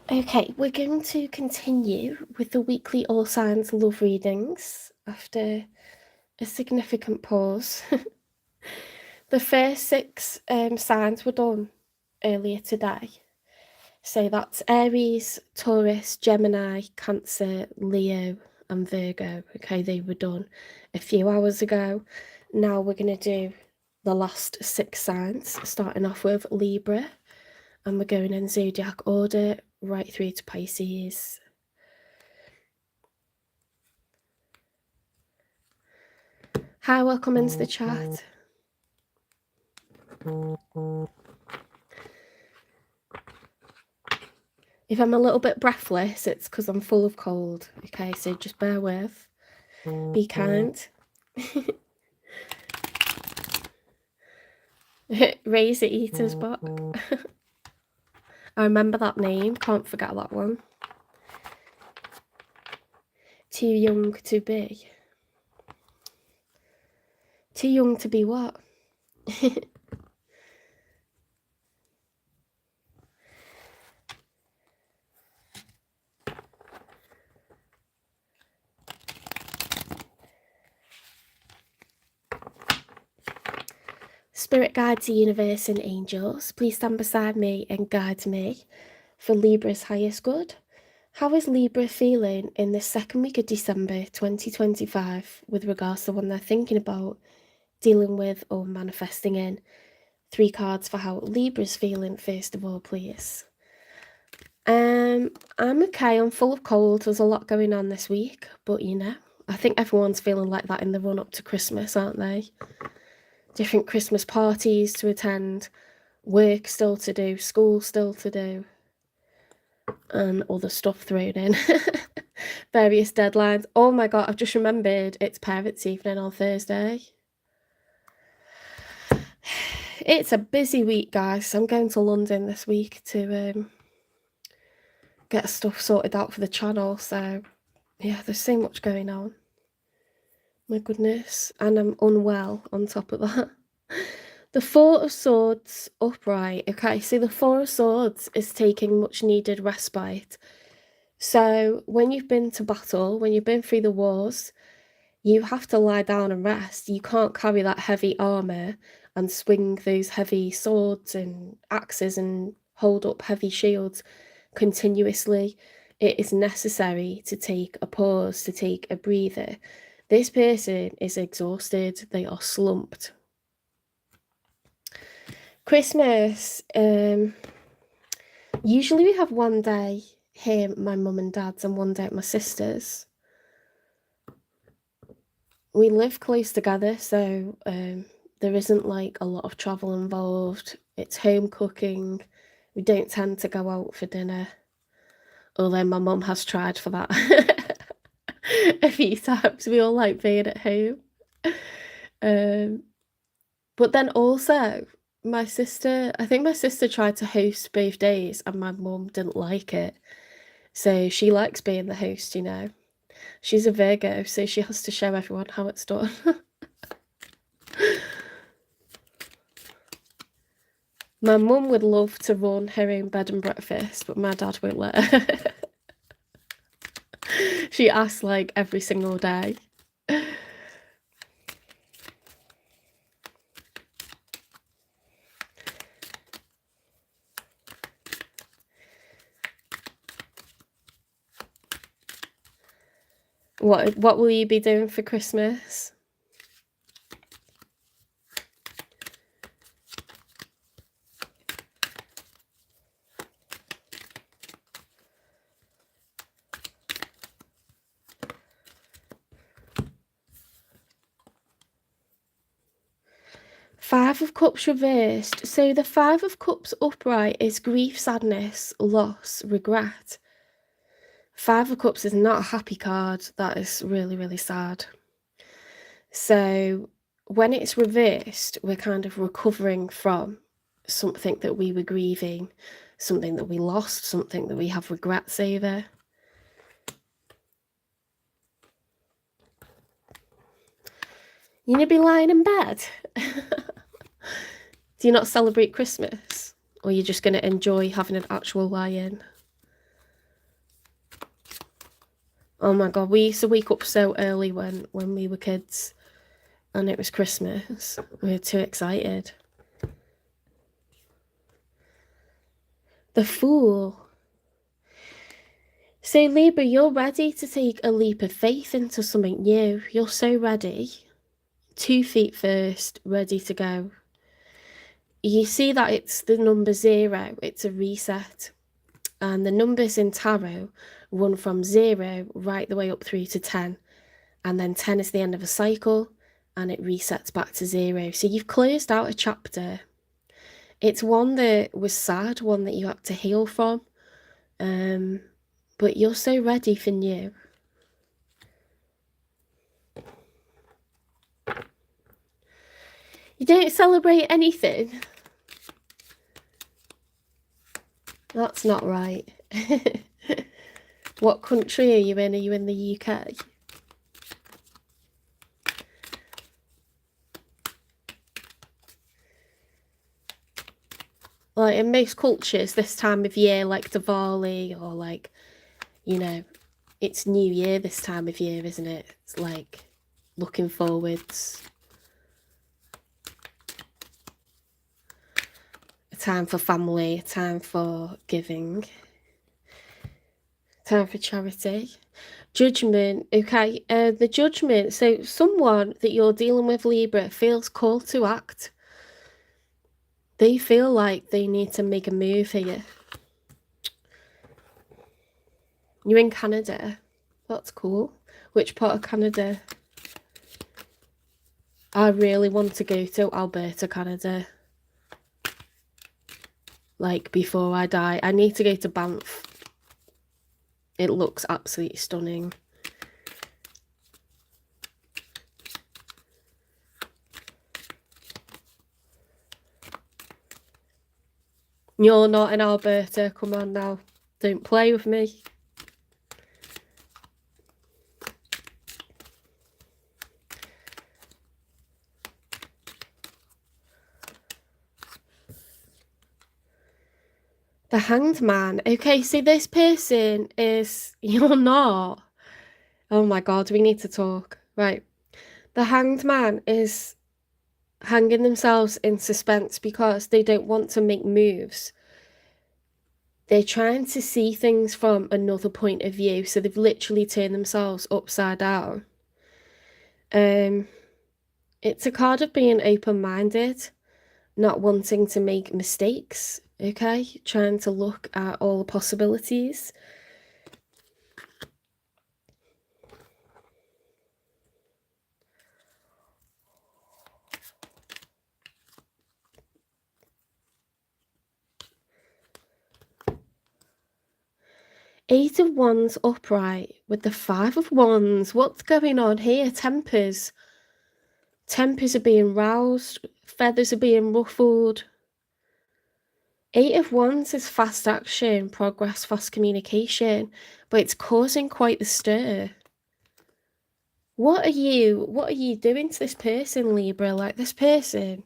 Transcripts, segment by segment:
Okay, we're going to continue with the weekly AllSigns Love Readings after a significant pause. The first six signs were done earlier today. So that's Aries, Taurus, Gemini, Cancer, Leo and Virgo. Okay, they were done a few hours ago. Now we're going to do the last six signs, starting off with Libra. And we're going in zodiac order right through to Pisces. Hi, welcome into the chat. If I'm a little bit breathless, it's because I'm full of cold. Okay, so just bear with. Be kind. Raise the Eater's book. I remember that name, can't forget that one. Too young to be. Too young to be what? Spirit guides, the universe and angels, please stand beside me and guide me for Libra's highest good. How is Libra feeling in the second week of December 2025 with regards to one they're thinking about, dealing with or manifesting in? 3 cards for how Libra's feeling first of all, please. I'm okay, I'm full of cold, there's a lot going on this week, but you know, I think everyone's feeling like that in the run up to Christmas, aren't they? Different Christmas parties to attend, work still to do, school still to do, and other stuff thrown in. Various deadlines. Oh my god, I've just remembered it's parents' evening on Thursday. It's a busy week, guys. I'm going to London this week to get stuff sorted out for the channel, so yeah, there's so much going on. My goodness. And I'm unwell on top of that. The Four of Swords upright. Okay, so the Four of Swords is taking much needed respite. So when you've been to battle, when you've been through the wars, you have to lie down and rest. You can't carry that heavy armor and swing those heavy swords and axes and hold up heavy shields continuously. It is necessary to take a pause, to take a breather. This person is exhausted. They are slumped. Christmas, usually we have one day here at my mum and dad's and one day at my sister's. We live close together, so there isn't like a lot of travel involved. It's home cooking. We don't tend to go out for dinner, although my mum has tried for that a few times. We all like being at home. But then also, I think my sister tried to host both days and my mum didn't like it. So she likes being the host, you know. She's a Virgo, so she has to show everyone how it's done. My mum would love to run her own bed and breakfast, but my dad won't let her. She asks like every single day. What will you be doing for Christmas? Five of Cups reversed. So the Five of Cups upright is grief, sadness, loss, regret. Five of Cups is not a happy card. That is really, really sad. So when it's reversed, we're kind of recovering from something that we were grieving, something that we lost, something that we have regrets over. You're gonna be lying in bed? Do you not celebrate Christmas? Or you're just gonna enjoy having an actual lie-in? Oh my God, we used to wake up so early when we were kids and it was Christmas. We were too excited. The Fool. So Libra, you're ready to take a leap of faith into something new. You're so ready. 2 feet first, ready to go. You see that it's the number 0, it's a reset. And the numbers in tarot run from 0 right the way up through to 10. And then 10 is the end of a cycle and it resets back to 0. So you've closed out a chapter. It's one that was sad, one that you had to heal from. But you're so ready for new. You don't celebrate anything? That's not right. What country are you in? Are you in the UK? Like in most cultures, this time of year, like Diwali or like, you know, it's New Year this time of year, isn't it? It's like looking forwards. A time for family, a time for giving, time for charity. Judgment, okay. The judgment, so someone that you're dealing with, Libra, feels called to act. They feel like they need to make a move here. You're in Canada. That's cool. Which part of Canada? I really want to go to Alberta, Canada. Like, before I die. I need to go to Banff. It looks absolutely stunning. You're not in Alberta. Come on now. Don't play with me. The Hanged Man. Okay, so this person is... You're not. Oh my God, we need to talk. Right. The Hanged Man is hanging themselves in suspense because they don't want to make moves. They're trying to see things from another point of view, so they've literally turned themselves upside down. It's a card of being open-minded, not wanting to make mistakes, okay? Trying to look at all the possibilities. Eight of Wands upright with the Five of Wands. What's going on here? Tempers. Tempers are being roused. Feathers are being ruffled. Eight of Wands is fast action, progress, fast communication, but it's causing quite the stir. What are you doing to this person, Libra? Like, this person...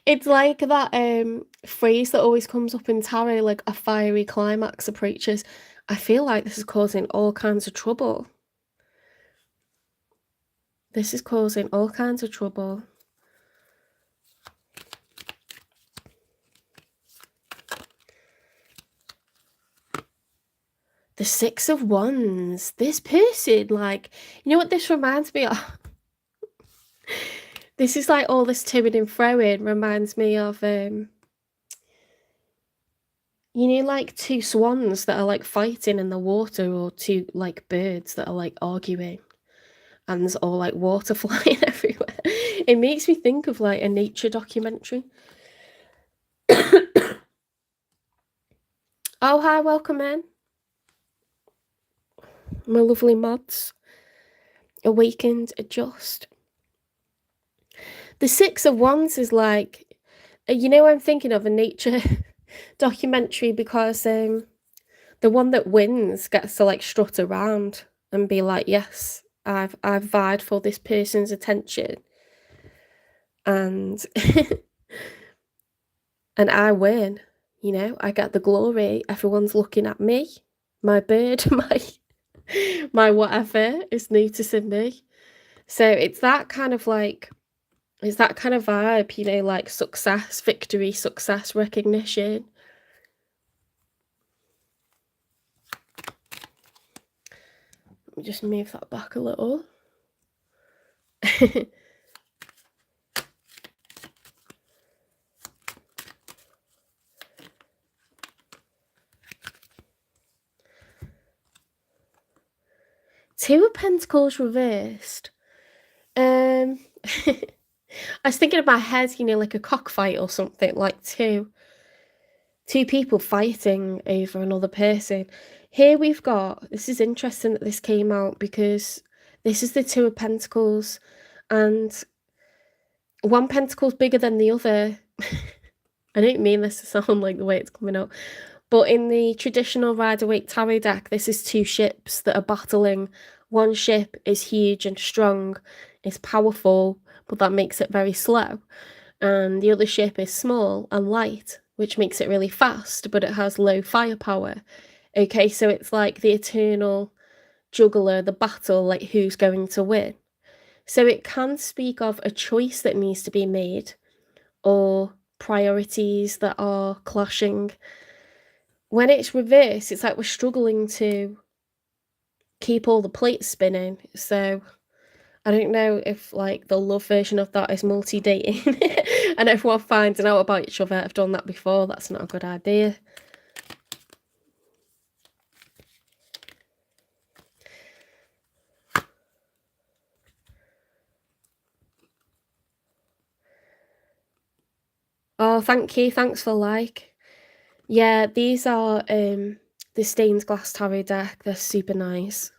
It's like that phrase that always comes up in tarot, like a fiery climax approaches. I feel like this is causing all kinds of trouble. This is causing all kinds of trouble. The Six of Wands. This person, like, you know what this reminds me of? This is like all this toing and froing reminds me of, you know, like two swans that are like fighting in the water, or two like birds that are like arguing, and there's all like water flying everywhere. It makes me think of like a nature documentary. Oh, hi, welcome in. My lovely mods. Awakened, adjust. The Six of Wands is like, you know, I'm thinking of a nature documentary, because the one that wins gets to like strut around and be like, yes, I've vied for this person's attention, and and I win, You know, I get the glory. Everyone's looking at me. My bird, my whatever is noticing me. So it's that kind of like, it's that kind of vibe, you know, like success, victory, success, recognition. Let me just move that back a little. Two of Pentacles reversed. I was thinking in my head, you know, like a cockfight or something, like two people fighting over another person. Here we've got, this is interesting that this came out because this is the Two of Pentacles, and one pentacle's bigger than the other. I don't mean this to sound like the way it's coming out, but in the traditional Rider-Waite tarot deck, this is two ships that are battling. One ship is huge and strong, is powerful, but that makes it very slow. And the other ship is small and light, which makes it really fast, but it has low firepower. Okay, so it's like the eternal juggler, the battle, like who's going to win. So it can speak of a choice that needs to be made, or priorities that are clashing. When it's reversed, it's like we're struggling to keep all the plates spinning. So I don't know if like the love version of that is multi-dating and everyone finding out about each other. I've done that before. That's not a good idea. Oh, thank you. Thanks for like. Yeah, these are the stained glass tarot deck. They're super nice.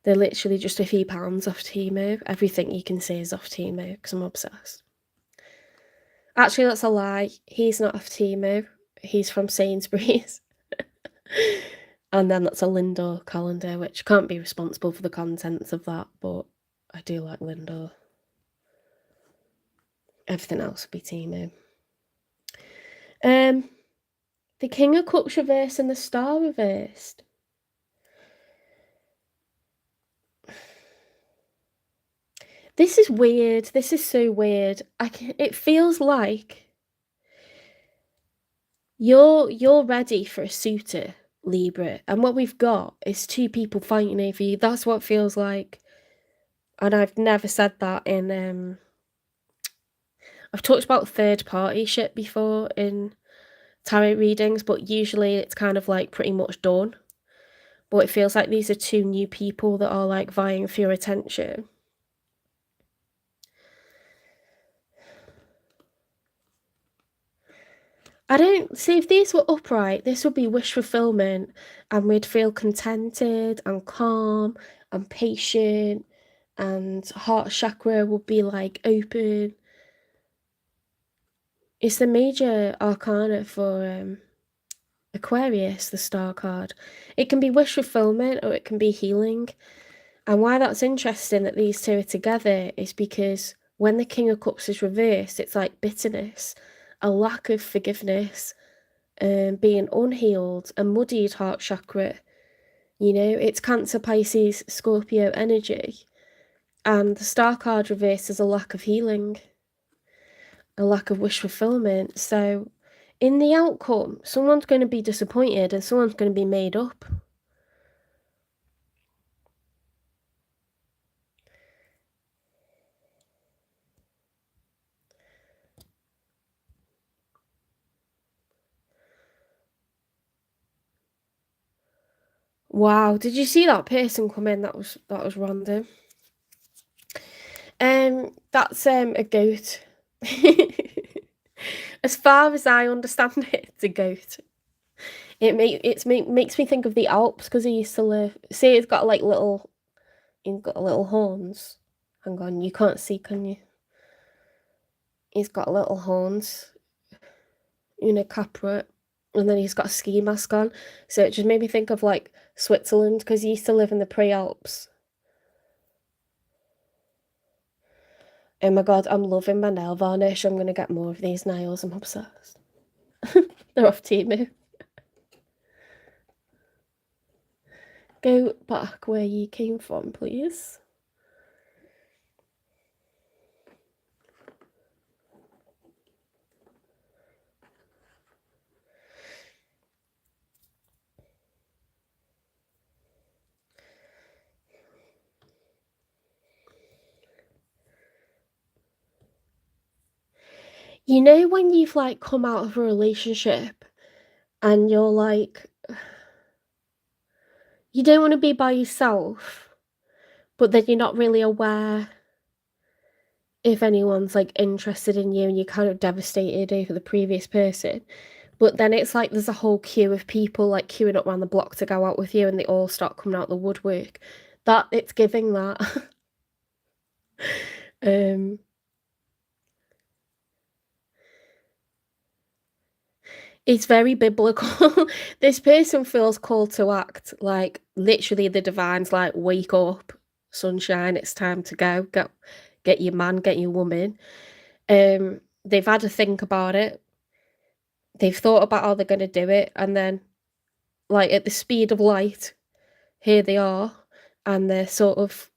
They're literally just a few pounds off Temu. Everything you can see is off Temu because I'm obsessed. Actually, that's a lie. He's not off Temu. He's from Sainsbury's. And then that's a Lindor calendar, which can't be responsible for the contents of that, but I do like Lindor. Everything else would be Temu. The King of Cups reversed and the Star reversed. This is weird. This is so weird. It feels like you're ready for a suitor, Libra, and what we've got is two people fighting over you. That's what it feels like. And I've never said that in I've talked about third party shit before in tarot readings, but usually it's kind of like pretty much done. But it feels like these are two new people that are like vying for your attention. I don't see, if these were upright, this would be wish fulfillment, and we'd feel contented and calm and patient, and heart chakra would be like open. It's the major arcana for Aquarius, the star card. It can be wish fulfillment or it can be healing. And why that's interesting that these two are together is because when the King of Cups is reversed, it's like bitterness, a lack of forgiveness, being unhealed, a muddied heart chakra. You know, it's Cancer, Pisces, Scorpio energy. And the star card reversed is a lack of healing, a lack of wish fulfillment. So in the outcome, someone's going to be disappointed and someone's going to be made up. Wow, did you see that person come in? That was random. That's a goat. As far as I understand it, it's a goat. It makes me think of the Alps because he used to live. See, he's got like he's got little horns. Hang on, you can't see, can you? He's got little horns, you know, capra, and then he's got a ski mask on. So it just made me think of like Switzerland because he used to live in the pre-Alps. Oh my god, I'm loving my nail varnish. I'm gonna get more of these nails. I'm obsessed. They're They're off Temu. Go back where you came from, please. You know when you've, like, come out of a relationship and you're like, you don't wanna be by yourself, but then you're not really aware if anyone's, like, interested in you and you're kind of devastated over the previous person, but then it's like there's a whole queue of people, like, queuing up round the block to go out with you and they all start coming out the woodwork. It's giving that. Um It's very biblical. This person feels called to act, like, literally the divine's like, "Wake up, sunshine, it's time to go. Get your man, get your woman." They've had to think about it. They've thought about how they're gonna do it, and then, like, at the speed of light, here they are, and they're sort of,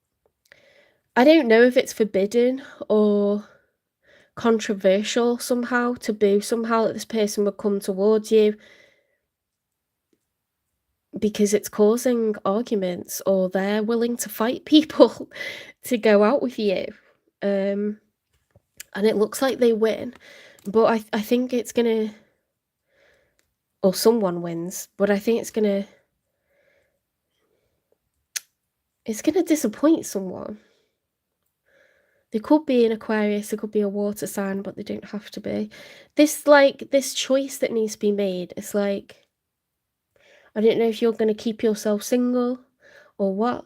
I don't know if it's forbidden or controversial somehow, taboo somehow, that this person would come towards you because it's causing arguments, or they're willing to fight people to go out with you. Um, and it looks like they win, but I think it's gonna, or someone wins, but I think it's gonna disappoint someone. They could be an Aquarius, it could be a water sign, but they don't have to be. This choice that needs to be made, it's like, I don't know if you're gonna keep yourself single or what.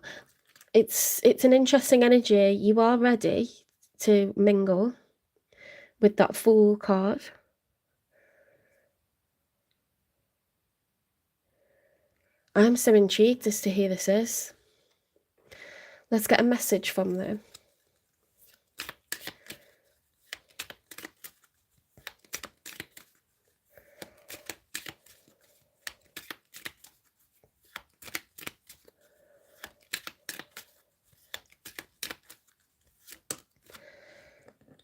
It's an interesting energy. You are ready to mingle with that Fool card. I'm so intrigued as to who this is. Let's get a message from them.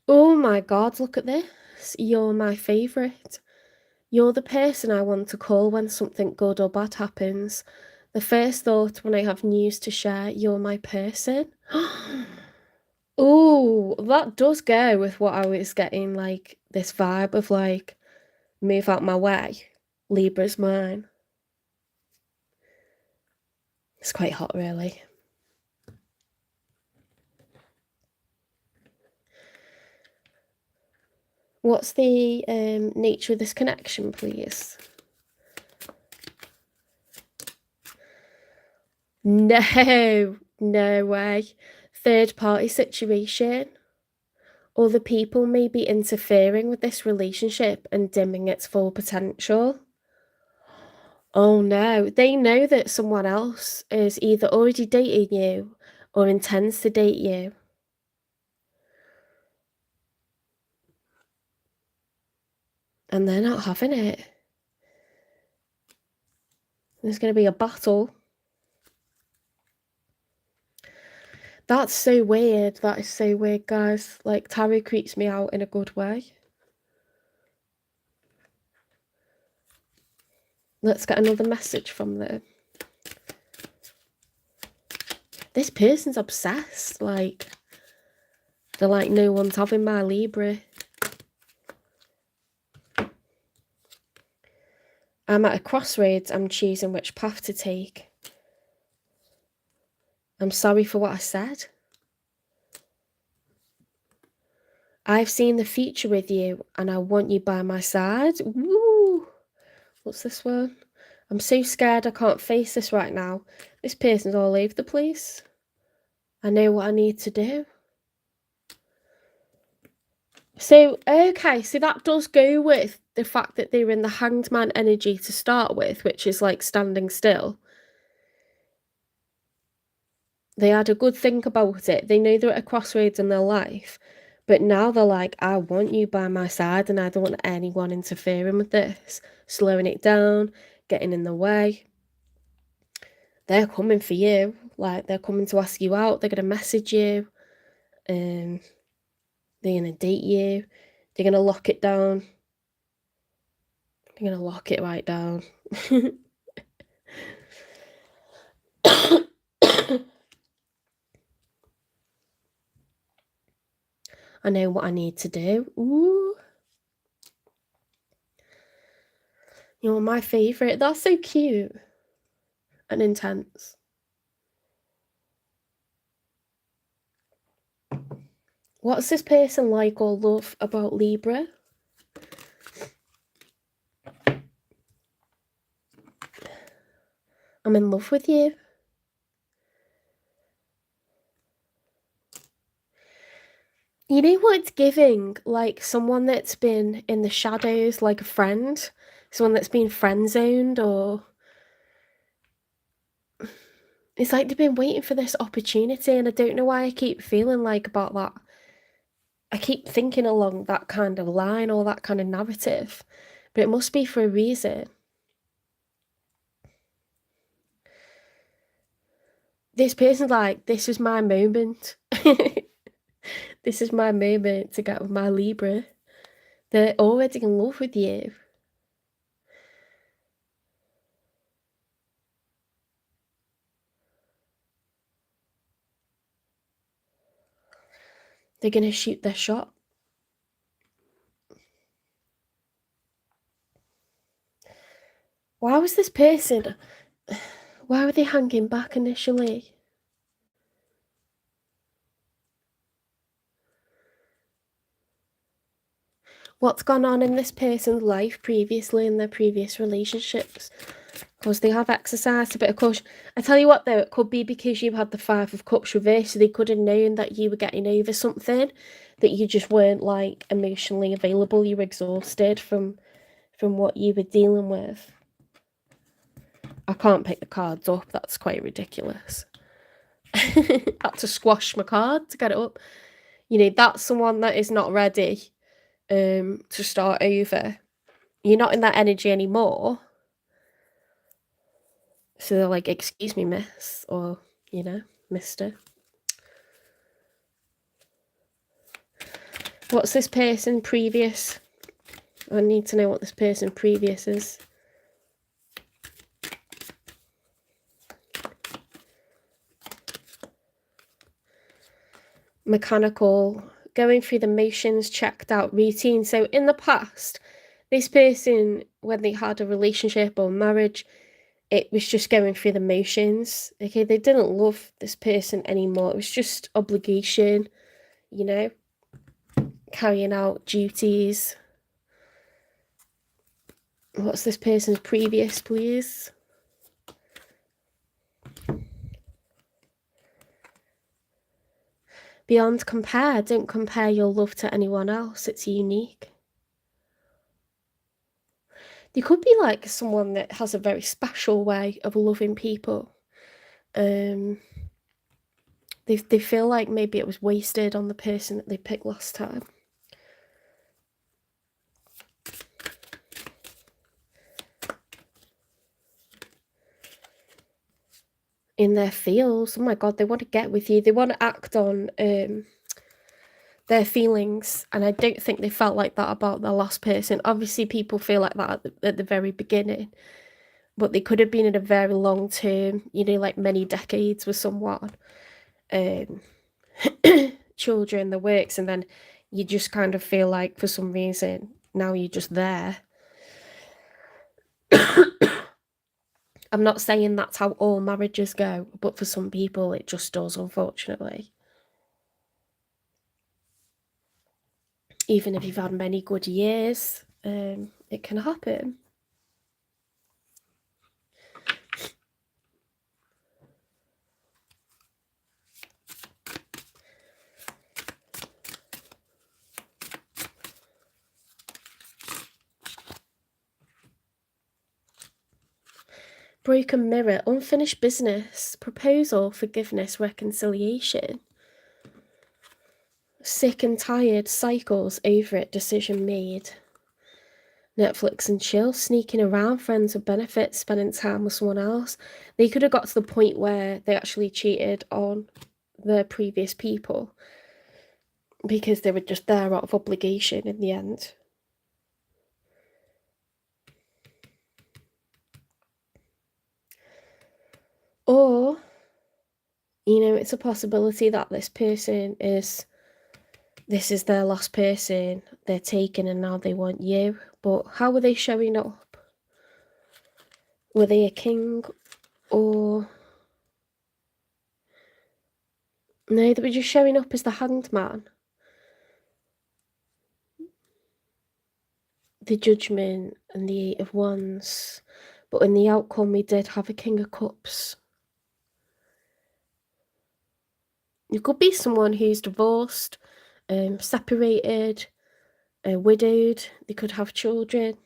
Oh my god, look at this. You're my favourite. You're the person I want to call when something good or bad happens. The first thought when I have news to share, you're my person. Oh, that does go with what I was getting, like, this vibe of, like, move out my way. Libra's mine. It's quite hot, really. What's the nature of this connection, please? No, no way. Third party situation. Other people may be interfering with this relationship and dimming its full potential. Oh no, they know that someone else is either already dating you or intends to date you. And they're not having it. There's going to be a battle. That's so weird. That is so weird, guys. Like, tarot creeps me out in a good way. Let's get another message from them. This person's obsessed. Like, they're like, no one's having my Libra. I'm at a crossroads. I'm choosing which path to take. I'm sorry for what I said. I've seen the future with you and I want you by my side. Woo! What's this one? I'm so scared I can't face this right now. This person's all over the place. I know what I need to do. So, okay, so that does go with the fact that they were in the Hanged Man energy to start with, which is like standing still. They had a good think about it. They know they're at a crossroads in their life, But now they're like, I want you by my side and I don't want anyone interfering with this, slowing it down, getting in the way. They're coming for you. Like, they're coming to ask you out. They're going to message you. They're going to date you. They're going to lock it down. They're going to lock it right down. I know what I need to do. Ooh. You're my favourite. That's so cute and intense. What's this person like or love about Libra? I'm in love with you. You know what it's giving? Like someone that's been in the shadows, like a friend. Someone that's been friend-zoned, or... It's like they've been waiting for this opportunity, and I don't know why I keep feeling like about that. I keep thinking along that kind of line or that kind of narrative, but it must be for a reason. This person's like, this is my moment. This is my moment to get with my Libra. They're already in love with you. They're going to shoot their shot. Why was this person... Why were they hanging back initially? What's gone on in this person's life previously in their previous relationships? Because they have exercised a bit of caution. I tell you what though, it could be because you had the Five of Cups reversed, so they could have known that you were getting over something, that you just weren't like emotionally available, you were exhausted from what you were dealing with. I can't pick the cards up, that's quite ridiculous. I had to squash my card to get it up. You know, that's someone that is not ready to start over. You're not in that energy anymore. So they're like, excuse me, miss, or, you know, mister. What's this person previous? I need to know what this person previous is. Mechanical, going through the motions, checked out, routine. So in the past, this person, when they had a relationship or marriage, it was just going through the motions. Okay, they didn't love this person anymore. It was just obligation, you know, carrying out duties. What's this person's previous, please? Beyond compare. Don't compare your love to anyone else. It's unique. They could be like someone that has a very special way of loving people. They feel like maybe it was wasted on the person that they picked last time. In their feels, oh my god, they want to get with you. They want to act on their feelings, and I don't think they felt like that about their last person. Obviously, people feel like that at the very beginning, but they could have been in a very long term, you know, like many decades with someone. Children, the works, and then you just kind of feel like for some reason now you're just there. I'm not saying that's how all marriages go, but for some people it just does, unfortunately. Even if you've had many good years, it can happen. Broken mirror, unfinished business, proposal, forgiveness, reconciliation. sick and tired cycles over it, decision made. Netflix and chill, sneaking around, friends with benefits, spending time with someone else. They could have got to the point where they actually cheated on their previous people because they were just there out of obligation in the end. Or, you know, it's a possibility that this is their last person, they're taken and now they want you. But how were they showing up? Were they a king or... No, they were just showing up as the Hanged Man. The Judgment and the Eight of Wands. But in the outcome, we did have a King of Cups. It could be someone who's divorced, separated, widowed. They could have children.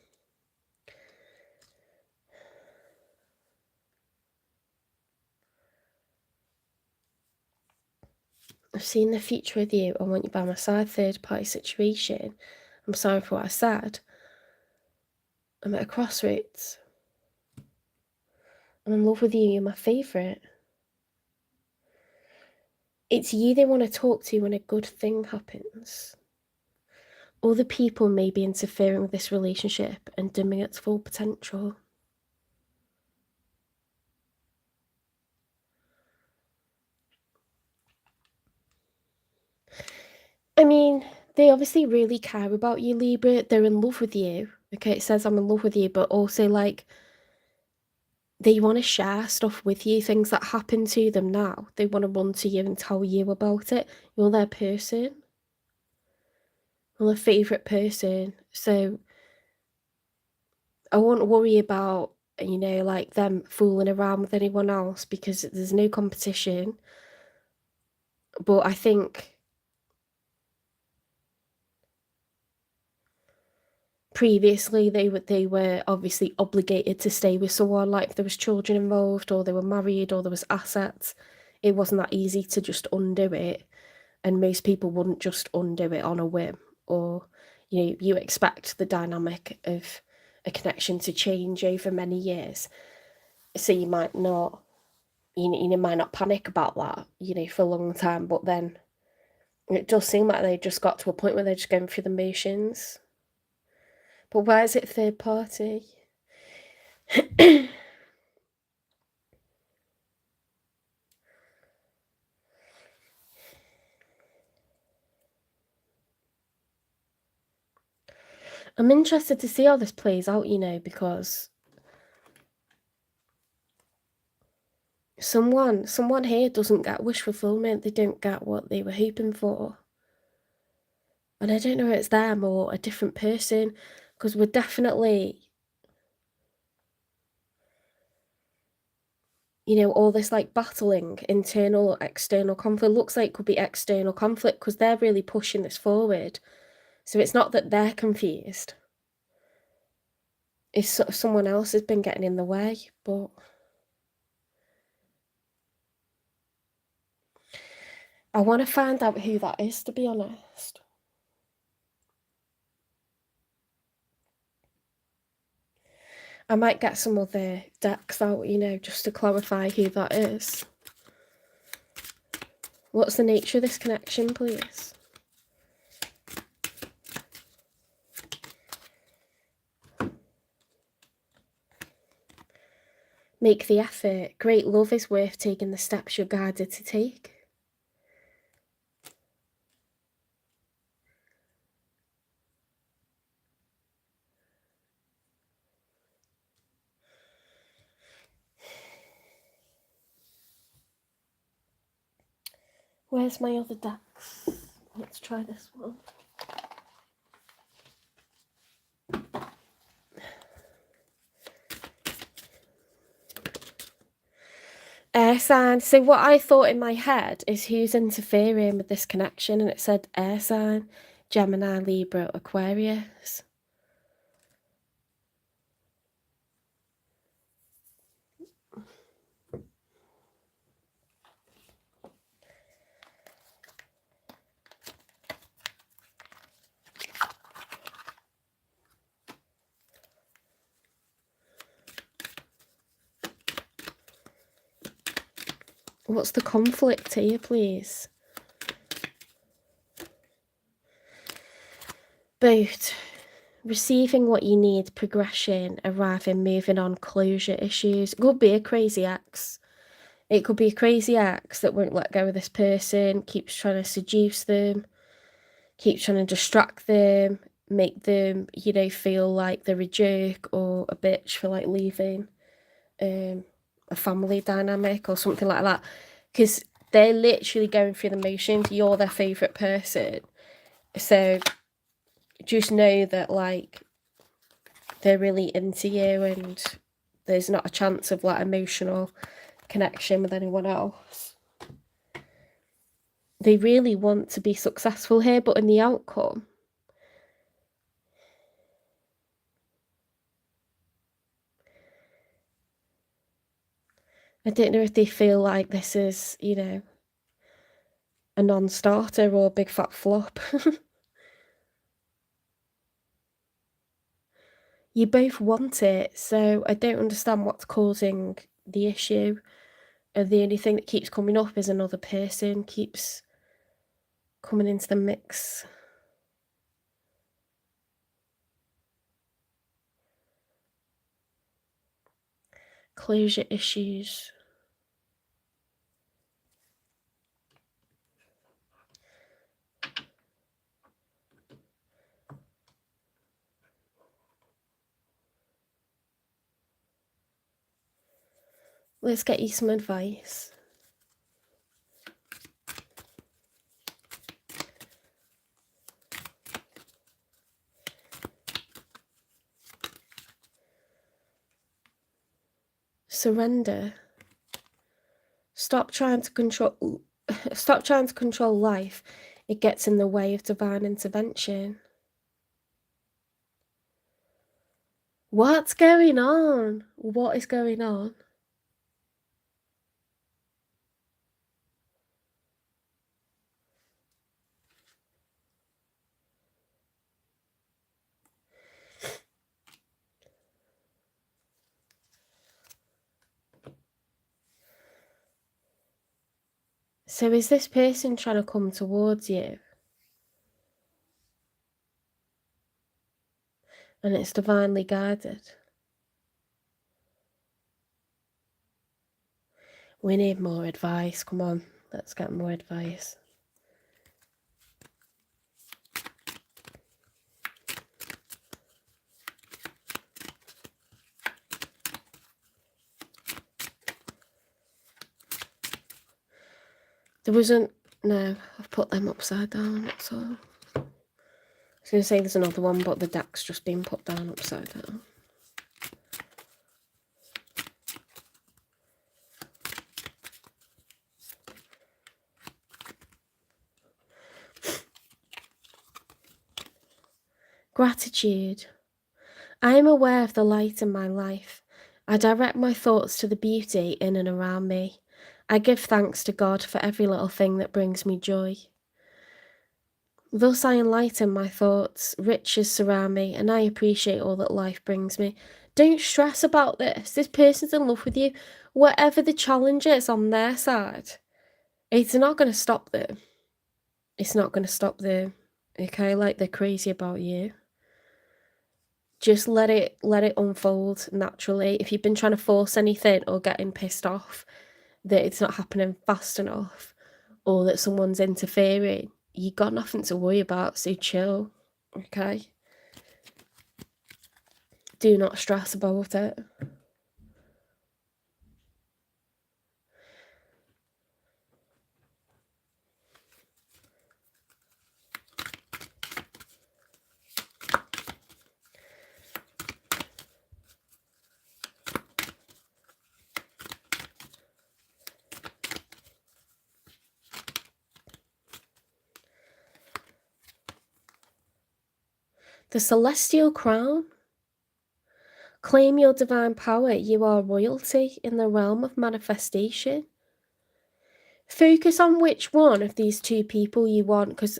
I've seen the future with you. I want you by my side. Third party situation. I'm sorry for what I said. I'm at a crossroads. I'm in love with you. You're my favourite. It's you they want to talk to when a good thing happens. Other people may be interfering with this relationship and dimming its full potential. I mean, they obviously really care about you, Libra. They're in love with you. Okay, it says I'm in love with you, but also, like, they want to share stuff with you, things that happen to them now. They want to run to you and tell you about it. You're their person. You're their favourite person. So I won't worry about, you know, like them fooling around with anyone else because there's no competition. But I think previously they were obviously obligated to stay with someone, like there was children involved or they were married or there was assets. It wasn't that easy to just undo it, and most people wouldn't just undo it on a whim. Or you expect the dynamic of a connection to change over many years, so you might not might not panic about that for a long time, but then it does seem like they just got to a point where they're just going through the motions. But why is it third party? I'm interested to see how this plays out, because someone here doesn't get wish fulfillment. They don't get what they were hoping for. And I don't know if it's them or a different person, because we're definitely, all this like battling, internal or external conflict. Looks like it could be external conflict because they're really pushing this forward. So it's not that they're confused. It's someone else has been getting in the way, but I want to find out who that is, to be honest. I might get some other decks out, just to clarify who that is. What's the nature of this connection, please? Make the effort. Great love is worth taking the steps you're guided to take. Where's my other decks? Let's try this one. Air sign. So what I thought in my head is who's interfering with this connection, and it said air sign, Gemini, Libra, Aquarius. What's the conflict here, please? Both. Receiving what you need, progression, arriving, moving on, closure issues. It could be a crazy ex. It could be a crazy ex that won't let go of this person, keeps trying to seduce them, keeps trying to distract them, make them, you know, feel like they're a jerk or a bitch for like leaving a family dynamic or something like that. Because they're literally going through the motions. You're their favourite person. So just know that, like, they're really into you and there's not a chance of like emotional connection with anyone else. They really want to be successful here, but in the outcome, I don't know if they feel like this is, you know, a non-starter or a big fat flop. You both want it, so I don't understand what's causing the issue. And the only thing that keeps coming up is another person keeps coming into the mix. Closure issues. Let's get you some advice. Surrender. Stop trying to control life. It gets in the way of divine intervention. What's going on? What is going on? So is this person trying to come towards you? And it's divinely guided. We need more advice. Come on, let's get more advice. There wasn't... No, I've put them upside down, that's all. I was going to say there's another one, but the deck's just been put down upside down. Gratitude. I am aware of the light in my life. I direct my thoughts to the beauty in and around me. I give thanks to God for every little thing that brings me joy. Thus I enlighten my thoughts, riches surround me, and I appreciate all that life brings me. Don't stress about this. This person's in love with you. Whatever the challenge is on their side, it's not going to stop them. It's not going to stop them. Okay, like they're crazy about you. Just let it unfold naturally. If you've been trying to force anything or getting pissed off that it's not happening fast enough or that someone's interfering, you got nothing to worry about, so chill, okay? Do not stress about it. The Celestial Crown. Claim your divine power. You are royalty in the realm of manifestation. Focus on which one of these two people you want, because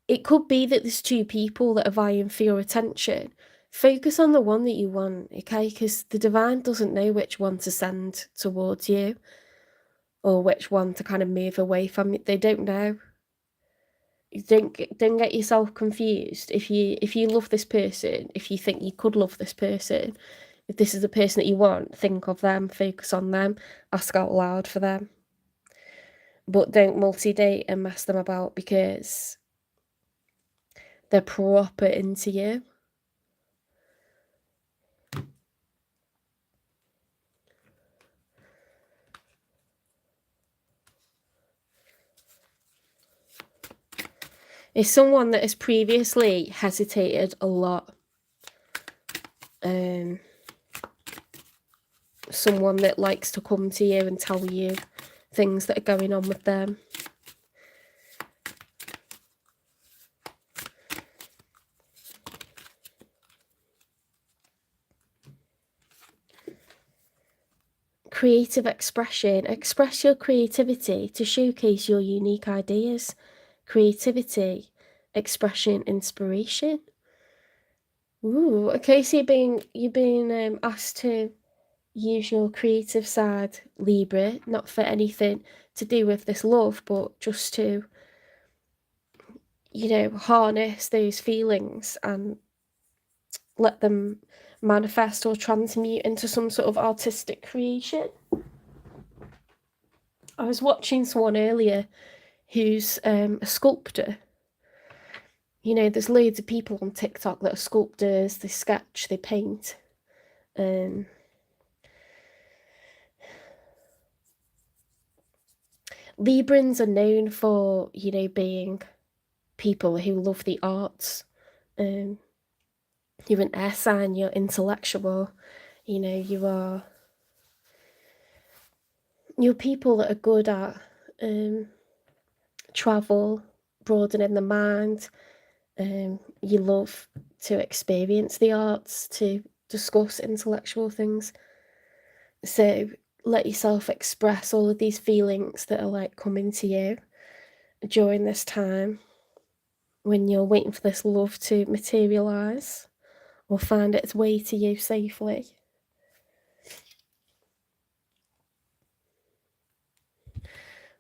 it could be that there's two people that are vying for your attention. Focus on the one that you want, okay? Because the divine doesn't know which one to send towards you. or which one to kind of move away from. They don't know. Don't get yourself confused. If you love this person, if you think you could love this person, if this is the person that you want, think of them, focus on them, ask out loud for them. But don't multi-date and mess them about because they're proper into you. It's someone that has previously hesitated a lot. Someone that likes to come to you and tell you things that are going on with them. Creative expression. Express your creativity to showcase your unique ideas. Creativity, expression, inspiration. Ooh, okay, so you're being asked to use your creative side, Libra, not for anything to do with this love, but just to, you know, harness those feelings and let them manifest or transmute into some sort of artistic creation. I was watching someone earlier who's a sculptor. You know, there's loads of people on TikTok that are sculptors, they sketch, they paint. Librans are known for, you know, being people who love the arts. You're an air sign, you're intellectual, you know, you're people that are good at travel, broadening the mind. You love to experience the arts, to discuss intellectual things. So let yourself express all of these feelings that are like coming to you during this time when you're waiting for this love to materialize or find its way to you safely.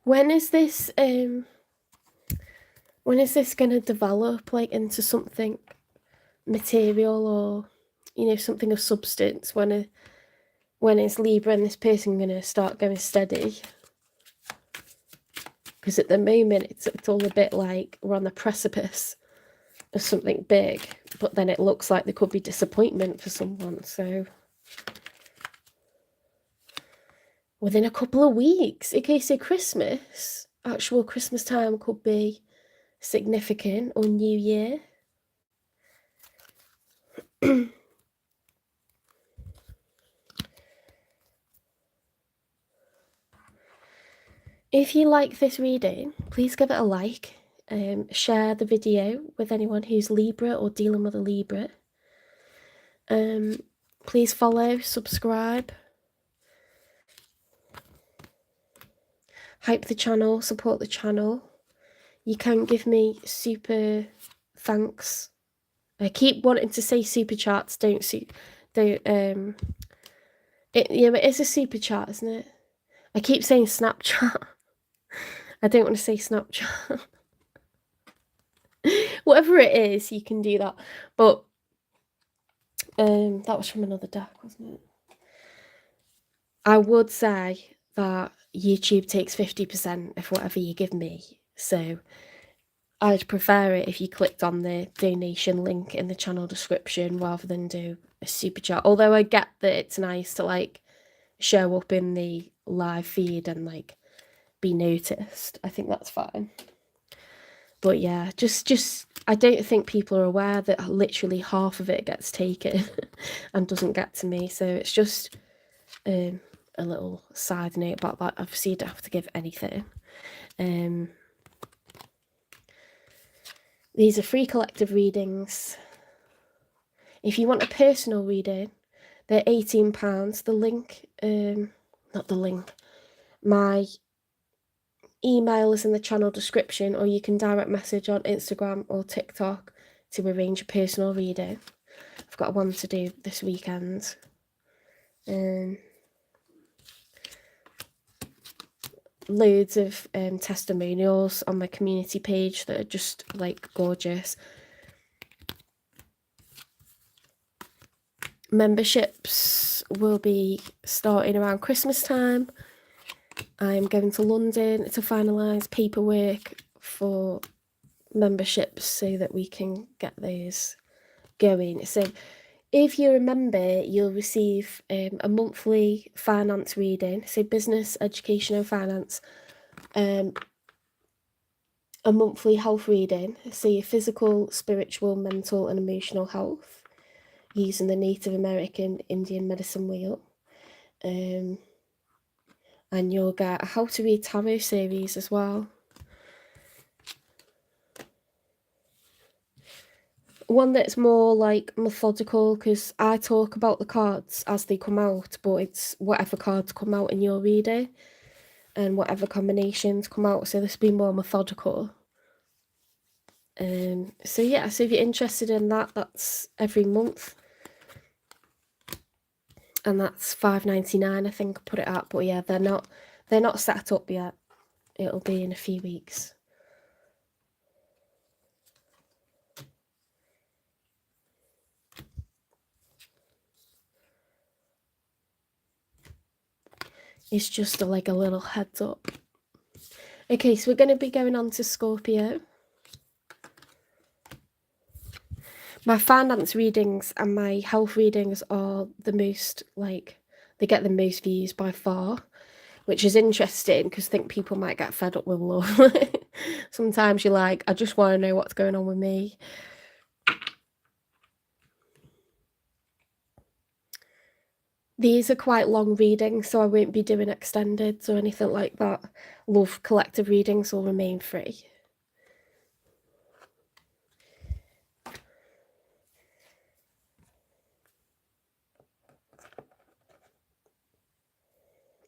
When is this going to develop like into something material or, you know, something of substance? When is Libra and this person going to start going steady? Because at the moment it's all a bit like we're on the precipice of something big, but then it looks like there could be disappointment for someone. So within a couple of weeks, okay, so Christmas, actual Christmas time could be significant, or New Year. If you like this reading, please give it a like. Share the video with anyone who's Libra or dealing with a Libra. Please follow, subscribe. Hype the channel, support the channel. You can give me super thanks. I keep wanting to say super chats, it is a super chat, isn't it? I keep saying Snapchat. I don't want to say Snapchat. Whatever it is, you can do that. But that was from another deck, wasn't it? I would say that YouTube takes 50% of whatever you give me. So I'd prefer it if you clicked on the donation link in the channel description rather than do a super chat. Although I get that it's nice to like show up in the live feed and like be noticed. I think that's fine. But yeah, just I don't think people are aware that literally half of it gets taken and doesn't get to me. So it's just a little side note about that. Obviously, you don't have to give anything. These are free collective readings. If you want a personal reading, they're £18. The link, not the link, my email is in the channel description, or you can direct message on Instagram or TikTok to arrange a personal reading. I've got one to do this weekend. loads of testimonials on my community page that are just like gorgeous. Memberships will be starting around Christmas time. I'm going to London to finalise paperwork for memberships so that we can get those going. So if you're a member, you'll receive a monthly finance reading, so business, education and finance, a monthly health reading, so your physical, spiritual, mental and emotional health, using the Native American Indian medicine wheel. And you'll get a How to Read Tarot series as well. One that's more like methodical, because I talk about the cards as they come out, but it's whatever cards come out in your reading and whatever combinations come out, so this will be more methodical. So yeah, so if you're interested in that, that's every month, and that's $5.99 I think I put it at, but yeah, they're not set up yet. It'll be in a few weeks. It's just like a little heads up. Okay, so we're going to be going on to Scorpio. My finance readings and my health readings are the most, like, they get the most views by far, which is interesting because I think people might get fed up with love. Sometimes you're like, I just want to know what's going on with me. These are quite long readings, so I won't be doing extendeds or anything like that. Love collective readings will remain free.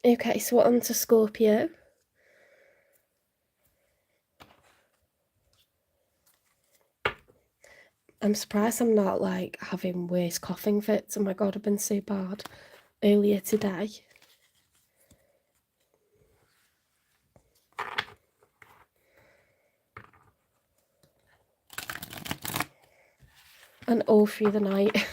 Okay, so we're on to Scorpio. I'm surprised I'm not like having worse coughing fits. Oh my god, I've been so bad earlier today. And all through the night.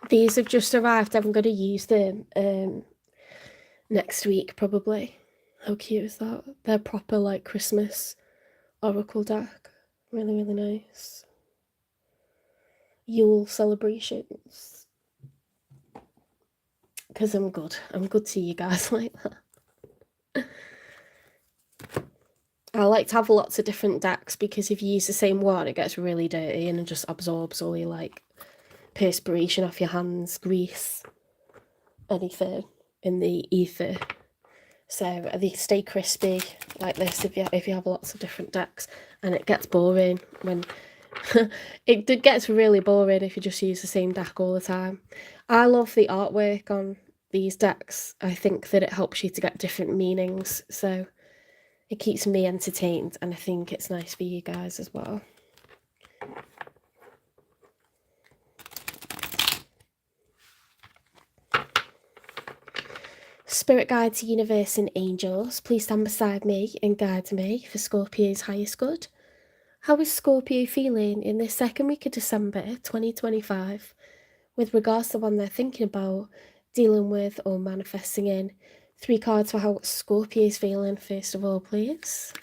These have just arrived. I'm going to use them next week, probably. How cute is that? They're proper, like, Christmas oracle deck. Really, really nice. Yule celebrations. Because I'm good. I'm good to you guys like that. I like to have lots of different decks because if you use the same one, it gets really dirty and it just absorbs all your, like, perspiration off your hands, grease, anything in the ether. So they stay crispy like this if you have lots of different decks, and it gets boring when it gets really boring if you just use the same deck all the time. I love the artwork on these decks. I think that it helps you to get different meanings, so it keeps me entertained, and I think it's nice for you guys as well. Spirit guides, universe and angels, please stand beside me and guide me for Scorpio's highest good. How is Scorpio feeling in this second week of December 2025 with regards to one they're thinking about, dealing with or manifesting in? 3 cards for how Scorpio is feeling first of all, please.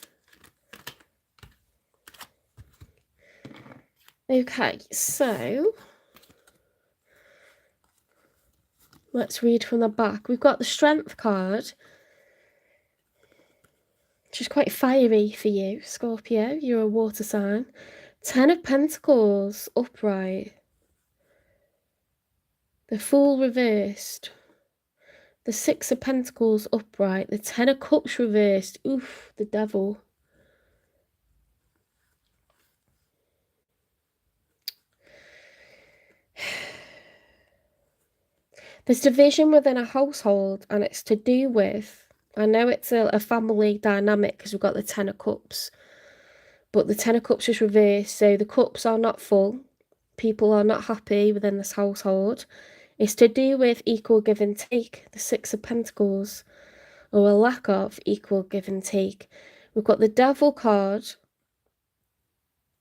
Okay, so let's read from the back. We've got the Strength card, which is quite fiery for you, Scorpio. You're a water sign. 10 of Pentacles, upright. The Fool reversed. The 6 of Pentacles, upright. The 10 of Cups reversed. Oof, the Devil. There's division within a household, and it's to do with, I know it's a family dynamic because we've got the 10 of Cups, But the Ten of Cups is reversed, so the cups are not full. People are not happy within this household. It's to do with equal give and take, the Six of Pentacles, or a lack of equal give and take. We've got the Devil card.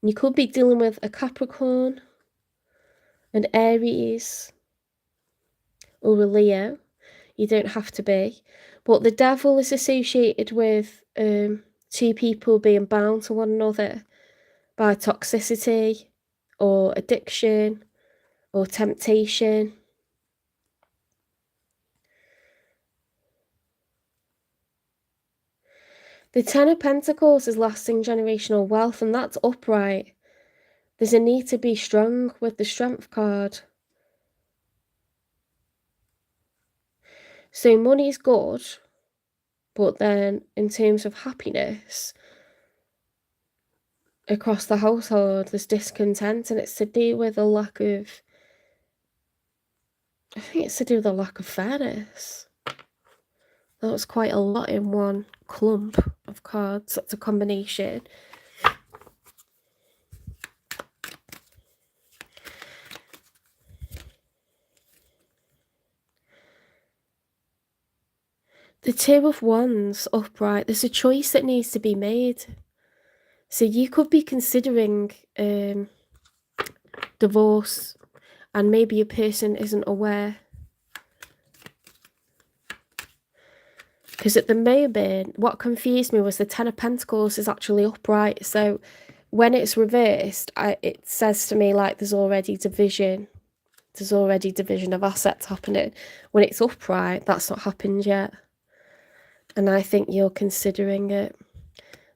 You could be dealing with a Capricorn, an Aries, or a Leo. You don't have to be. But the Devil is associated with two people being bound to one another by toxicity or addiction or temptation. The Ten of Pentacles is lasting generational wealth, and that's upright. There's a need to be strong with the Strength card. So money's good, but then in terms of happiness across the household, there's discontent, and it's to do with a lack of, I think it's to do with a lack of fairness. That was quite a lot in one clump of cards. That's a combination. The Two of Wands upright. There's a choice that needs to be made. So you could be considering divorce, and maybe your person isn't aware. Because at the moment, what confused me was the Ten of Pentacles is actually upright. So when it's reversed, it says to me like there's already division. There's already division of assets happening. When it's upright, that's not happened yet. And I think you're considering it.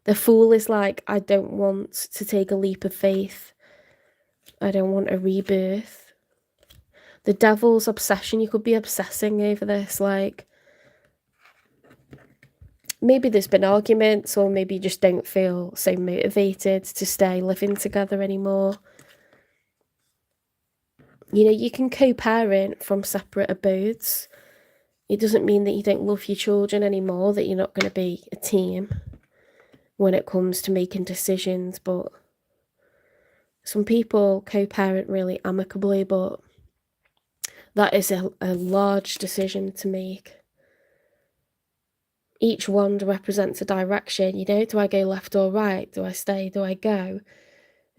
The Fool is like, I don't want to take a leap of faith. I don't want a rebirth. The Devil's obsession, you could be obsessing over this, like, maybe there's been arguments, or maybe you just don't feel so motivated to stay living together anymore. You know, you can co-parent from separate abodes. It doesn't mean that you don't love your children anymore, that you're not going to be a team when it comes to making decisions, but some people co-parent really amicably, but that is a large decision to make. Each wand represents a direction, you know, do I go left or right? Do I stay? Do I go?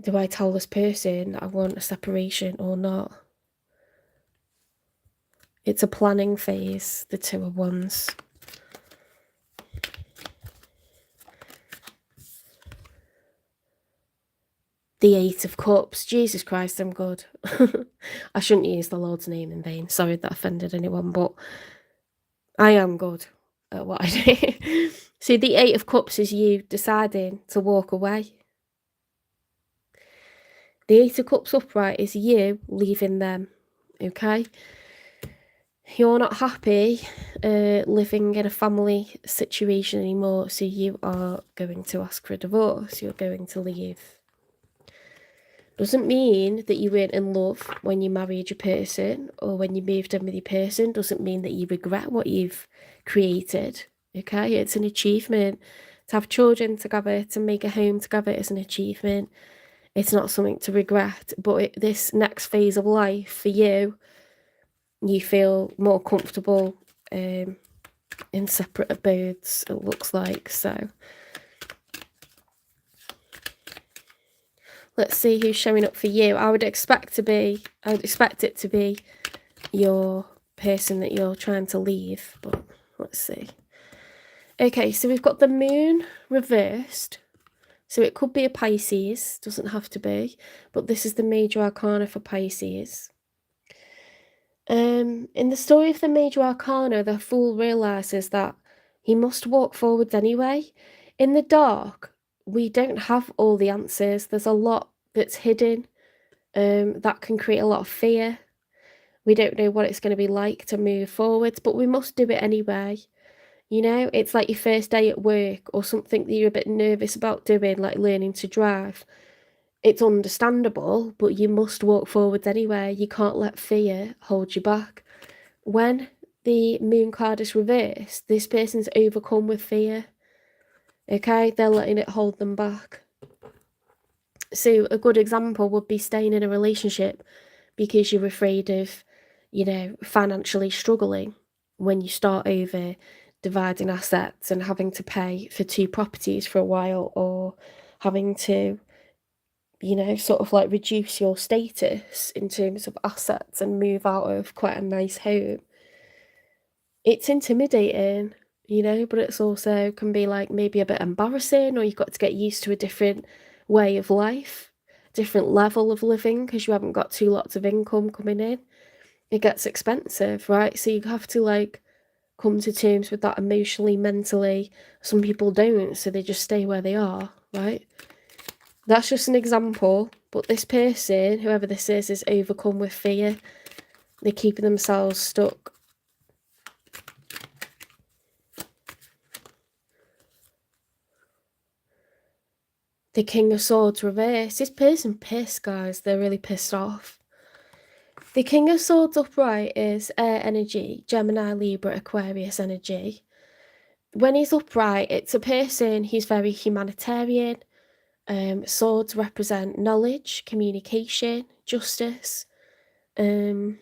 Do I tell this person that I want a separation or not? It's a planning phase, the Two of Wands. The Eight of Cups. Jesus Christ, I'm good. I shouldn't use the Lord's name in vain. Sorry if that offended anyone, but I am good at what I do. So the Eight of Cups is you deciding to walk away. The Eight of Cups upright is you leaving them, okay? You're not happy living in a family situation anymore, so you are going to ask for a divorce. You're going to leave. Doesn't mean that you weren't in love when you married your person or when you moved in with your person. Doesn't mean that you regret what you've created, okay? It's an achievement. To have children together, to make a home together is an achievement. It's not something to regret, but this next phase of life for you, you feel more comfortable in separate abodes, it looks like. So let's see who's showing up for you. I would expect it to be your person that you're trying to leave, but let's see. Okay, so we've got the Moon reversed. So it could be a Pisces, doesn't have to be, but this is the major arcana for Pisces. In the story of the major arcana, the Fool realizes that he must walk forwards anyway. In the dark, we don't have all the answers. There's a lot that's hidden that can create a lot of fear. We don't know what it's going to be like to move forwards, but we must do it anyway. You know, it's like your first day at work or something that you're a bit nervous about doing, like learning to drive. It's understandable, but you must walk forwards anyway. You can't let fear hold you back. When the Moon card is reversed, this person's overcome with fear. Okay, they're letting it hold them back. So a good example would be staying in a relationship because you're afraid of, financially struggling when you start over dividing assets and having to pay for 2 properties for a while, or having to, sort of like reduce your status in terms of assets and move out of quite a nice home. It's intimidating, but it's also can be like maybe a bit embarrassing, or you've got to get used to a different way of life, different level of living because you haven't got 2 lots of income coming in. It gets expensive, right? So you have to like come to terms with that emotionally, mentally. Some people don't, so they just stay where they are, right? That's just an example, but this person, whoever this is overcome with fear. They're keeping themselves stuck. The King of Swords reversed. This person pissed, guys. They're really pissed off. The King of Swords upright is air energy, Gemini, Libra, Aquarius energy. When he's upright, it's a person who's very humanitarian. Swords represent knowledge, communication, justice. Acts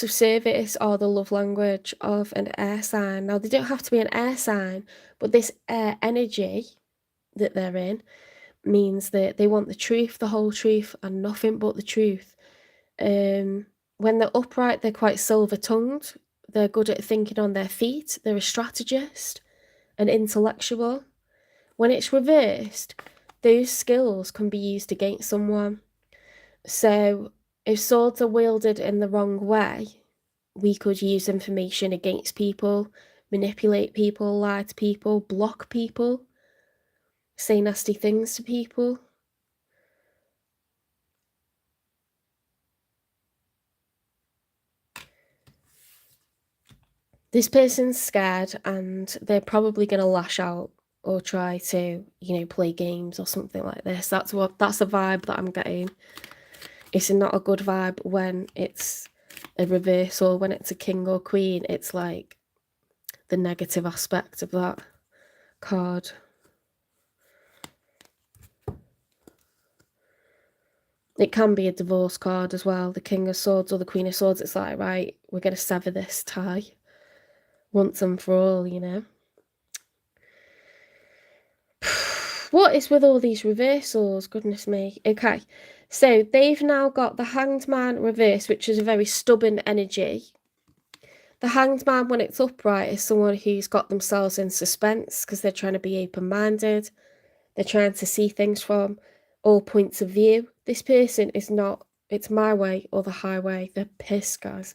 of service are the love language of an air sign. Now, they don't have to be an air sign, but this air energy that they're in means that they want the truth, the whole truth, and nothing but the truth. When they're upright, they're quite silver-tongued. They're good at thinking on their feet. They're a strategist, an intellectual. When it's reversed, those skills can be used against someone. So if swords are wielded in the wrong way, we could use information against people, manipulate people, lie to people, block people, say nasty things to people. This person's scared and they're probably going to lash out or try to, play games or something like this. That's a vibe that I'm getting. It's not a good vibe when it's a reversal, when it's a king or queen. It's like the negative aspect of that card. It can be a divorce card as well. The King of Swords or the Queen of Swords. It's like, right, we're going to sever this tie once and for all, What is with all these reversals? Goodness me. Okay, so they've now got the Hanged Man reverse, which is a very stubborn energy. The Hanged Man, when it's upright, is someone who's got themselves in suspense because they're trying to be open-minded. They're trying to see things from all points of view. This person is not, it's my way or the highway. They're pissed, guys.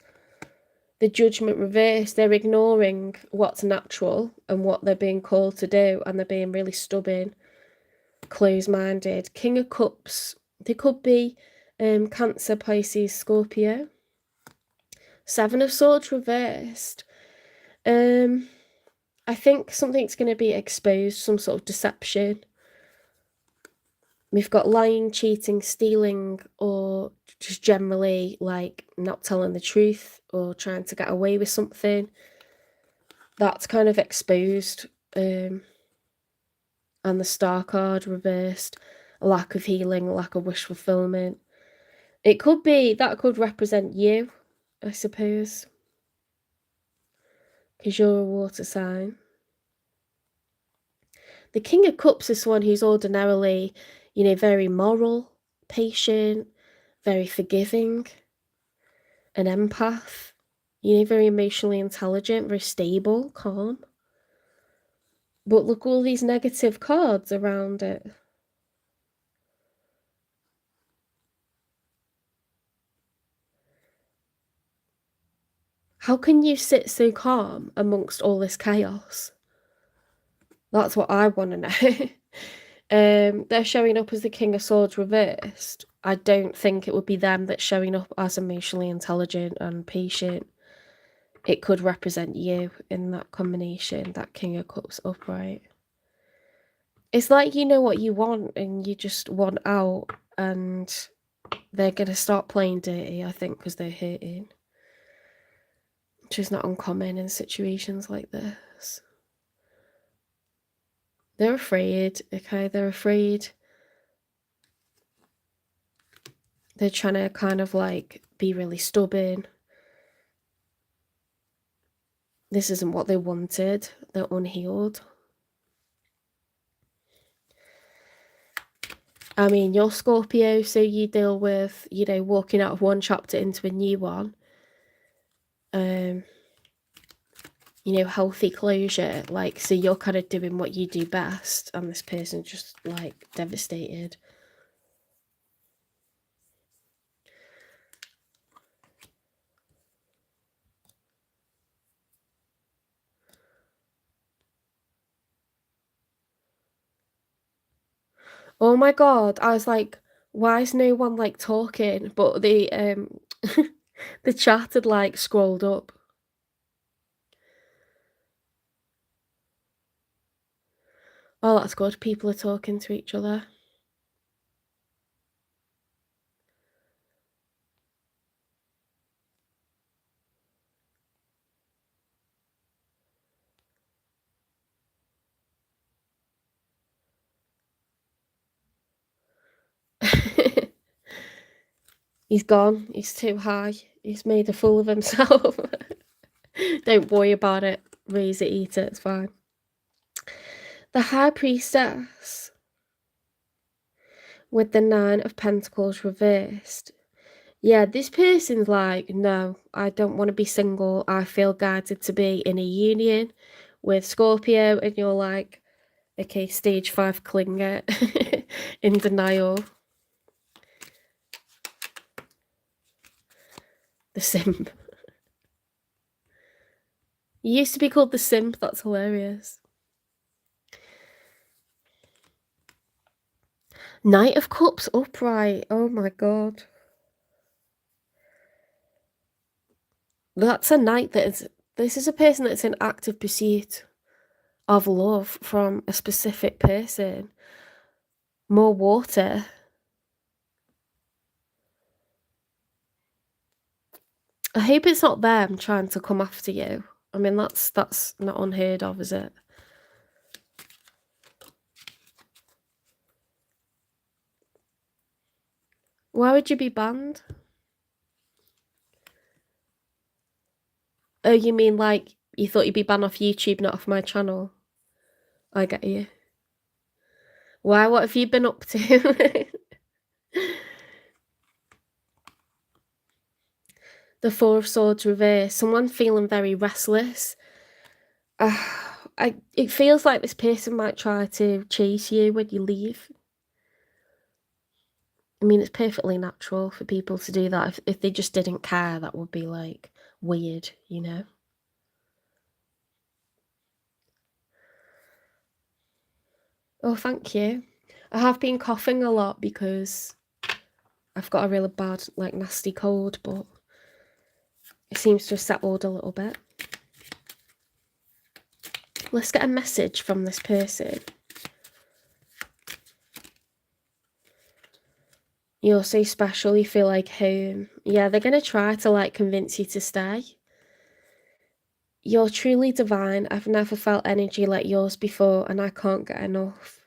The Judgment reverse, they're ignoring what's natural and what they're being called to do, and they're being really stubborn, close-minded. King of Cups, they could be Cancer, Pisces, Scorpio. Seven of Swords reversed. I think something's going to be exposed, some sort of deception. We've got lying, cheating, stealing, or just generally like not telling the truth or trying to get away with something. That's kind of exposed. And the Star card reversed. A lack of healing, a lack of wish fulfillment. It could be, that could represent you, I suppose. Because you're a water sign. The King of Cups is someone who's ordinarily, very moral, patient, very forgiving, an empath, very emotionally intelligent, very stable, calm. But look, all these negative cards around it. How can you sit so calm amongst all this chaos? That's what I want to know. They're showing up as the King of Swords reversed. I don't think it would be them that's showing up as emotionally intelligent and patient. It could represent you in that combination, that King of Cups upright. It's like you know what you want and you just want out, and they're going to start playing dirty, I think, because they're hurting. Which is not uncommon in situations like this. They're afraid, okay? They're afraid They're trying to kind of like be really stubborn. This isn't what they wanted. They're unhealed. I mean, you're Scorpio, so you deal with, you know, walking out of one chapter into a new one. You know, healthy closure. Like, so you're kind of doing what you do best, and this person just, like, devastated. Oh my god, I was like, why is no one, like, talking? But the, the chat had, like, scrolled up. Oh, that's good. People are talking to each other. He's gone. He's too high. He's made a fool of himself. Don't worry about it. Raise it, eat it. It's fine. The High Priestess with the Nine of Pentacles reversed. Yeah, this person's like, no, I don't want to be single. I feel guided to be in a union with Scorpio. And you're like, okay, stage 5 clinger in denial. The simp. You used to be called the simp. That's hilarious. Knight of Cups upright. Oh my god. That's a knight that is... This is a person that's in active pursuit of love from a specific person. More water. I hope it's not them trying to come after you. I mean, that's not unheard of, is it? Why would you be banned? Oh, you mean like you thought you'd be banned off YouTube, not off my channel? I get you. Why? What have you been up to? The Four of Swords reverse. Someone feeling very restless. It feels like this person might try to chase you when you leave. I mean, it's perfectly natural for people to do that. If they just didn't care, that would be, like, weird, you know? Oh, thank you. I have been coughing a lot because I've got a really bad, like, nasty cold, but it seems to have settled a little bit. Let's get a message from this person. You're so special, you feel like home. Yeah, they're going to try to, like, convince you to stay. You're truly divine. I've never felt energy like yours before, and I can't get enough.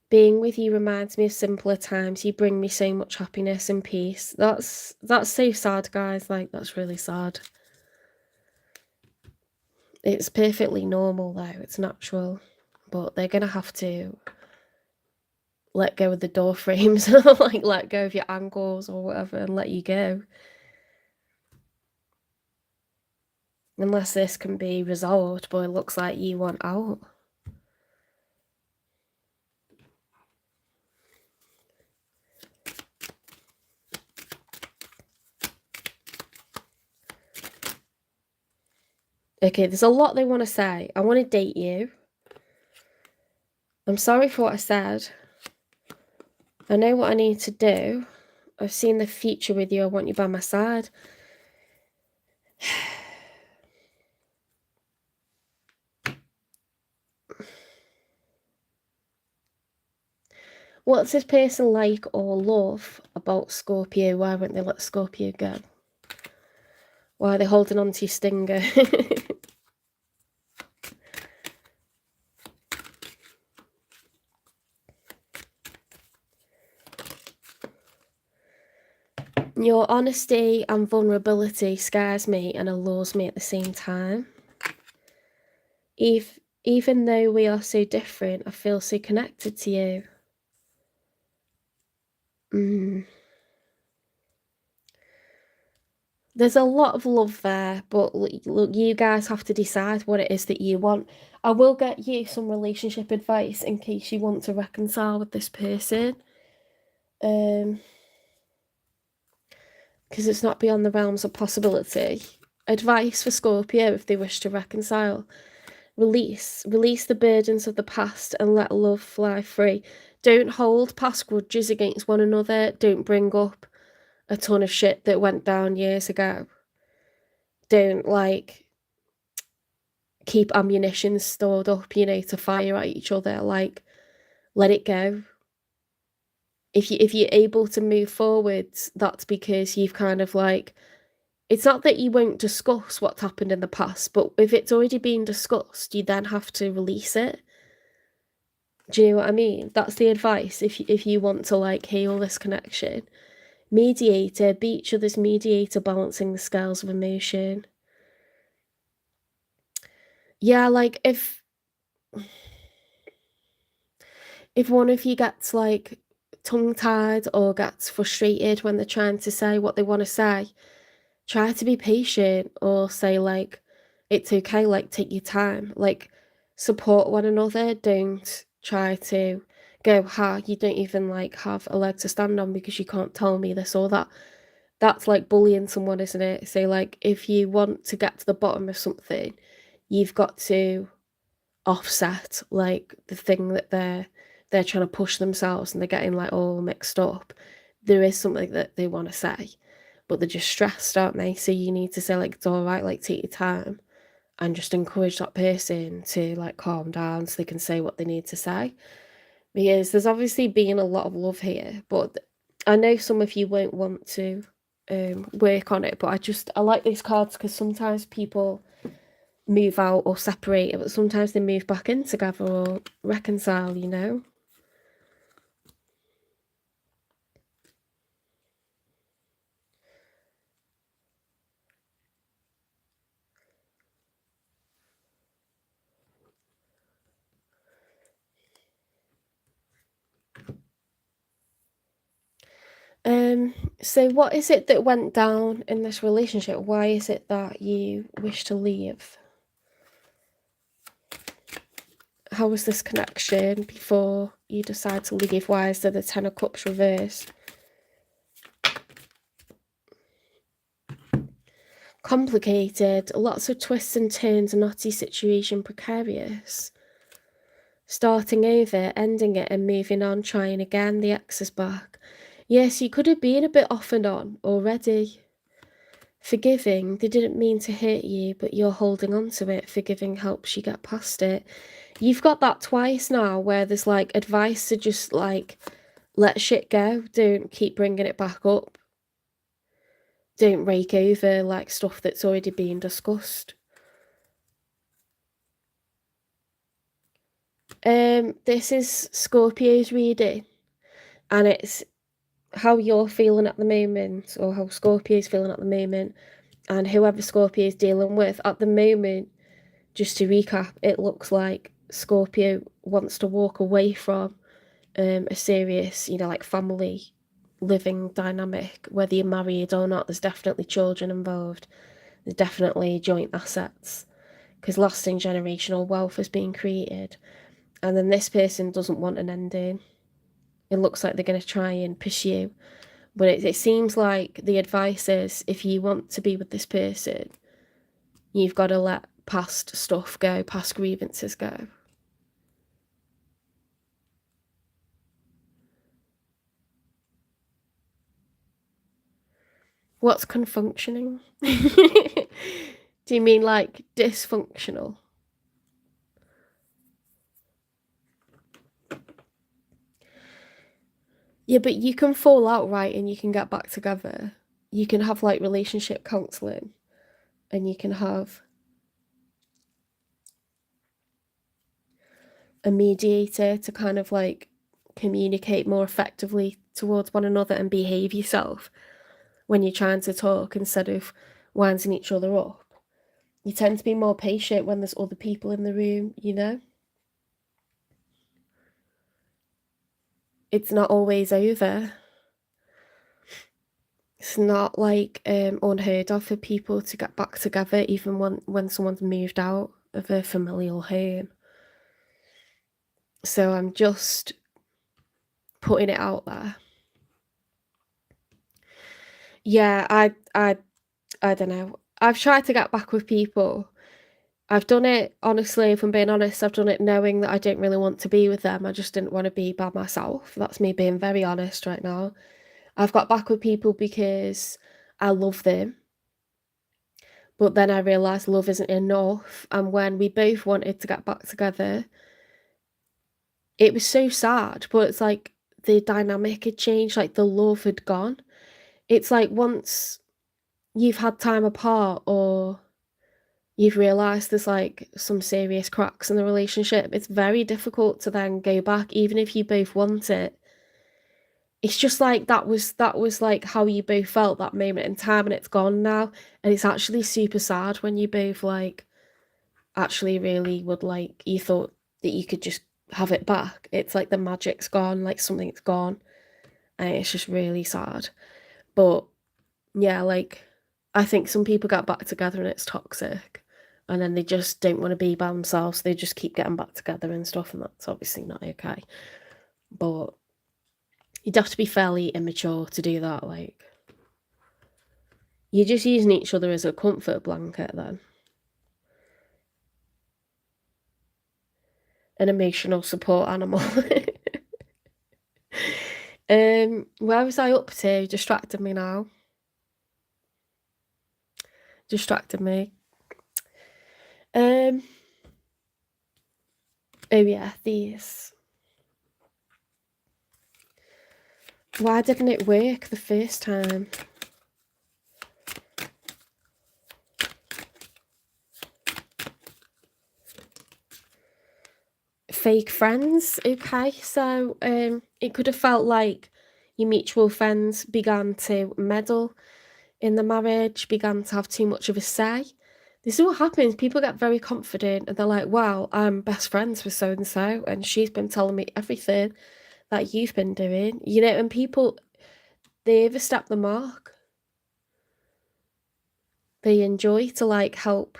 Being with you reminds me of simpler times. You bring me so much happiness and peace. That's so sad, guys. Like, that's really sad. It's perfectly normal, though. It's natural. But they're going to have to let go of the door frames, like, let go of your ankles or whatever and let you go. Unless this can be resolved, but it looks like you want out. Okay, there's a lot they want to say. I want to date you. I'm sorry for what I said. I know what I need to do. I've seen the future with you. I want you by my side. What's this person like or love about Scorpio? Why won't they let Scorpio go? Why are they holding on to your stinger? Your honesty and vulnerability scares me and allures me at the same time. Even though we are so different, I feel so connected to you. There's a lot of love there, but look, you guys have to decide what it is that you want. I will get you some relationship advice in case you want to reconcile with this person. Because it's not beyond the realms of possibility. Advice for Scorpio if they wish to reconcile. Release the burdens of the past and let love fly free. Don't hold past grudges against one another. Don't bring up a ton of shit that went down years ago. Don't keep ammunition stored up, to fire at each other. Let it go. If you're able to move forwards, that's because you've kind of it's not that you won't discuss what's happened in the past, but if it's already been discussed, you then have to release it. Do you know what I mean? That's the advice if you want to heal this connection. Mediator, be each other's mediator, balancing the scales of emotion. Yeah, if one of you gets tongue-tied or gets frustrated when they're trying to say what they want to say, try to be patient or say it's okay, take your time, support one another. Don't try to go, you don't even have a leg to stand on because you can't tell me this or that. That's bullying someone, isn't it? So if you want to get to the bottom of something, you've got to offset the thing that they're trying to push themselves and they're getting all mixed up. There is something that they want to say, but they're just stressed, aren't they? So you need to say it's all right, take your time and just encourage that person to calm down so they can say what they need to say. Because there's obviously been a lot of love here, but I know some of you won't want to work on it, but I like these cards because sometimes people move out or separate, but sometimes they move back in together or reconcile, So what is it that went down in this relationship? Why is it that you wish to leave? How was this connection before you decide to leave? Why is there the Ten of Cups reversed? Complicated, lots of twists and turns, knotty situation, precarious. Starting over, ending it and moving on, trying again, the ex is back. Yes, you could have been a bit off and on already. Forgiving, they didn't mean to hurt you, but you're holding on to it. Forgiving helps you get past it. You've got that twice now where there's advice to just let shit go. Don't keep bringing it back up. Don't rake over stuff that's already been discussed. This is Scorpio's reading, and it's how you're feeling at the moment, or how Scorpio's feeling at the moment, and whoever Scorpio is dealing with at the moment. Just to recap, it looks like Scorpio wants to walk away from a serious, family living dynamic. Whether you're married or not, there's definitely children involved. There's definitely joint assets because lasting generational wealth is being created. And then this person doesn't want an ending. It looks like they're going to try and pursue. But it seems like the advice is if you want to be with this person, you've got to let past stuff go, past grievances go. What's confunctioning? Do you mean dysfunctional? Yeah, but you can fall out, right, and you can get back together. You can have relationship counseling and you can have a mediator to kind of communicate more effectively towards one another and behave yourself. when you're trying to talk instead of winding each other up. You tend to be more patient when there's other people in the room, you know? It's not always over. It's not like unheard of for people to get back together even when someone's moved out of a familial home. So I'm just putting it out there. Yeah, I don't know. I've tried to get back with people. I've done it, honestly, if I'm being honest, I've done it knowing that I don't really want to be with them. I just didn't want to be by myself. That's me being very honest right now. I've got back with people because I love them. But then I realised love isn't enough. And when we both wanted to get back together, it was so sad. But it's like the dynamic had changed, like the love had gone. It's like once you've had time apart or you've realised there's like some serious cracks in the relationship, it's very difficult to then go back, even if you both want it. It's just like that was like how you both felt that moment in time, and it's gone now. And it's actually super sad when you both like actually really would like, you thought that you could just have it back. It's like the magic's gone, like something's gone, and it's just really sad. But yeah, like I think some people get back together and it's toxic, and then they just don't want to be by themselves. They just keep getting back together and stuff, and that's obviously not okay. But you'd have to be fairly immature to do that. Like, you're just using each other as a comfort blanket then. An emotional support animal. Where was I up to? Distracted me now. Distracted me. Oh yeah, these. Why didn't it work the first time? Fake friends. Okay, so it could have felt like your mutual friends began to meddle in the marriage, began to have too much of a say. This is what happens. People get very confident and they're like, wow, I'm best friends with so and so, and she's been telling me everything that you've been doing, you know, and people, they overstep the mark. They enjoy to like help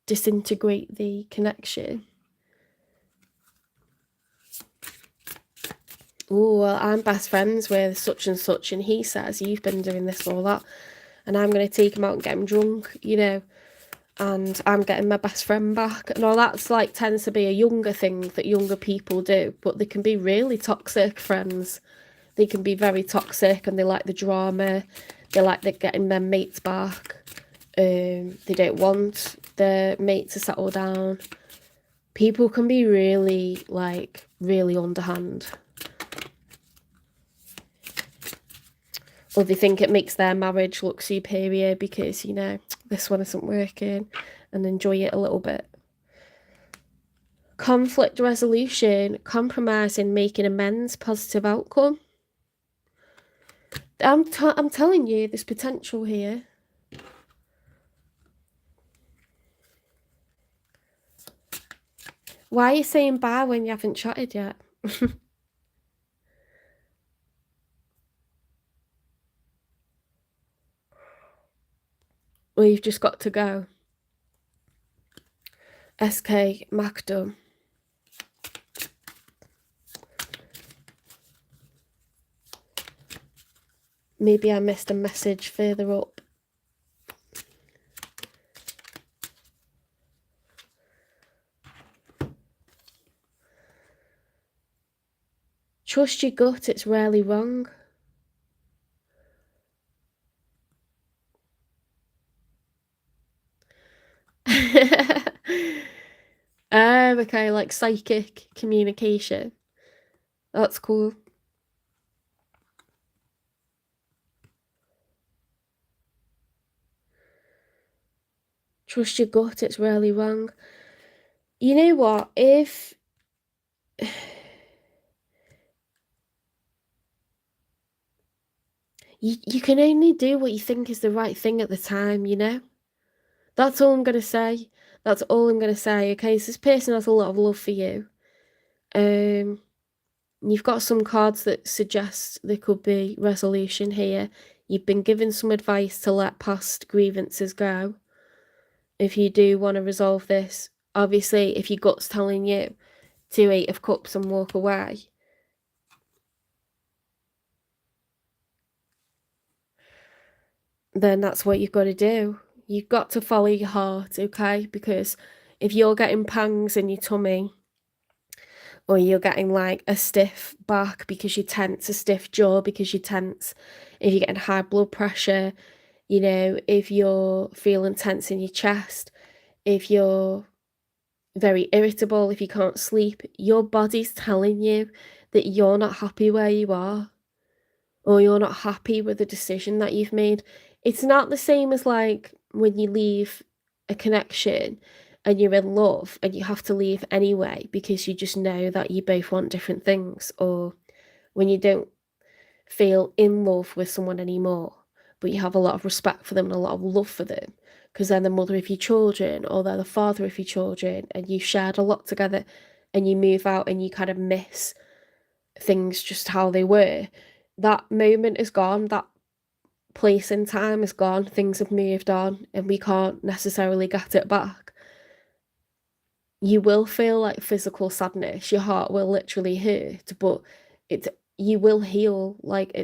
disintegrate the connection. Oh, well, I'm best friends with such and such, and he says you've been doing this or that, and I'm going to take him out and get him drunk, you know, and I'm getting my best friend back. And all that's like tends to be a younger thing that younger people do, but they can be really toxic friends. They can be very toxic, and they like the drama. They like the getting their mates back. They don't want their mate to settle down. People can be really, like, really underhand. Or they think it makes their marriage look superior because, you know, this one isn't working, and enjoy it a little bit. Conflict resolution, compromising, making amends, positive outcome. I'm telling you, there's potential here. Why are you saying bye when you haven't chatted yet? Well, you've just got to go. SK Macdum. Maybe I missed a message further up. Trust your gut, it's rarely wrong. Okay, like psychic communication. That's cool. Trust your gut, it's rarely wrong. You know what? If You can only do what you think is the right thing at the time, you know? That's all I'm gonna say. That's all I'm gonna say, okay? So this person has a lot of love for you. You've got some cards that suggest there could be resolution here. You've been given some advice to let past grievances go. If you do want to resolve this, obviously, if your gut's telling you to 8 of Cups and walk away, then that's what you've got to do. You've got to follow your heart, okay? Because if you're getting pangs in your tummy, or you're getting like a stiff back because you're tense, a stiff jaw because you're tense, if you're getting high blood pressure, you know, if you're feeling tense in your chest, if you're very irritable, if you can't sleep, your body's telling you that you're not happy where you are, or you're not happy with the decision that you've made. It's not the same as like when you leave a connection and you're in love and you have to leave anyway because you just know that you both want different things, or when you don't feel in love with someone anymore, but you have a lot of respect for them and a lot of love for them because they're the mother of your children or they're the father of your children and you've shared a lot together, and you move out and you kind of miss things just how they were. That moment is gone, that place in time is gone, things have moved on, and we can't necessarily get it back. You will feel like physical sadness, your heart will literally hurt, but you will heal. Like,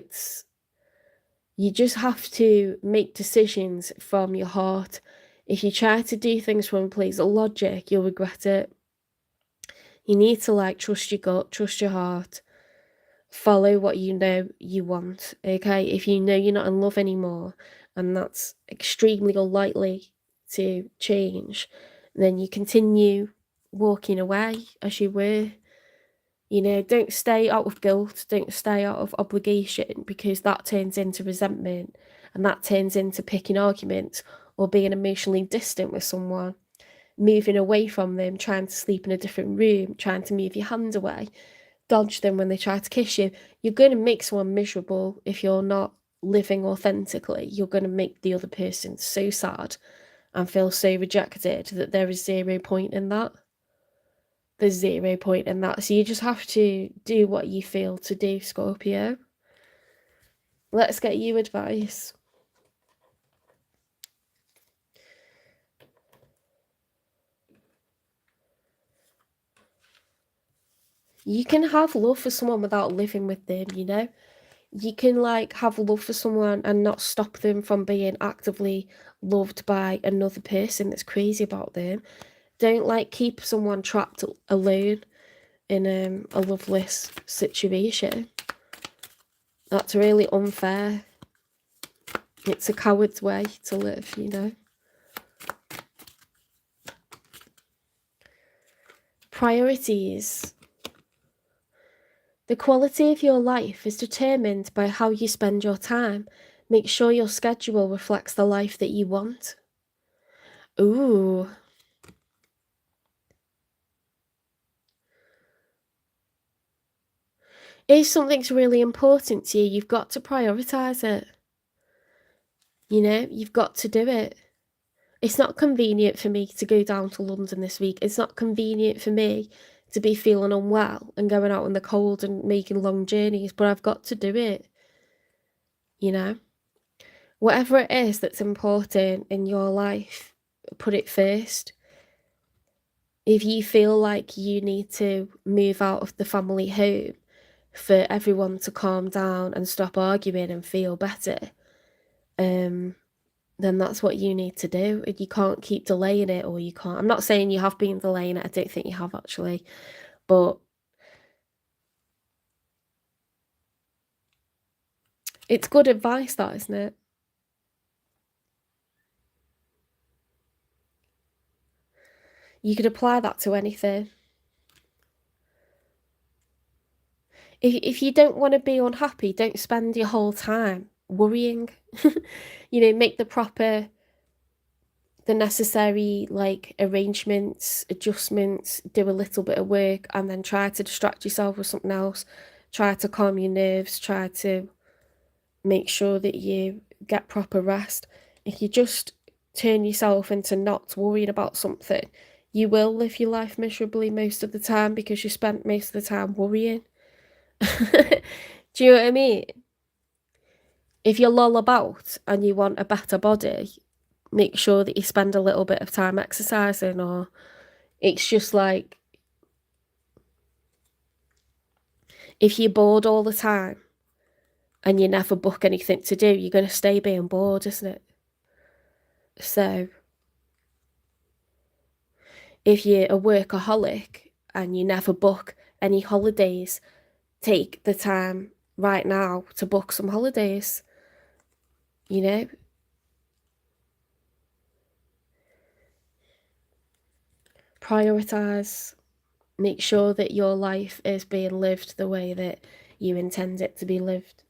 you just have to make decisions from your heart. If you try to do things from a place of logic, you'll regret it. You need to like trust your gut, trust your heart, follow what you know you want, okay? If you know you're not in love anymore, and that's extremely unlikely to change, then you continue walking away as you were. You know, don't stay out of guilt, don't stay out of obligation, because that turns into resentment, and that turns into picking arguments or being emotionally distant with someone, moving away from them, trying to sleep in a different room, trying to move your hand away, dodge them when they try to kiss you. You're going to make someone miserable if you're not living authentically. You're going to make the other person so sad and feel so rejected that there is zero point in that. There's zero point in that. So you just have to do what you feel to do, Scorpio. Let's get you advice. You can have love for someone without living with them, you know? You can like have love for someone and not stop them from being actively loved by another person that's crazy about them. Don't like keep someone trapped alone in a loveless situation. That's really unfair. It's a coward's way to live, you know. Priorities. The quality of your life is determined by how you spend your time. Make sure your schedule reflects the life that you want. Ooh. If something's really important to you, you've got to prioritise it. You know, you've got to do it. It's not convenient for me to go down to London this week. It's not convenient for me to be feeling unwell and going out in the cold and making long journeys, but I've got to do it. You know? Whatever it is that's important in your life, put it first. If you feel like you need to move out of the family home for everyone to calm down and stop arguing and feel better, then that's what you need to do. You can't keep delaying it, or you can't. I'm not saying you have been delaying it. I don't think you have actually, but it's good advice, that, isn't it? You could apply that to anything. If you don't want to be unhappy, don't spend your whole time worrying. You know, make the necessary like arrangements, adjustments, do a little bit of work, and then try to distract yourself with something else. Try to calm your nerves, try to make sure that you get proper rest. If you just turn yourself into not worrying about something, you will live your life miserably most of the time because you spent most of the time worrying. Do you know what I mean? If you loll about and you want a better body, make sure that you spend a little bit of time exercising, or it's just like, if you're bored all the time and you never book anything to do, you're going to stay being bored, isn't it? So if you're a workaholic and you never book any holidays, take the time right now to book some holidays, you know? Prioritize. Make sure that your life is being lived the way that you intend it to be lived.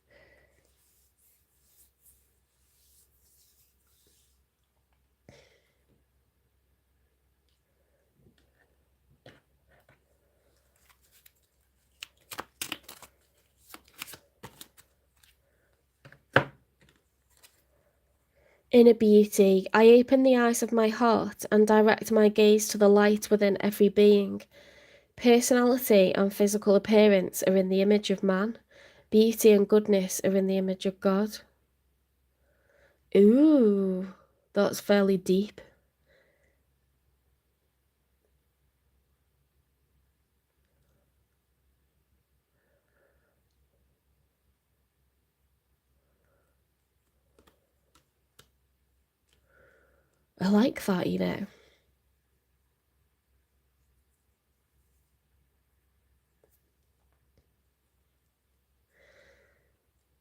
Inner beauty. I open the eyes of my heart and direct my gaze to the light within every being. Personality and physical appearance are in the image of man. Beauty and goodness are in the image of God. Ooh, that's fairly deep. I like that, you know.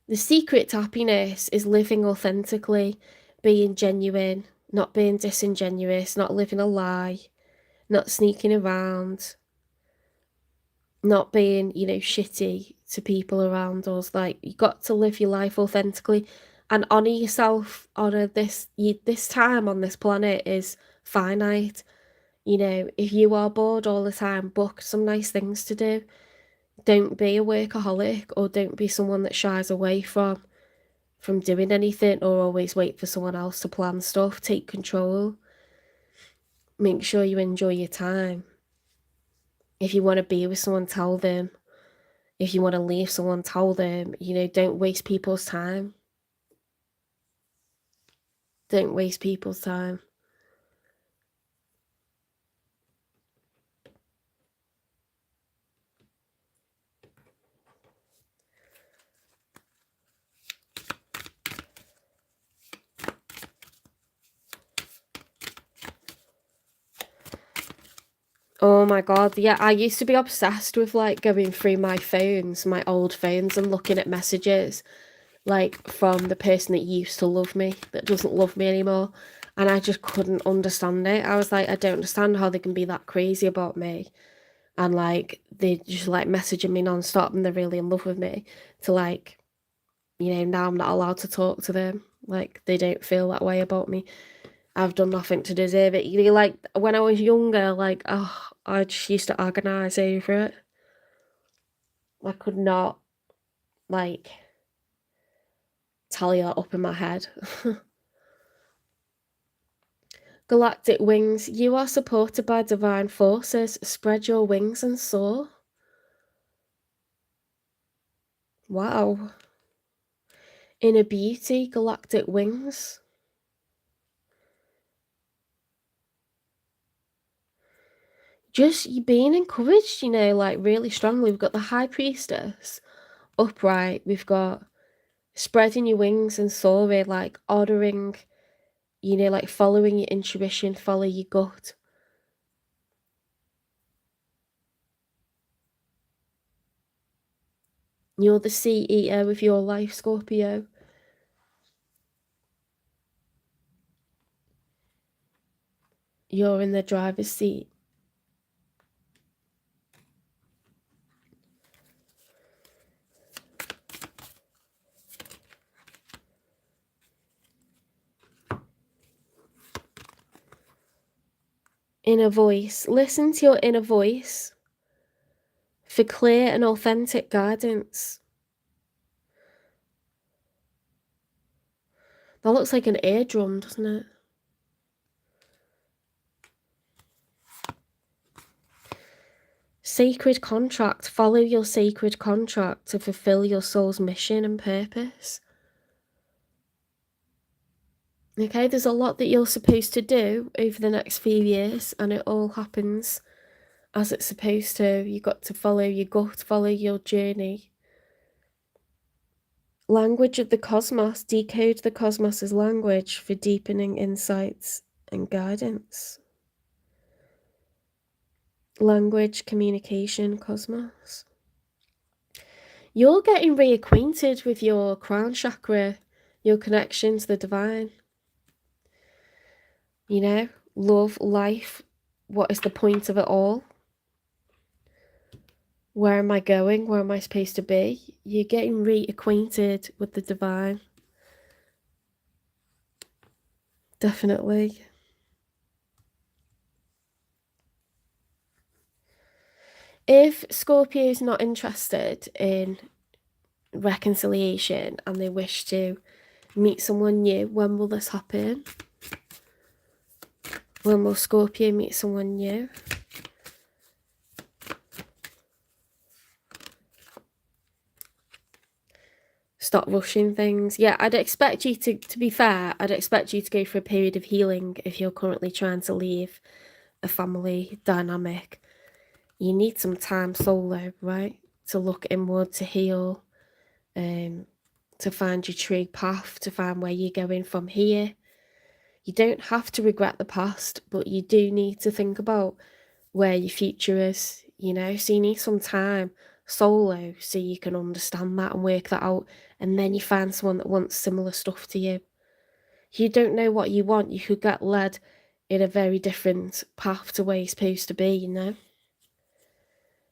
The secret to happiness is living authentically, being genuine, not being disingenuous, not living a lie, not sneaking around, not being, you know, shitty to people around us. Like, you got to live your life authentically and honor yourself. Honor this. This time on this planet is finite. You know, if you are bored all the time, book some nice things to do. Don't be a workaholic, or don't be someone that shies away from doing anything, or always wait for someone else to plan stuff. Take control. Make sure you enjoy your time. If you want to be with someone, tell them. If you want to leave someone, tell them. You know, don't waste people's time. Don't waste people's time. Oh my god, yeah, I used to be obsessed with like going through my phones, my old phones, and looking at messages like from the person that used to love me, that doesn't love me anymore. And I just couldn't understand it. I was like, I don't understand how they can be that crazy about me. And like, they just like messaging me non-stop and they're really in love with me. To like, you know, now I'm not allowed to talk to them. Like, they don't feel that way about me. I've done nothing to deserve it. You know, like, when I was younger, like, oh, I just used to agonise over it. I could not, like, tally that up in my head. Galactic wings. You are supported by divine forces. Spread your wings and soar. Wow. Inner beauty. Galactic wings. Just you being encouraged, you know, like really strongly. We've got the High Priestess upright. We've got spreading your wings and soaring, like ordering, you know, like following your intuition, follow your gut. You're the CEO of your life, Scorpio. You're in the driver's seat. Inner voice. Listen to your inner voice for clear and authentic guidance. That looks like an eardrum, doesn't it? Sacred contract. Follow your sacred contract to fulfill your soul's mission and purpose. Okay, there's a lot that you're supposed to do over the next few years, and it all happens as it's supposed to. You've got to follow your gut, follow your journey. Language of the cosmos. Decode the cosmos's language for deepening insights and guidance. Language, communication, cosmos. You're getting reacquainted with your crown chakra, your connection to the divine. You know, love, life, what is the point of it all? Where am I going? Where am I supposed to be? You're getting reacquainted with the divine. Definitely. If Scorpio is not interested in reconciliation and they wish to meet someone new, when will this happen? When will Scorpio meet someone new? Stop rushing things. Yeah, I'd expect you to be fair, I'd expect you to go through a period of healing if you're currently trying to leave a family dynamic. You need some time solo, right? To look inward, to heal, to find your true path, to find where you're going from here. You don't have to regret the past, but you do need to think about where your future is, you know? So you need some time solo so you can understand that and work that out, and then you find someone that wants similar stuff to you. You don't know what you want, you could get led in a very different path to where you're supposed to be, you know?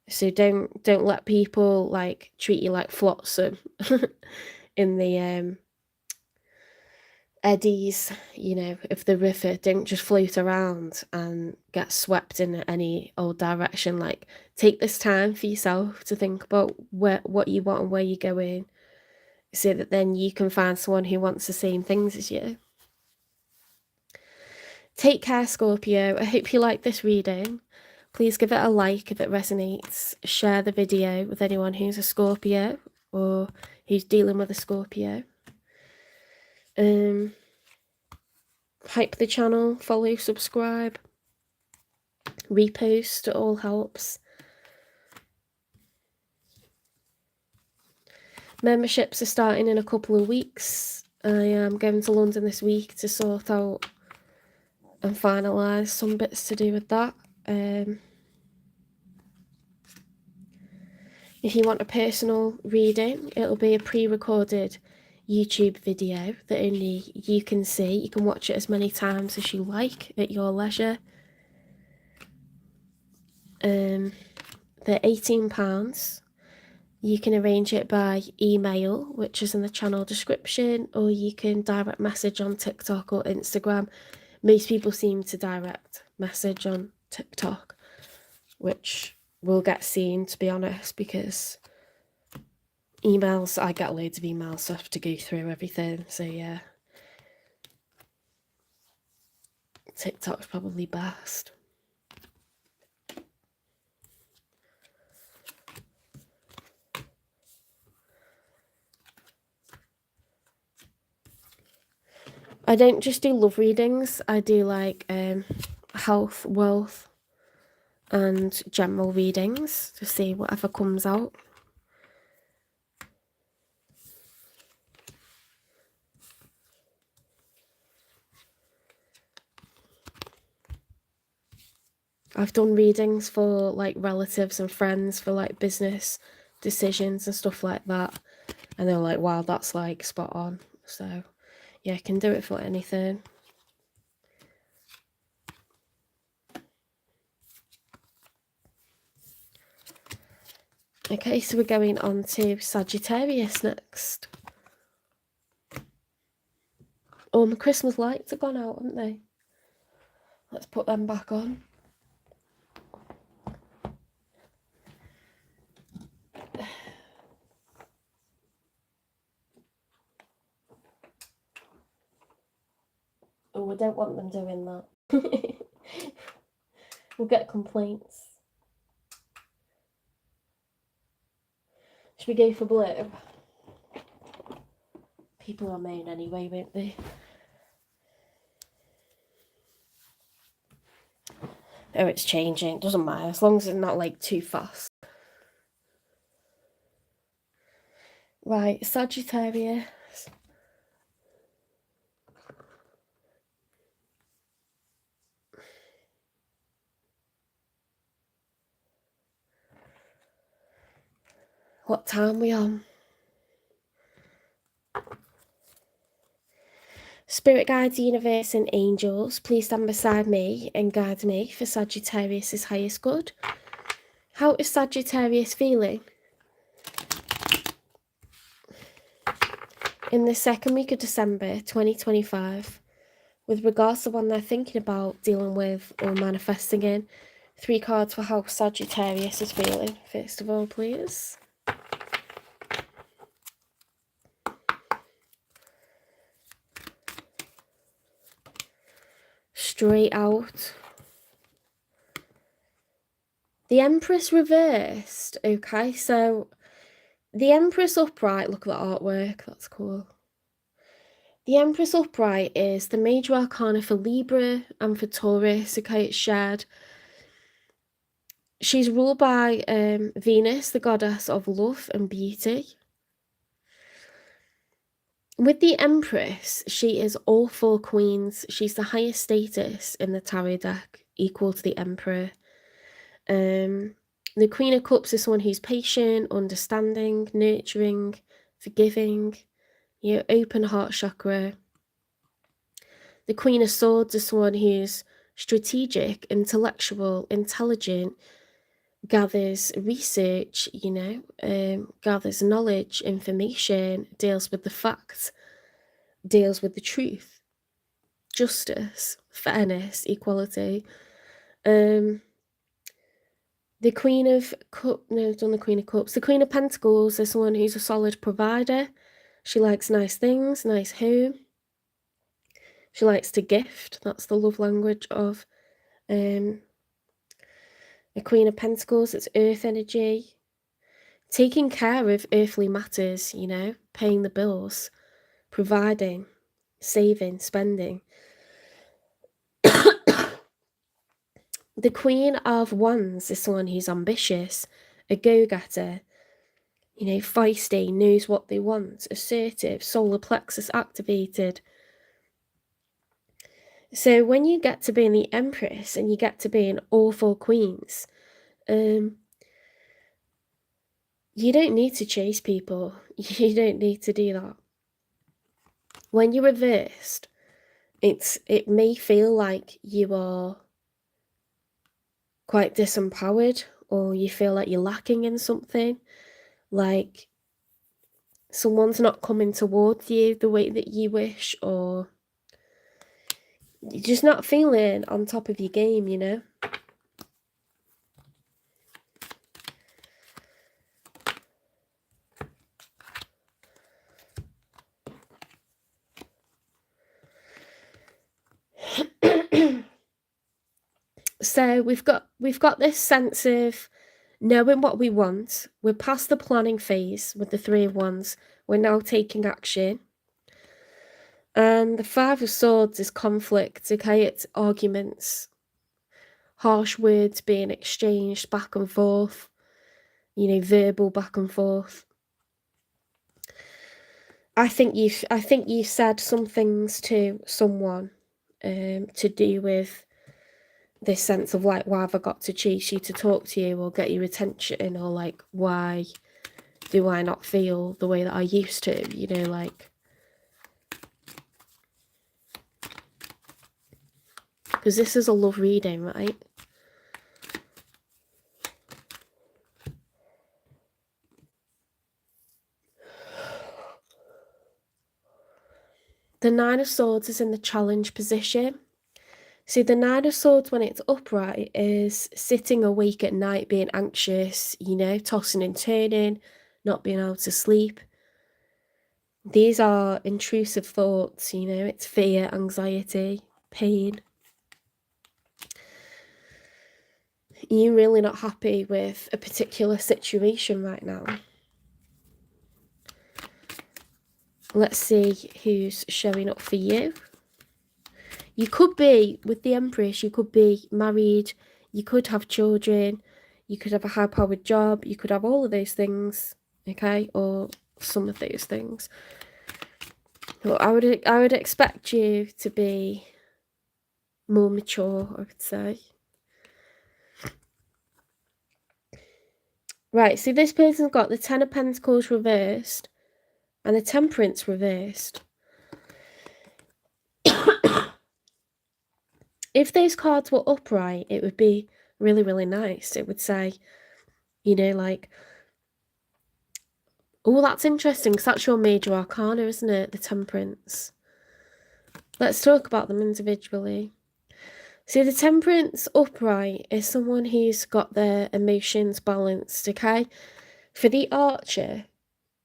So don't let people like treat you like flotsam in the eddies, you know, of the river. Don't just float around and get swept in any old direction. Like, take this time for yourself to think about what you want and where you're going, so that then you can find someone who wants the same things as you. Take care, Scorpio. I hope you like this reading. Please give it a like if it resonates. Share the video with anyone who's a Scorpio or who's dealing with a Scorpio. Hype the channel, follow, subscribe, repost, it all helps. Memberships are starting in a couple of weeks. I am going to London this week to sort out and finalise some bits to do with that. If you want a personal reading, it'll be a pre-recorded YouTube video that only you can see. You can watch it as many times as you like at your leisure. They're £18. You can arrange it by email, which is in the channel description, or you can direct message on TikTok or Instagram. Most people seem to direct message on TikTok, which will get seen, to be honest, because emails, I get loads of emails, so I have to go through everything. So yeah, TikTok's probably best. I don't just do love readings, I do like health, wealth, and general readings to see whatever comes out. I've done readings for like relatives and friends for like business decisions and stuff like that, and they're like, wow, that's like spot on. So yeah, I can do it for anything. Okay, so we're going on to Sagittarius next. Oh, my Christmas lights have gone out, haven't they? Let's put them back on. we don't want them doing that. We'll get complaints. Should we go for blue? People are mean anyway, won't they? Oh, it's changing. Doesn't matter, as long as it's not like too fast. Right, Sagittarius. What time are we on? Spirit guides, universe and angels, please stand beside me and guide me for Sagittarius' highest good. How is Sagittarius feeling in the second week of December 2025 with regards to one they're thinking about, dealing with or manifesting in? 3 cards for how Sagittarius is feeling, first of all, please. Straight out. The Empress reversed. Okay, so the Empress upright, look at the artwork, that's cool. The Empress upright is the major arcana for Libra and for Taurus. Okay, it's shared. She's ruled by Venus, the goddess of love and beauty. With the Empress, she is all 4 queens. She's the highest status in the tarot deck, equal to the Emperor. The Queen of Cups is someone who's patient, understanding, nurturing, forgiving, open heart chakra. The Queen of Swords is someone who's strategic, intellectual, intelligent, gathers research, gathers knowledge, information, deals with the facts, deals with the truth, justice, fairness, equality. The Queen of Cups, no, I've done the Queen of Cups. The Queen of Pentacles is someone who's a solid provider. She likes nice things, nice home. She likes to gift. That's the love language of the Queen of Pentacles. It's earth energy. Taking care of earthly matters, paying the bills, providing, saving, spending. The Queen of Wands is someone who's ambitious, a go-getter, feisty, knows what they want, assertive, solar plexus activated. So when you get to being the Empress and you get to being all 4 queens, you don't need to chase people. You don't need to do that. When you're reversed, it may feel like you are quite disempowered, or you feel like you're lacking in something, like someone's not coming towards you the way that you wish, or you're just not feeling on top of your game, So we've got this sense of knowing what we want. We're past the planning phase with the 3 of Wands. We're now taking action. And the 5 of Swords is conflict, okay? It's arguments, harsh words being exchanged back and forth, verbal back and forth. I think you've said some things to someone to do with this sense of like, why have I got to chase you to talk to you or get your attention, or like, why do I not feel the way that I used to, because this is a love reading, right? The 9 of Swords is in the challenge position. See, the 9 of Swords, when it's upright, is sitting awake at night, being anxious, tossing and turning, not being able to sleep. These are intrusive thoughts, it's fear, anxiety, pain. You're really not happy with a particular situation right now. Let's see who's showing up for you. You could be, with the Empress, you could be married, you could have children, you could have a high-powered job, you could have all of those things, okay, or some of those things. But I would expect you to be more mature, I would say. Right, so this person's got the Ten of Pentacles reversed and the Temperance reversed. If those cards were upright, it would be really, really nice. It would say, you know, like, oh, that's interesting, because that's your major arcana, isn't it? The Temperance. Let's talk about them individually. So the Temperance upright is someone who's got their emotions balanced, okay? For the Archer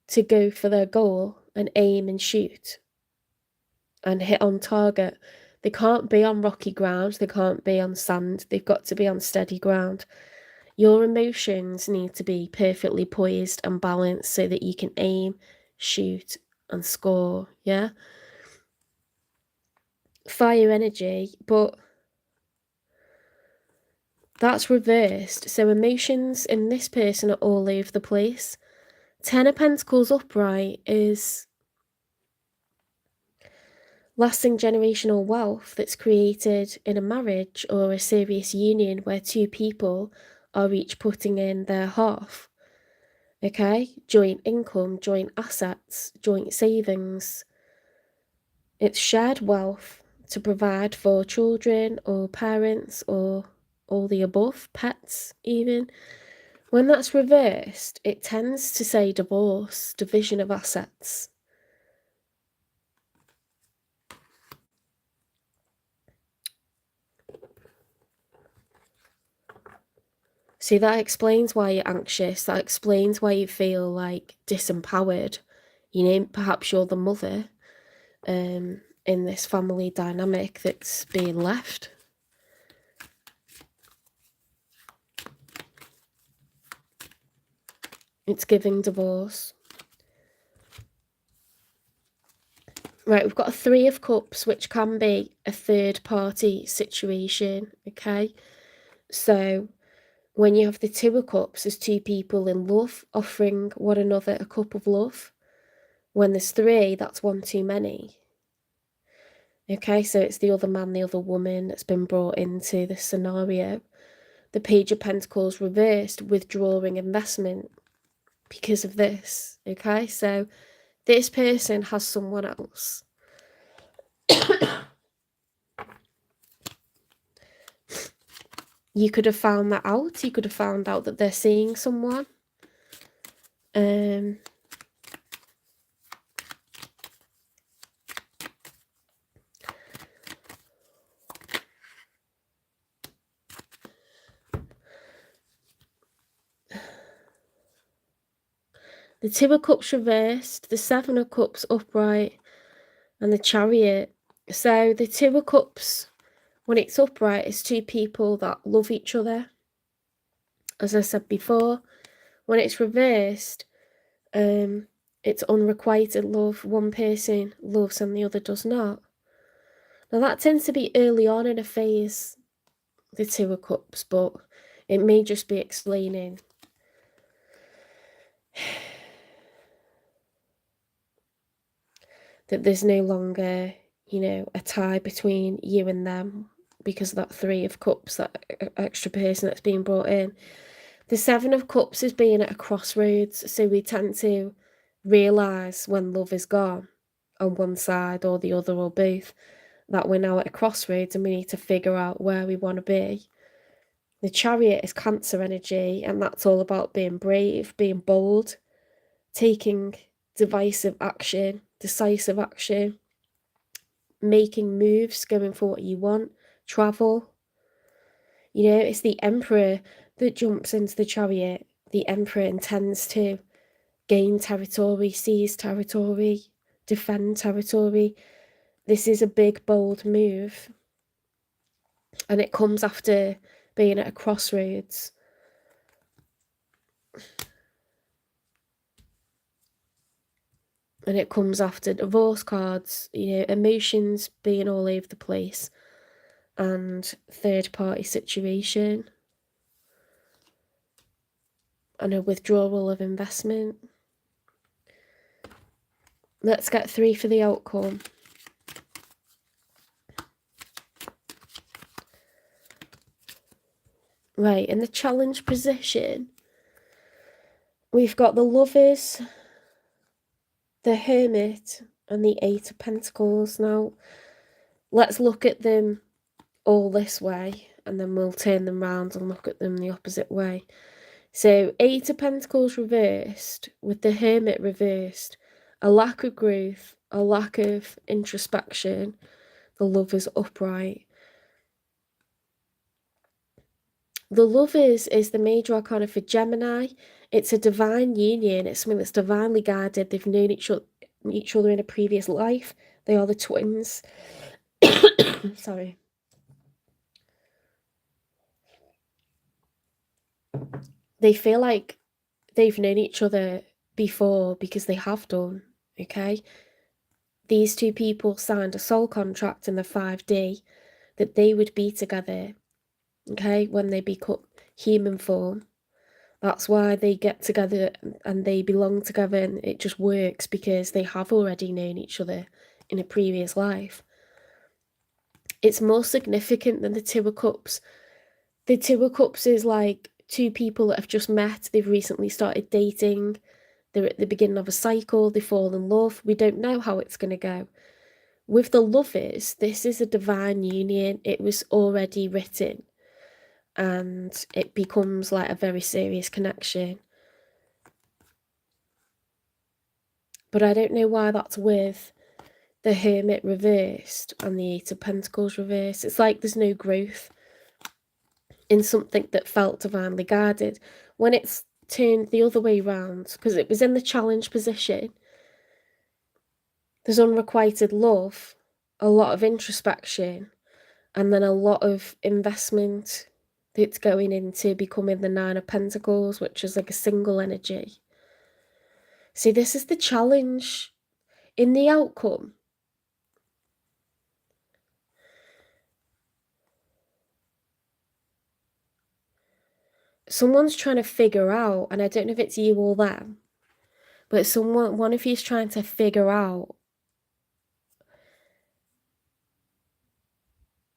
to go for their goal and aim and shoot and hit on target, they can't be on rocky ground, they can't be on sand, they've got to be on steady ground. Your emotions need to be perfectly poised and balanced so that you can aim, shoot, and score, yeah? Fire energy, but that's reversed. So emotions in this person are all over the place. Ten of Pentacles upright is lasting generational wealth that's created in a marriage or a serious union where two people are each putting in their half. Okay? Joint income, joint assets, joint savings. It's shared wealth to provide for children or parents or all the above, pets even. When that's reversed, it tends to say divorce, division of assets. See, that explains why you're anxious. That explains why you feel like disempowered. You know, perhaps you're the mother in this family dynamic that's being left. It's giving divorce. Right, we've got a Three of Cups, which can be a third-party situation, okay? So when you have the Two of Cups, there's two people in love offering one another a cup of love. When there's three, that's one too many. Okay, so it's the other man, the other woman that's been brought into this scenario. The Page of Pentacles reversed, withdrawing investment because of this. Okay, so this person has someone else. You could have found that out. You could have found out that they're seeing someone. The Two of Cups reversed, the Seven of Cups upright, and the Chariot. So the Two of Cups, when it's upright, it's two people that love each other. As I said before, when it's reversed, it's unrequited love. One person loves and the other does not. Now that tends to be early on in a phase, the Two of Cups, but it may just be explaining that there's no longer, you know, a tie between you and them because of that Three of Cups, that extra person that's being brought in. The Seven of Cups is being at a crossroads, so we tend to realise when love is gone on one side or the other or both, that we're now at a crossroads and we need to figure out where we want to be. The Chariot is Cancer energy, and that's all about being brave, being bold, taking decisive action, making moves, going for what you want, travel. You know, it's the Emperor that jumps into the Chariot. The Emperor intends to gain territory, seize territory, defend territory. This is a big, bold move. And it comes after being at a crossroads. And it comes after divorce cards, emotions being all over the place, and third-party situation, and a withdrawal of investment. Let's get 3 for the outcome. Right, in the challenge position, we've got the Lovers, the Hermit, and the 8 of Pentacles. Now, let's look at them all this way, and then we'll turn them round and look at them the opposite way. So 8 of Pentacles reversed, with the Hermit reversed, a lack of growth, a lack of introspection, the Lovers upright. The Lovers is the major arcana for Gemini. It's a divine union. It's something that's divinely guided. They've known each other in a previous life. They are the twins. Sorry. They feel like they've known each other before because they have done, okay? These two people signed a soul contract in the 5D that they would be together, okay, when they become human form. That's why they get together and they belong together, and it just works because they have already known each other in a previous life. It's more significant than the Two of Cups. The Two of Cups is like two people that have just met, they've recently started dating, they're at the beginning of a cycle, they fall in love, we don't know how it's going to go. With the Lovers, this is a divine union. It was already written, and it becomes like a very serious connection. But I don't know why that's with the Hermit reversed and the 8 of Pentacles reversed. It's like there's no growth in something that felt divinely guarded. When it's turned the other way round, because it was in the challenge position, there's unrequited love, a lot of introspection, and then a lot of investment that's going into becoming the 9 of Pentacles, which is like a single energy. See, this is the challenge in the outcome. Someone's trying to figure out, and I don't know if it's you or them, but one of you is trying to figure out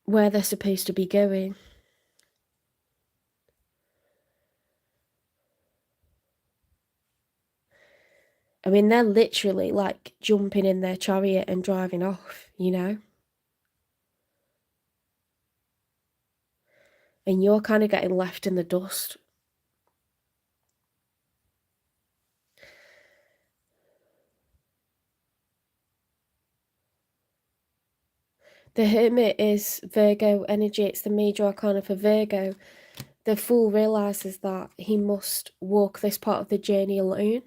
where they're supposed to be going. I mean, they're literally like jumping in their chariot and driving off, and you're kind of getting left in the dust. The Hermit is Virgo energy. It's the major arcana for Virgo. The Fool realises that he must walk this part of the journey alone.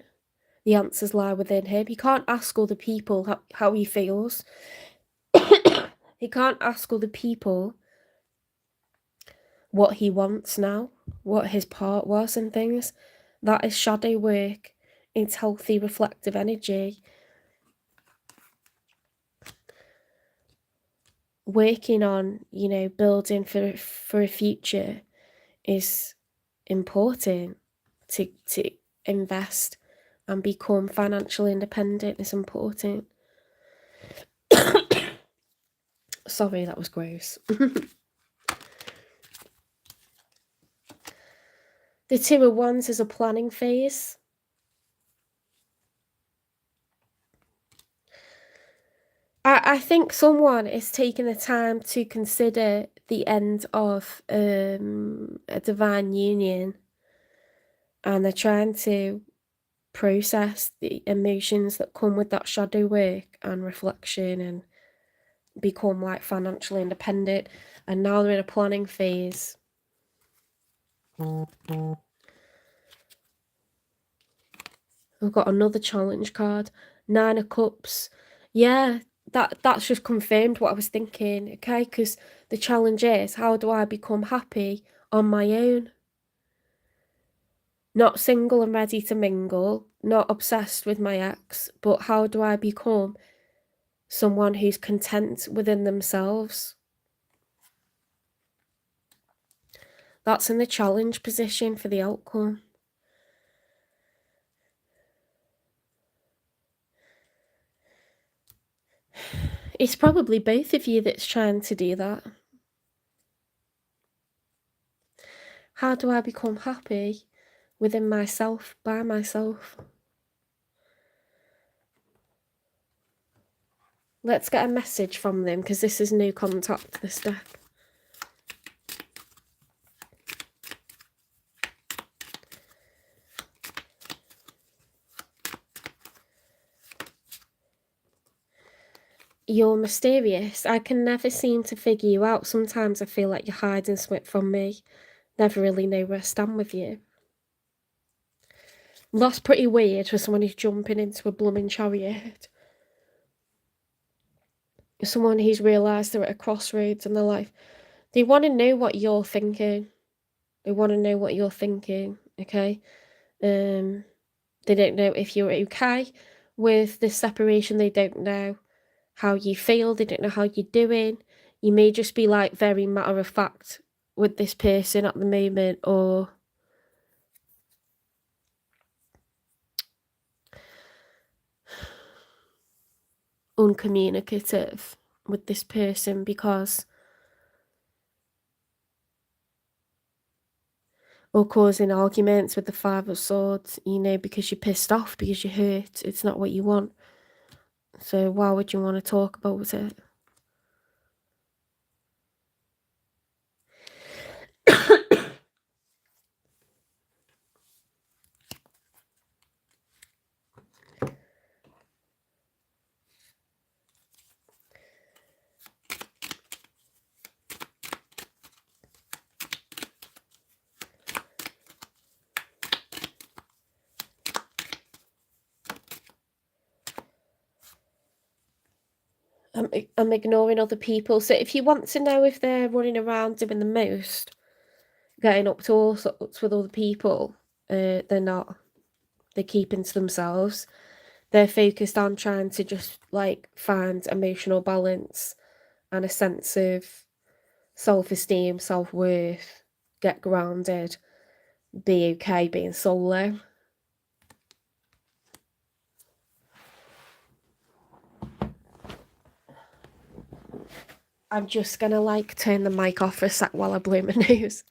The answers lie within him. He can't ask other people how he feels. He can't ask other people what he wants now, what his part was and things. That is shadow work. It's healthy, reflective energy. Working on, building for a future is important. To invest and become financially independent is important. Sorry, that was gross. The Two of Wands is a planning phase. I think someone is taking the time to consider the end of a divine union, and they're trying to process the emotions that come with that shadow work and reflection and become like financially independent. And now they're in a planning phase. We've got another challenge card, 9 of Cups. Yeah, that's just confirmed what I was thinking, okay? Because the challenge is, how do I become happy on my own? Not single and ready to mingle, not obsessed with my ex, but how do I become someone who's content within themselves? That's in the challenge position for the outcome. It's probably both of you that's trying to do that. How do I become happy within myself, by myself? Let's get a message from them, because this is new contact, this deck. You're mysterious. I can never seem to figure you out. Sometimes I feel like you're hiding something from me. Never really know where I stand with you. That's pretty weird for someone who's jumping into a blooming chariot. Someone who's realised they're at a crossroads in their life. They want to know what you're thinking. They want to know what you're thinking, okay? They don't know if you're okay with this separation. They don't know how you feel. They don't know how you're doing. You may just be like very matter of fact with this person at the moment, or uncommunicative with this person because, or causing arguments with the Five of Swords, you know, because you're pissed off, because you're hurt. It's not what you want. So why would you want to talk about it? I'm ignoring other people. So if you want to know if they're running around doing the most, getting up to all sorts with other people, they're not. They're keeping to themselves. They're focused on trying to just like find emotional balance and a sense of self-esteem, self-worth, get grounded, be okay being solo. I'm just gonna like turn the mic off for a sec while I blow my nose.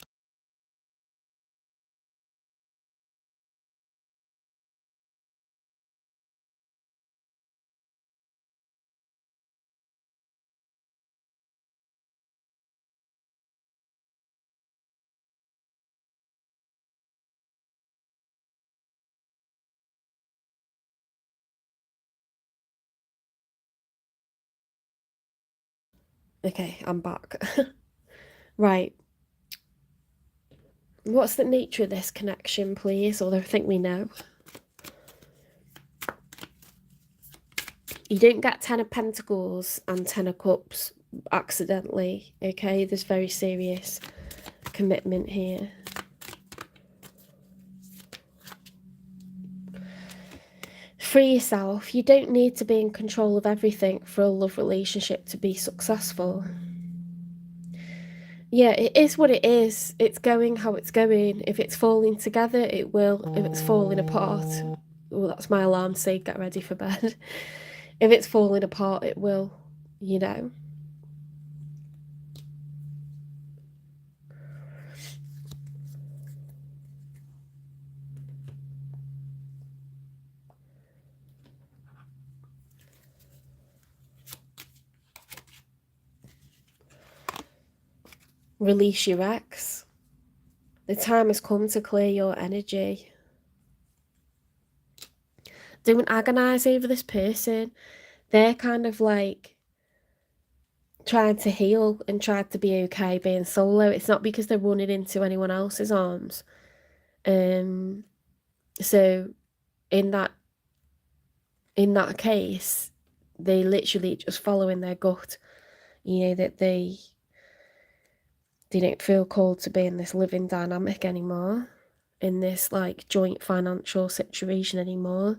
Okay, I'm back. Right. What's the nature of this connection, please? Although I think we know. You don't get 10 of Pentacles and 10 of Cups accidentally, okay? There's very serious commitment here. Free yourself. You don't need to be in control of everything for a love relationship to be successful. Yeah, it is what it is. It's going how it's going. If it's falling together, it will. If it's falling apart, well, that's my alarm saying get ready for bed. If it's falling apart, it will, you know. Release your ex. The time has come to clear your energy. Don't agonize over this person. They're kind of like trying to heal and try to be okay being solo. It's not because they're running into anyone else's arms. So in that case, they literally just following their gut, you know, that they didn't feel called to be in this living dynamic anymore, in this like joint financial situation anymore.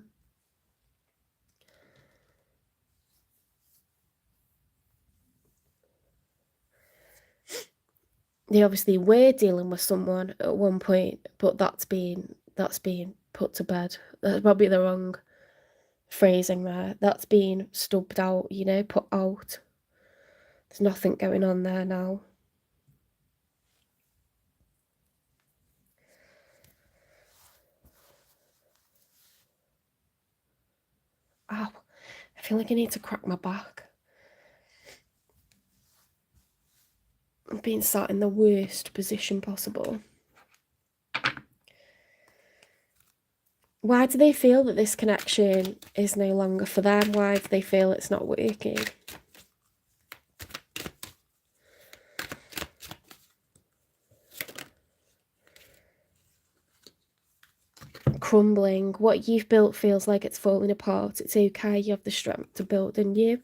They obviously were dealing with someone at one point, but that's being put to bed. That's probably the wrong phrasing there. That's being stubbed out, you know, put out. There's nothing going on there now. Ow, I feel like I need to crack my back. I'm being sat in the worst position possible. Why do they feel that this connection is no longer for them? Why do they feel it's not working? Crumbling. What you've built feels like it's falling apart. It's okay. You have the strength to build in you.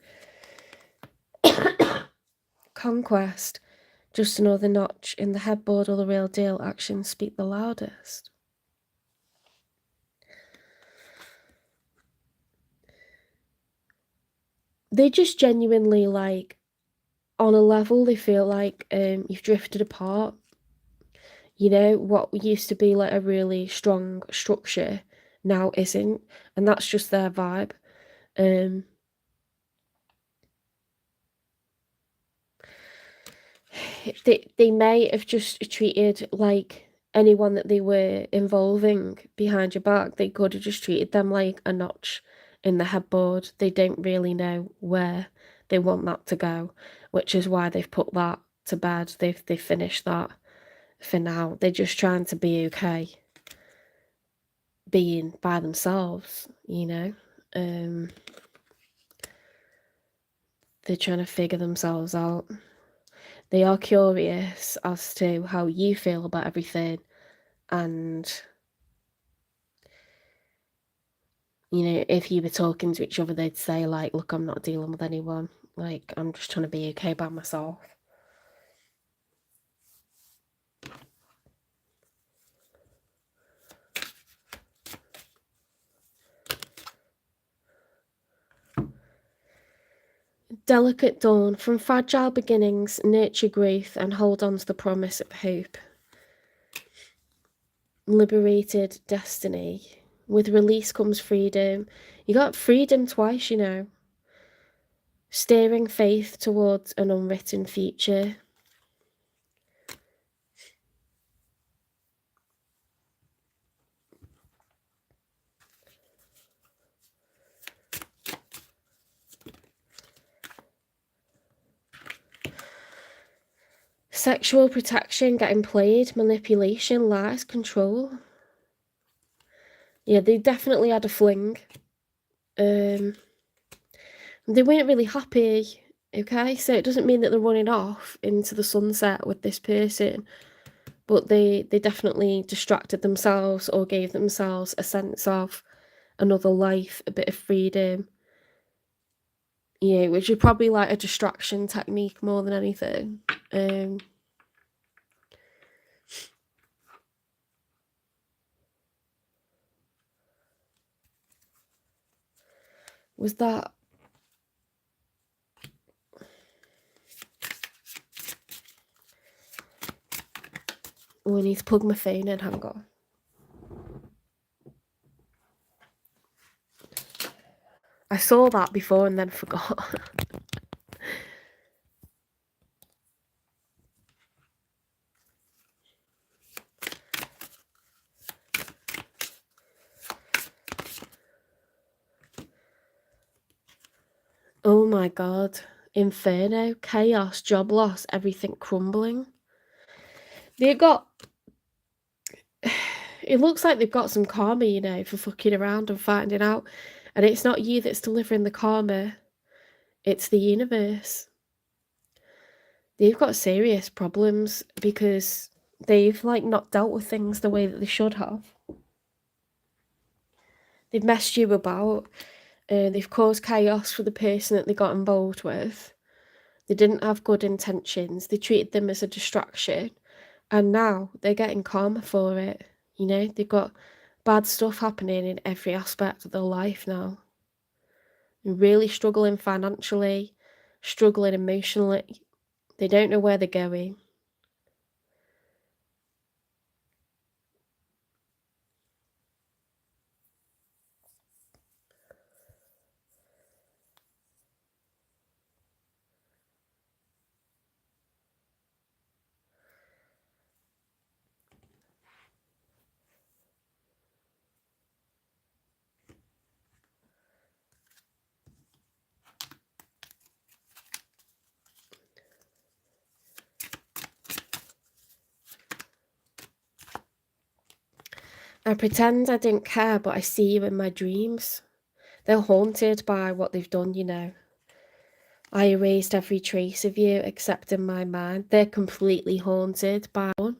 Conquest. Just another notch in the headboard or the real deal. Actions speak the loudest. They just genuinely, like, on a level, they feel like you've drifted apart. You know, what used to be like a really strong structure now isn't, and that's just their vibe. They may have just treated like anyone that they were involving behind your back, they could have just treated them like a notch in the headboard. They don't really know where they want that to go, which is why they've put that to bed. They've finished that for now. They're just trying to be okay being by themselves, you know. They're trying to figure themselves out. They are curious as to how you feel about everything, and you know, if you were talking to each other, they'd say like, look, I'm not dealing with anyone, like I'm just trying to be okay by myself. Delicate dawn. From fragile beginnings, nurture growth and hold on to the promise of hope. Liberated destiny. With release comes freedom. You got freedom twice, you know. Steering faith towards an unwritten future. Sexual protection getting played, manipulation, lies, control. Yeah, they definitely had a fling. They weren't really happy, okay? So it doesn't mean that they're running off into the sunset with this person, but they definitely distracted themselves or gave themselves a sense of another life, a bit of freedom. Yeah, which is probably like a distraction technique more than anything. Was that... Oh, I need to plug my phone in, hang on. I saw that before and then forgot. Oh my god. Inferno, chaos, job loss, everything crumbling. They've got... It looks like they've got some karma, you know, for fucking around and finding out. And it's not you that's delivering the karma. It's the universe. They've got serious problems because they've, like, not dealt with things the way that they should have. They've messed you about. They've caused chaos for the person that they got involved with. They didn't have good intentions. They treated them as a distraction. And now they're getting karma for it. You know, they've got bad stuff happening in every aspect of their life now. They're really struggling financially, struggling emotionally. They don't know where they're going. I pretend I don't care, but I see you in my dreams. They're haunted by what they've done, you know. I erased every trace of you except in my mind. They're completely haunted by one.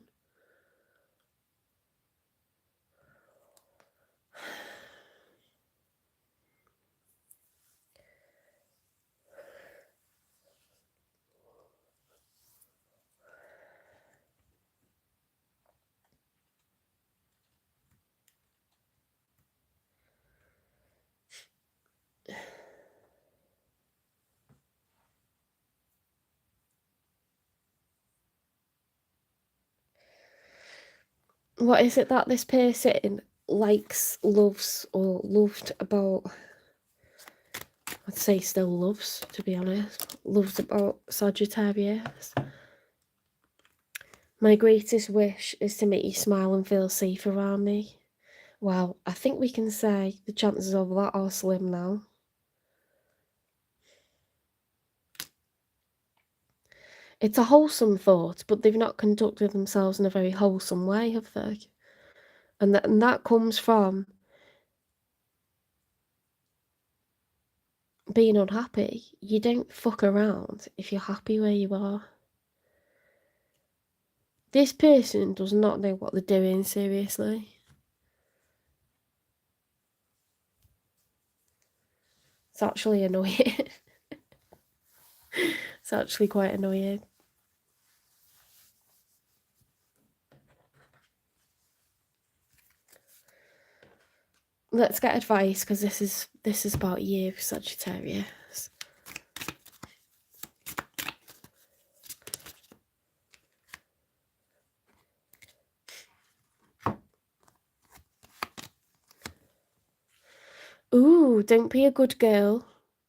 What is it that this person likes, loves, or loved about? I'd say still loves, to be honest. Loves about Sagittarius. My greatest wish is to make you smile and feel safe around me. Well, I think we can say the chances of that are slim now. It's a wholesome thought, but they've not conducted themselves in a very wholesome way, have they? And that comes from being unhappy. You don't fuck around if you're happy where you are. This person does not know what they're doing, seriously. It's actually annoying. It's actually quite annoying. Let's get advice, because this is about you, Sagittarius. Ooh, don't be a good girl,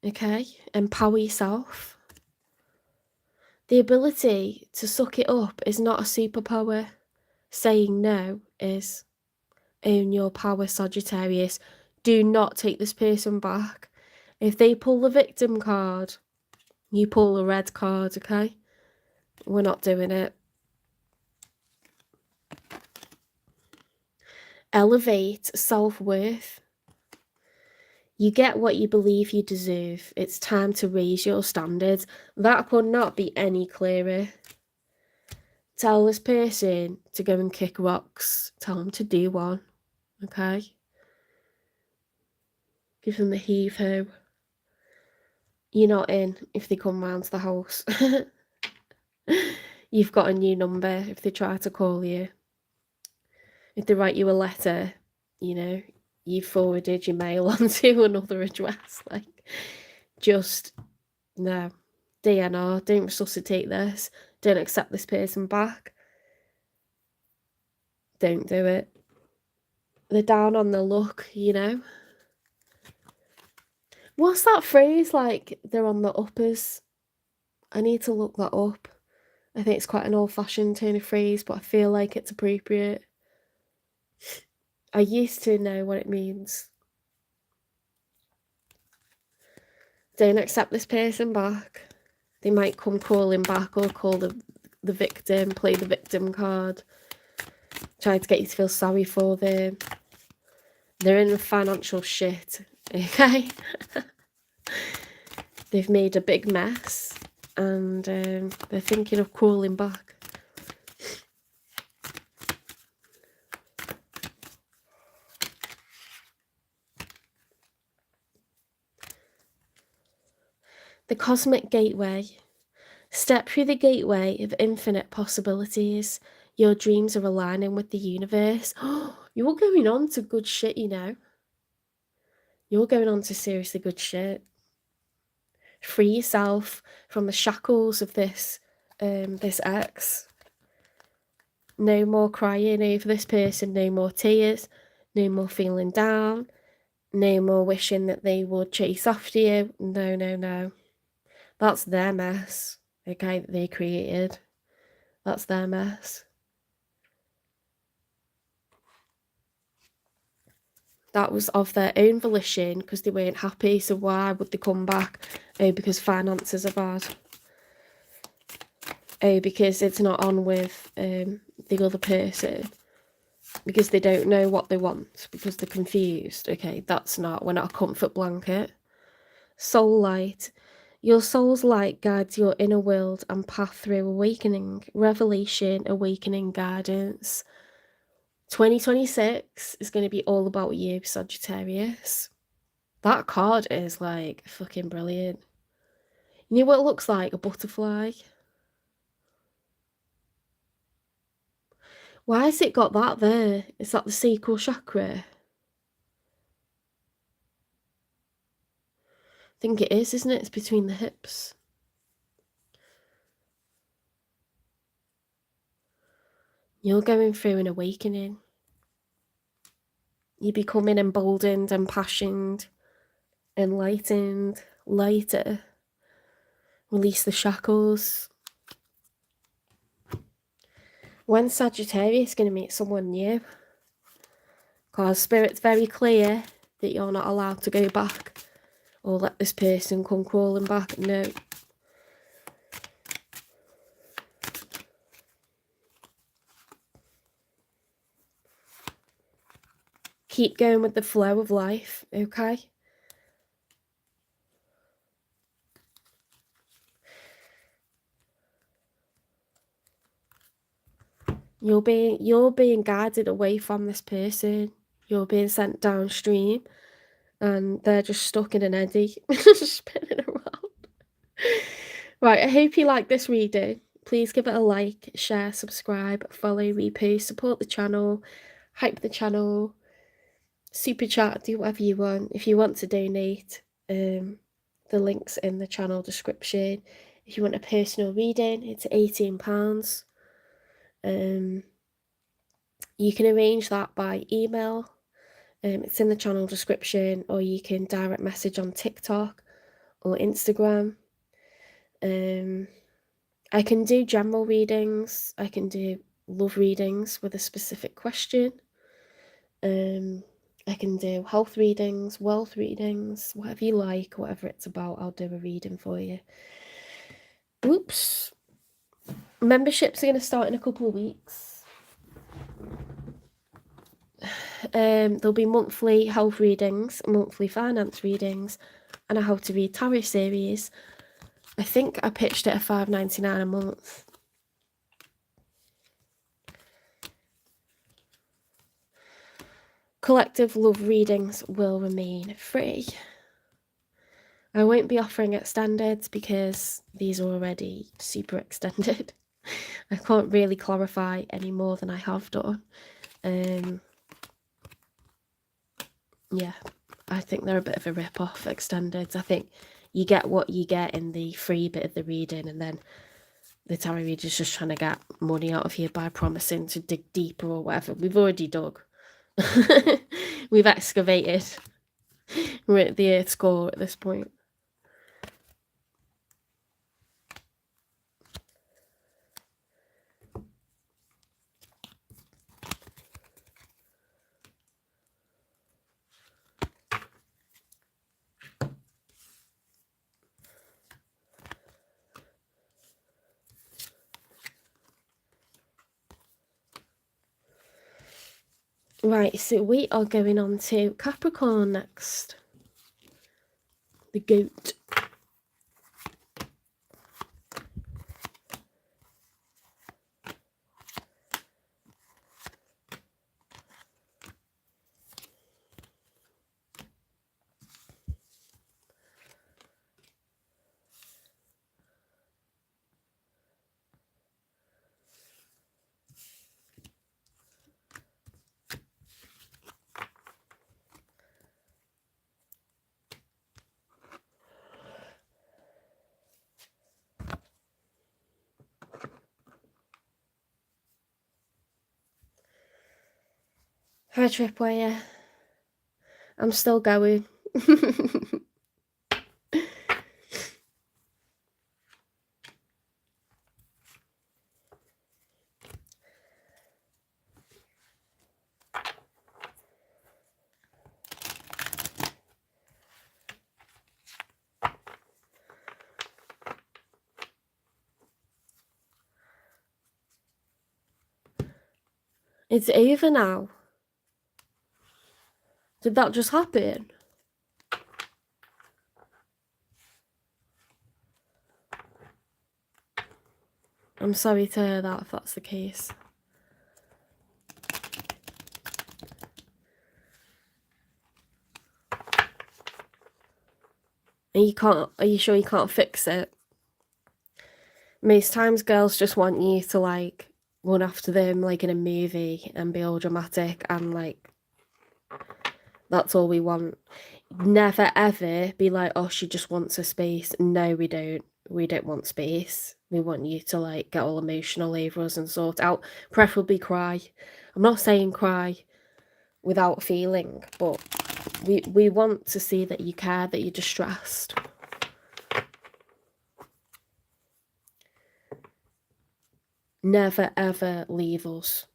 okay? Empower yourself. The ability to suck it up is not a superpower. Saying no is. Own your power, Sagittarius. Do not take this person back. If they pull the victim card, you pull the red card, okay? We're not doing it. Elevate self-worth. You get what you believe you deserve. It's time to raise your standards. That could not be any clearer. Tell this person to go and kick rocks. Tell them to do one, okay? Give them the heave-ho. You're not in if they come round to the house. You've got a new number if they try to call you. If they write you a letter, you know, you forwarded your mail onto another address. Like, just, no. DNR, don't resuscitate this. Don't accept this person back. Don't do it. They're down on their luck, you know. What's that phrase, like, they're on the uppers? I need to look that up. I think it's quite an old-fashioned turn of phrase, but I feel like it's appropriate. I used to know what it means. Don't accept this person back. They might come crawling back or call the victim, play the victim card, try to get you to feel sorry for them. They're in financial shit, okay? They've made a big mess and they're thinking of crawling back. The cosmic gateway. Step through the gateway of infinite possibilities. Your dreams are aligning with the universe. You're going on to good shit, you know. You're going on to seriously good shit. Free yourself from the shackles of this ex. No more crying over this person, no more tears, no more feeling down, no more wishing that they would chase after you. No, no, no. That's their mess, okay, that they created. That's their mess. That was of their own volition because they weren't happy, so why would they come back? Oh, because finances are bad. Oh, because it's not on with the other person. Because they don't know what they want. Because they're confused. Okay, we're not a comfort blanket. Soul light. Your soul's light guides your inner world and path through awakening, revelation, awakening, guidance. 2026 is going to be all about you, Sagittarius. That card is like fucking brilliant. You know what it looks like? A butterfly. Why has it got that there? Is that the sacral chakra? I think it is, isn't it? It's between the hips. You're going through an awakening. You're becoming emboldened, impassioned, enlightened, lighter. Release the shackles. When's Sagittarius going to meet someone new? Because Spirit's very clear that you're not allowed to go back or let this person come crawling back. No. Keep going with the flow of life, okay? You're being guided away from this person. You're being sent downstream and they're just stuck in an eddy, spinning around. Right, I hope you like this reading. Please give it a like, share, subscribe, follow, repost, support the channel, hype the channel, super chat, do whatever you want. If you want to donate, the link's in the channel description. If you want a personal reading, it's £18. You can arrange that by email. It's in the channel description, or you can direct message on TikTok or Instagram. I can do general readings. I can do love readings with a specific question. I can do health readings, wealth readings, whatever you like, whatever it's about, I'll do a reading for you. Oops. Memberships are going to start in a couple of weeks. There'll be monthly health readings, monthly finance readings, and a how to read tarot series. I think I pitched it at $5.99 a month. Collective love readings will remain free. I won't be offering extended because these are already super extended. I can't really clarify any more than I have done. Yeah, I think they're a bit of a rip-off, extended. I think you get what you get in the free bit of the reading, and then the tarot reader's just trying to get money out of you by promising to dig deeper or whatever. We've already dug. We've excavated. We're at the Earth's core at this point. Right, so we are going on to Capricorn next. The goat. Hi, Tripwire. I'm still going. It's over now. Did that just happen? I'm sorry to hear that if that's the case. And are you sure you can't fix it? Most times girls just want you to like run after them like in a movie and be all dramatic and like that's all we want. Never ever be like, oh, she just wants a space. No, we don't. We don't want space. We want you to like get all emotional over us and sort out, preferably cry. I'm not saying cry without feeling, but we want to see that you care, that you're distressed. Never ever leave us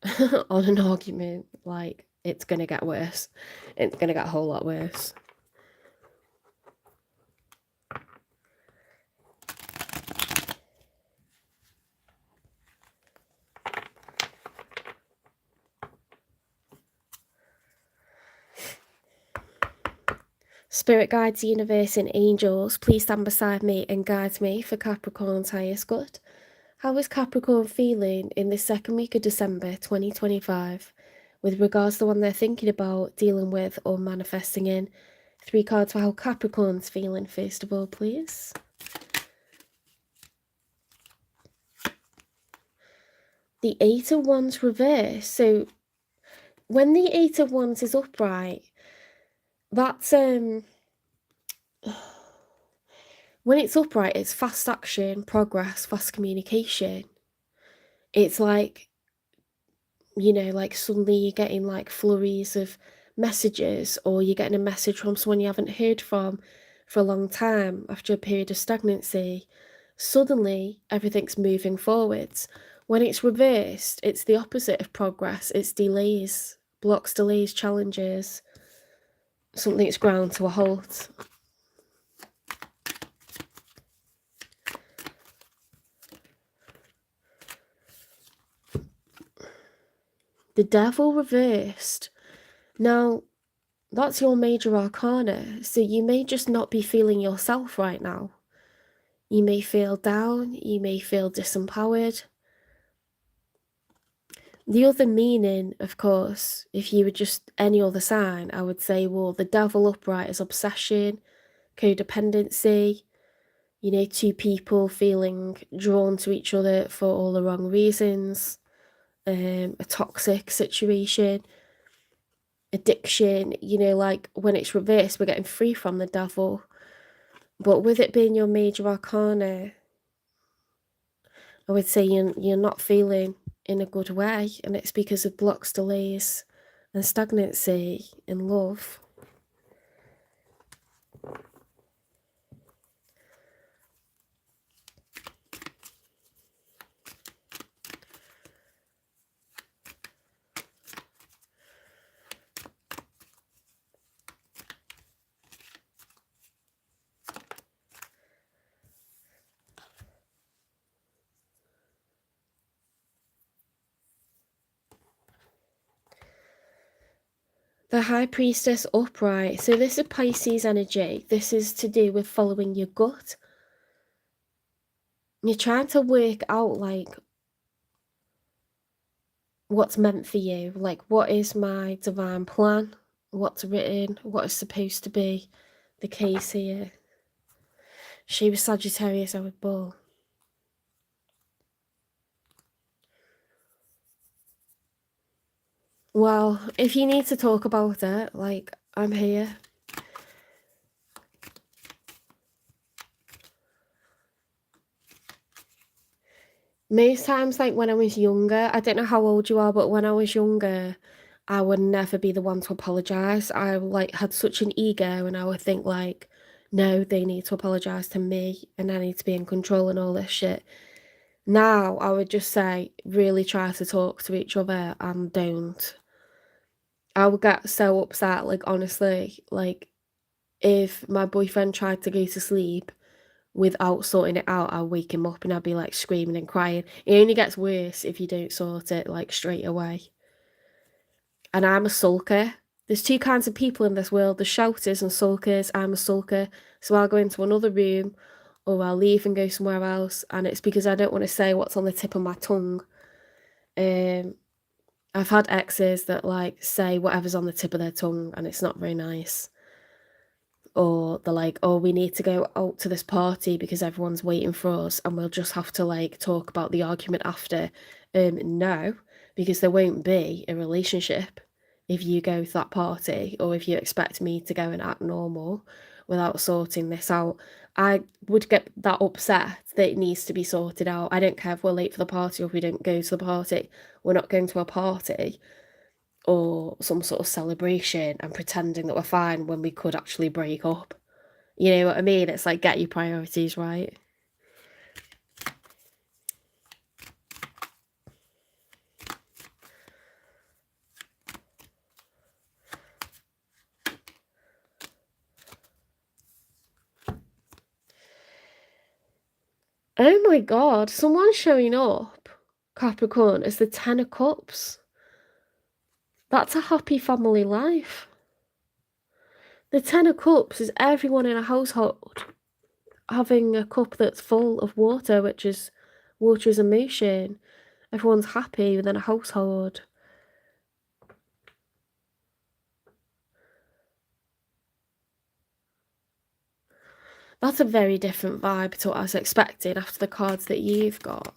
on an argument. Like, it's gonna get worse. It's gonna get a whole lot worse. Spirit guides, universe, and angels, please stand beside me and guide me for Capricorn's highest good. How is Capricorn feeling in the second week of December 2025 with regards to the one they're thinking about, dealing with, or manifesting in? 3 cards for how Capricorn's feeling, first of all, please. The 8 of Wands reversed. So when the 8 of Wands is upright, that's when it's upright, it's fast action, progress, fast communication. It's like, you know, like suddenly you're getting like flurries of messages, or you're getting a message from someone you haven't heard from for a long time after a period of stagnancy. Suddenly everything's moving forwards. When it's reversed, it's the opposite of progress. It's delays, blocks, delays, challenges. Something's ground to a halt. The Devil reversed. Now, that's your major arcana, so you may just not be feeling yourself right now. You may feel down, you may feel disempowered. The other meaning, of course, if you were just any other sign, I would say, well, the Devil upright is obsession, codependency, you know, 2 people feeling drawn to each other for all the wrong reasons, a toxic situation, addiction, you know, like when it's reversed, we're getting free from the Devil. But with it being your major arcana, I would say you're not feeling in a good way, and it's because of blocks, delays, and stagnancy in love. The High Priestess upright. So this is Pisces energy. This is to do with following your gut. You're trying to work out like what's meant for you. Like, what is my divine plan? What's written? What is supposed to be the case here? She was Sagittarius, I was Bull. Well, if you need to talk about it, like, I'm here. Most times, like when I was younger, I don't know how old you are, but when I was younger, I would never be the one to apologise. I like had such an ego, and I would think like, no, they need to apologise to me and I need to be in control and all this shit. Now I would just say, really try to talk to each other and don't. I would get so upset, like honestly, like if my boyfriend tried to go to sleep without sorting it out, I'll wake him up and I'll be like screaming and crying. It only gets worse if you don't sort it like straight away. And I'm a sulker. There's two kinds of people in this world, the shouters and sulkers. I'm a sulker. So I'll go into another room or I'll leave and go somewhere else. And it's because I don't want to say what's on the tip of my tongue. I've had exes that like say whatever's on the tip of their tongue and it's not very nice. Or they're like, oh, we need to go out to this party because everyone's waiting for us and we'll just have to like talk about the argument after. No, because there won't be a relationship if you go to that party or if you expect me to go and act normal without sorting this out. I would get that upset that it needs to be sorted out. I don't care if we're late for the party or if we don't go to the party. We're not going to a party or some sort of celebration and pretending that we're fine when we could actually break up. You know what I mean? It's like, get your priorities right. Oh my god, someone's showing up, Capricorn, as the Ten of Cups. That's a happy family life. The Ten of Cups is everyone in a household having a cup that's full of water, which is water is emotion. Everyone's happy within a household. That's a very different vibe to what I was expecting after the cards that you've got.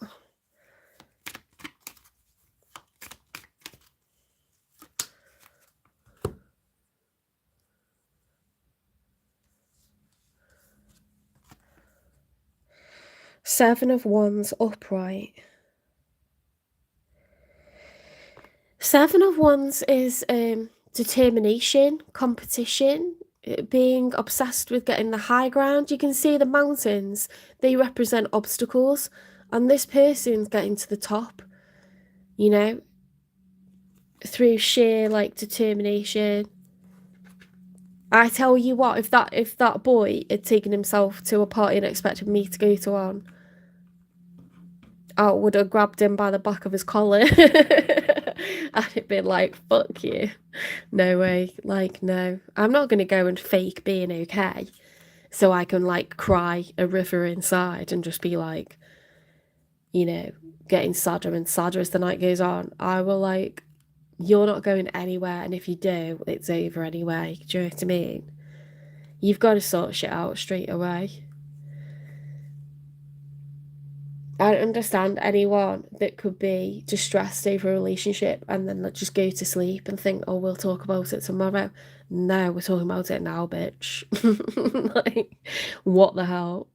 Seven of Wands upright. Seven of Wands is determination, competition, being obsessed with getting the high ground. You can see the mountains, they represent obstacles, and this person's getting to the top, you know, through sheer like determination. I tell you what, if that boy had taken himself to a party and expected me to go to one, I would have grabbed him by the back of his collar and it'd been like, fuck you. No way. Like, no. I'm not going to go and fake being okay so I can like cry a river inside and just be like, you know, getting sadder and sadder as the night goes on. I will like, you're not going anywhere. And if you do, it's over anyway. Do you know what I mean? You've got to sort shit out straight away. I don't understand anyone that could be distressed over a relationship and then just go to sleep and think, oh, we'll talk about it tomorrow. No, we're talking about it now, bitch. Like, what the hell?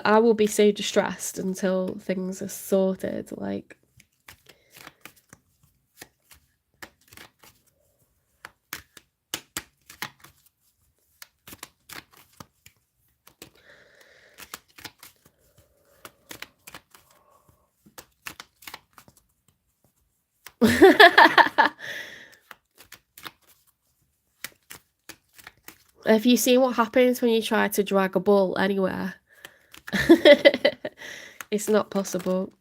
I will be so distressed until things are sorted. Like, have you seen what happens when you try to drag a ball anywhere? It's not possible.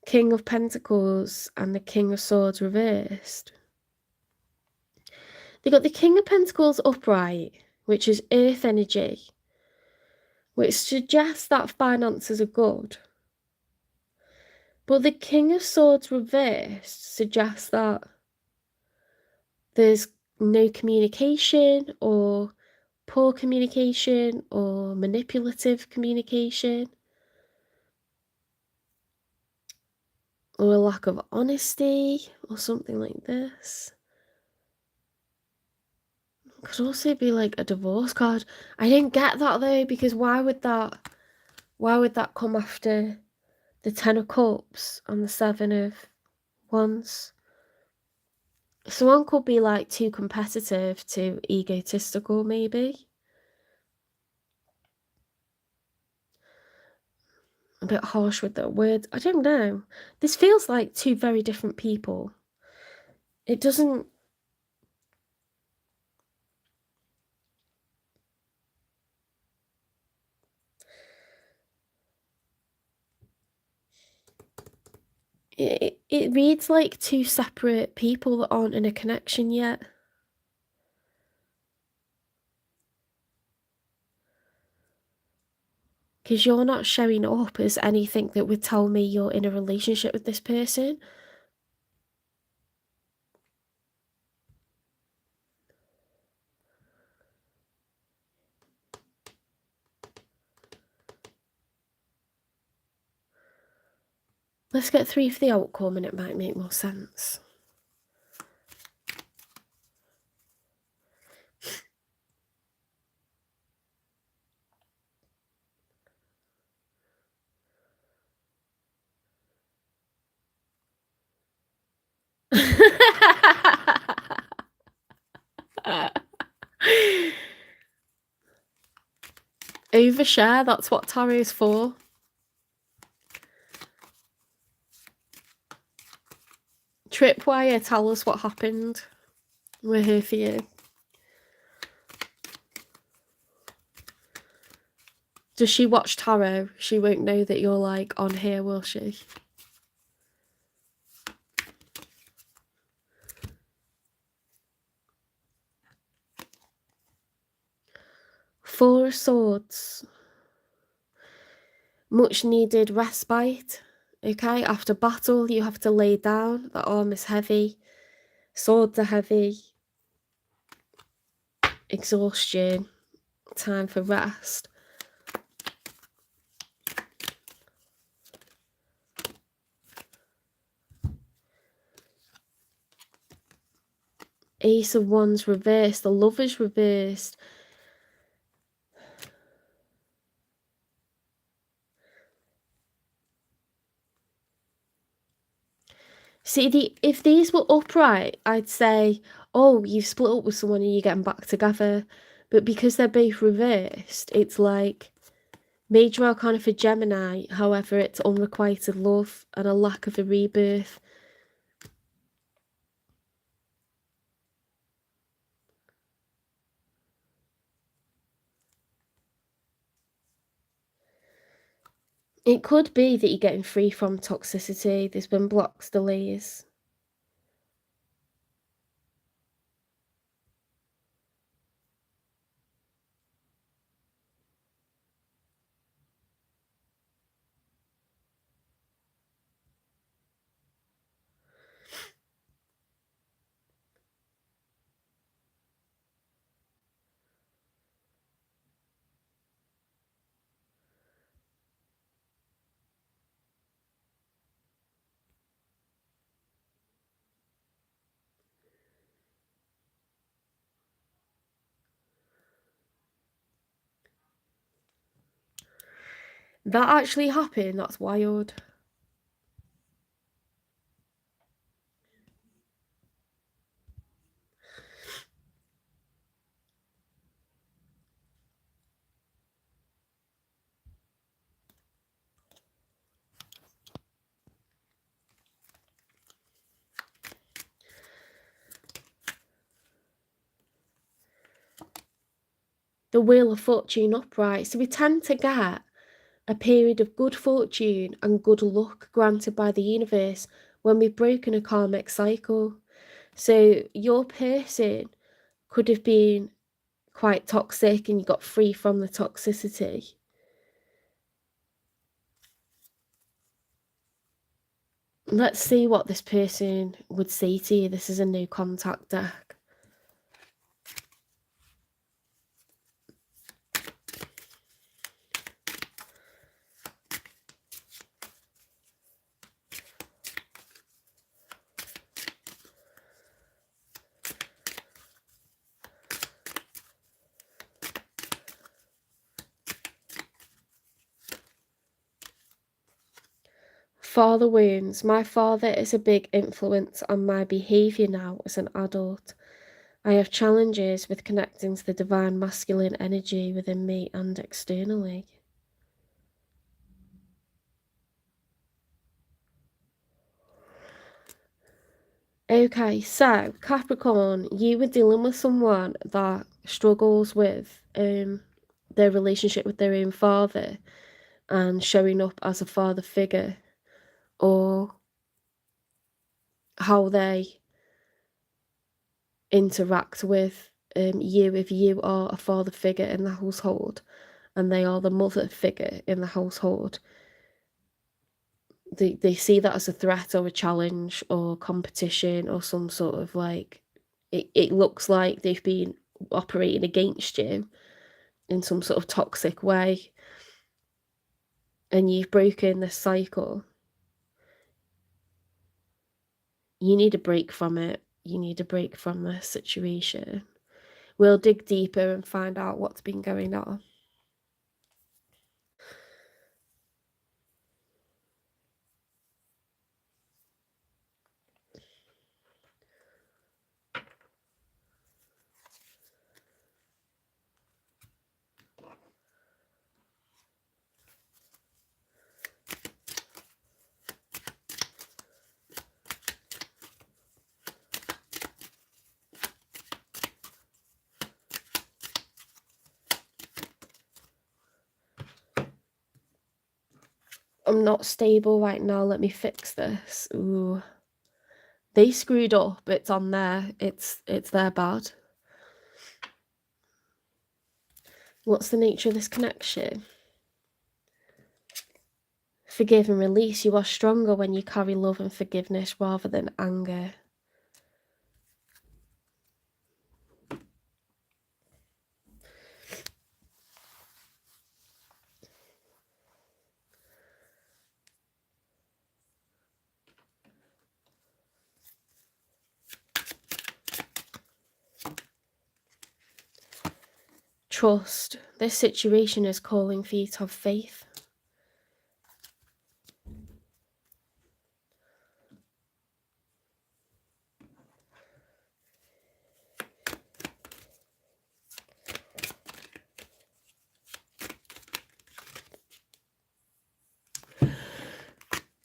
King of Pentacles and the King of Swords reversed. They got the King of Pentacles upright, which is earth energy, which suggests that finances are good. But the King of Swords reversed suggests that there's no communication or poor communication or manipulative communication or a lack of honesty or something like this. Could also be like a divorce card. I didn't get that though, because why would that come after the 10 of Cups and the 7 of Wands? Someone could be like too competitive, too egotistical maybe. A bit harsh with the words. I don't know. This feels like two very different people. It doesn't... It reads like two separate people that aren't in a connection yet. Because you're not showing up as anything that would tell me you're in a relationship with this person. Let's get 3 for the outcome and it might make more sense. Overshare, that's what tarot's for. Tripwire, tell us what happened. We're here for you. Does she watch tarot? She won't know that you're like on here, will she? Four of Swords. Much needed respite. Okay, after battle you have to lay down. The arm is heavy. Swords are heavy. Exhaustion. Time for rest. Ace of Wands reversed. The Lover's reversed. See, if these were upright, I'd say, oh, you've split up with someone and you're getting back together. But because they're both reversed, it's like Major Arcana for Gemini. However, it's unrequited love and a lack of a rebirth. It could be that you're getting free from toxicity. There's been blocks, delays. That actually happened. That's wild. The Wheel of Fortune upright. So we tend to get a period of good fortune and good luck granted by the universe when we've broken a karmic cycle. So your person could have been quite toxic and you got free from the toxicity. Let's see what this person would say to you. This is a new contact deck. Father wounds. My father is a big influence on my behaviour now as an adult. I have challenges with connecting to the divine masculine energy within me and externally. Okay, so Capricorn, you were dealing with someone that struggles with their relationship with their own father and showing up as a father figure, or how they interact with you if you are a father figure in the household and they are the mother figure in the household. They see that as a threat or a challenge or competition or some sort of like, it looks like they've been operating against you in some sort of toxic way, and you've broken this cycle. You need a break from it. You need a break from this situation. We'll dig deeper and find out what's been going on. I'm not stable right now. Let me fix this. Ooh. They screwed up. It's on there. It's their bad. What's the nature of this connection? Forgive and release. You are stronger when you carry love and forgiveness rather than anger. Trust. This situation is calling for you to have faith.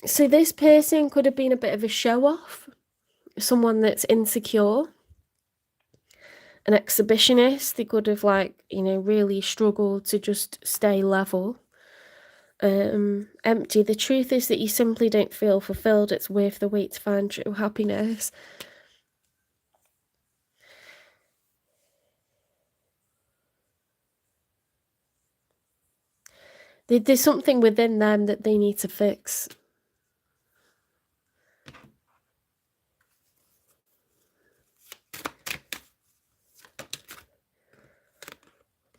So this person could have been a bit of a show-off, someone that's insecure, an exhibitionist. They could have, like, you know, really struggled to just stay level. Empty. The truth is that you simply don't feel fulfilled. It's worth the wait to find true happiness. There's something within them that they need to fix.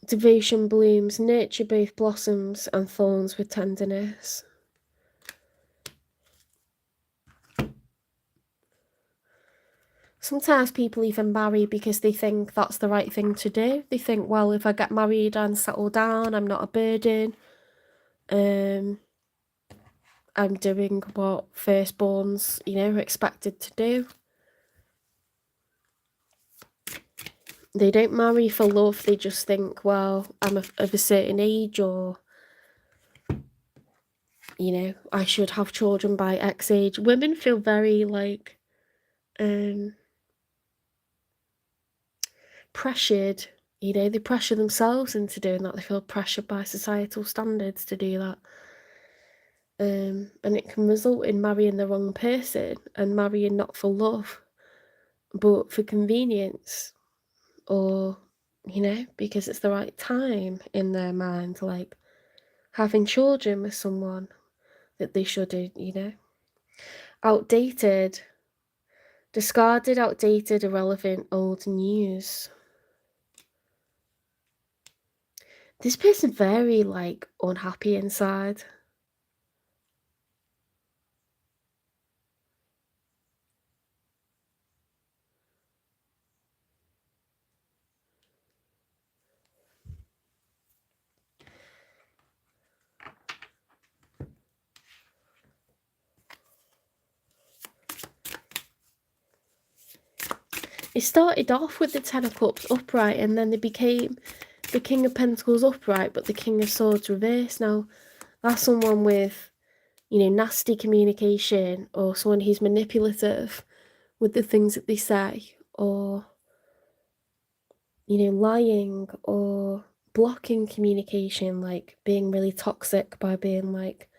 Devotion blooms. Nurture both blossoms and thorns with tenderness. Sometimes people even marry because they think that's the right thing to do. They think, well, if I get married and settle down, I'm not a burden. I'm doing what firstborns, you know, are expected to do. They don't marry for love. They just think, well, I'm of a certain age, or, you know, I should have children by X age. Women feel very, like, pressured. You know, they pressure themselves into doing that. They feel pressured by societal standards to do that. And it can result in marrying the wrong person and marrying not for love, but for convenience, or, you know, because it's the right time in their mind, like having children with someone that they shouldn't, you know. Outdated. Discarded, outdated, irrelevant, old news. This person very, like, unhappy inside. It started off with the Ten of Cups upright, and then they became the King of Pentacles upright, but the King of Swords reversed. Now, that's someone with, you know, nasty communication, or someone who's manipulative with the things that they say, or, you know, lying or blocking communication, like being really toxic by being like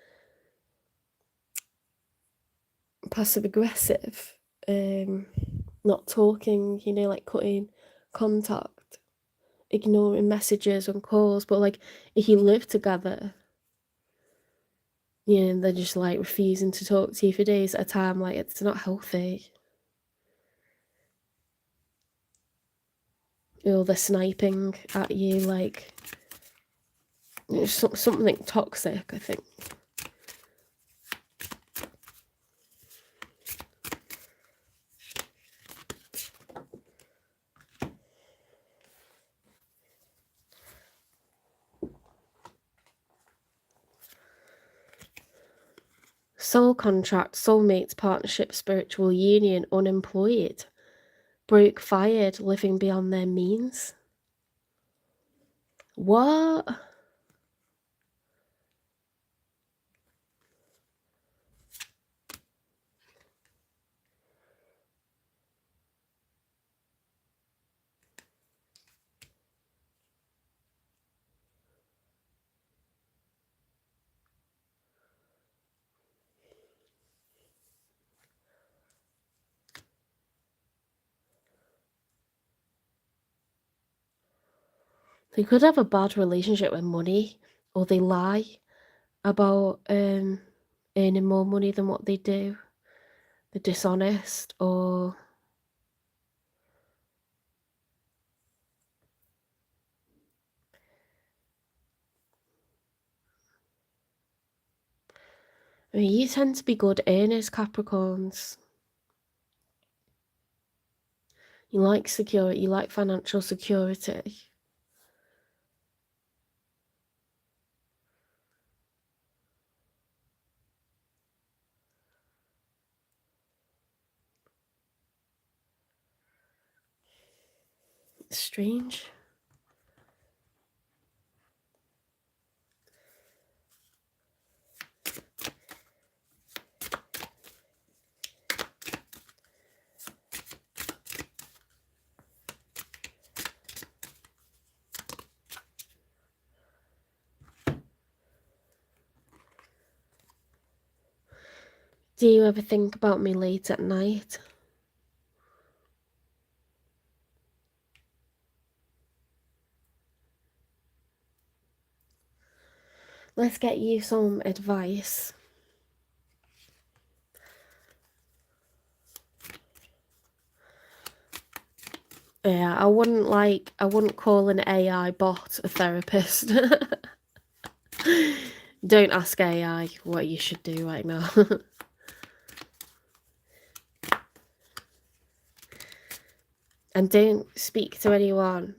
passive aggressive, not talking, you know, like cutting contact, ignoring messages and calls. But like if you live together, you know, they're just like refusing to talk to you for days at a time, like it's not healthy. Or they're sniping at you, like something toxic, I think. Soul contract, soulmates, partnership, spiritual union, unemployed, broke, fired, living beyond their means. What? They could have a bad relationship with money, or they lie about earning more money than what they do. They're dishonest, or I mean, you tend to be good earners, Capricorns. You like security, you like financial security. It's strange. Do you ever think about me late at night? Let's get you some advice. Yeah, I wouldn't call an AI bot a therapist. Don't ask AI what you should do right now. And don't speak to anyone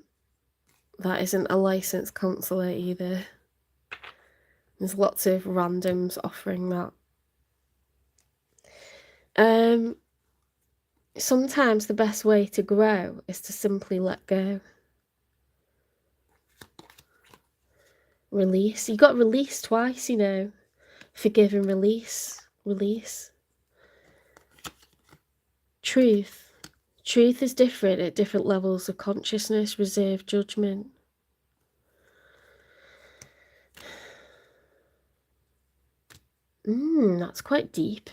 that isn't a licensed counsellor either. There's lots of randoms offering that. Sometimes the best way to grow is to simply let go. Release. You got released twice, you know. Forgive and release. Release. Truth. Truth is different at different levels of consciousness, reserve, judgment. That's quite deep.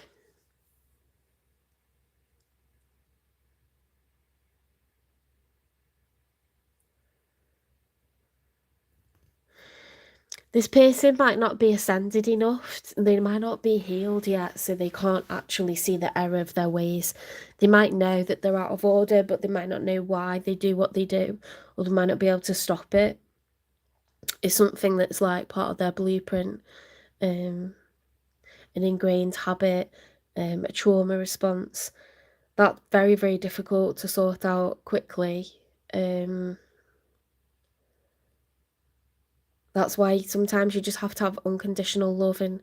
This person might not be ascended enough. They might not be healed yet, so they can't actually see the error of their ways. They might know that they're out of order, but they might not know why they do what they do, or they might not be able to stop it. It's something that's like part of their blueprint, an ingrained habit, a trauma response. That's very, very difficult to sort out quickly. That's why sometimes you just have to have unconditional love and,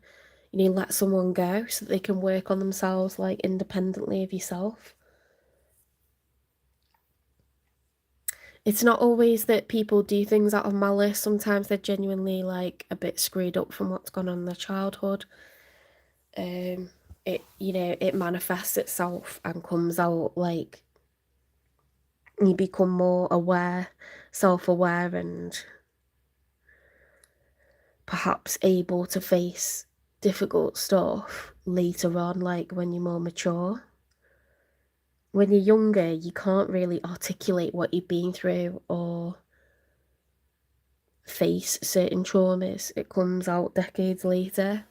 you know, let someone go so that they can work on themselves, like, independently of yourself. It's not always that people do things out of malice. Sometimes they're genuinely like a bit screwed up from what's gone on in their childhood. It manifests itself and comes out like you become more aware, self-aware, and perhaps able to face difficult stuff later on, like when you're more mature. When you're younger, you can't really articulate what you've been through or face certain traumas. It comes out decades later.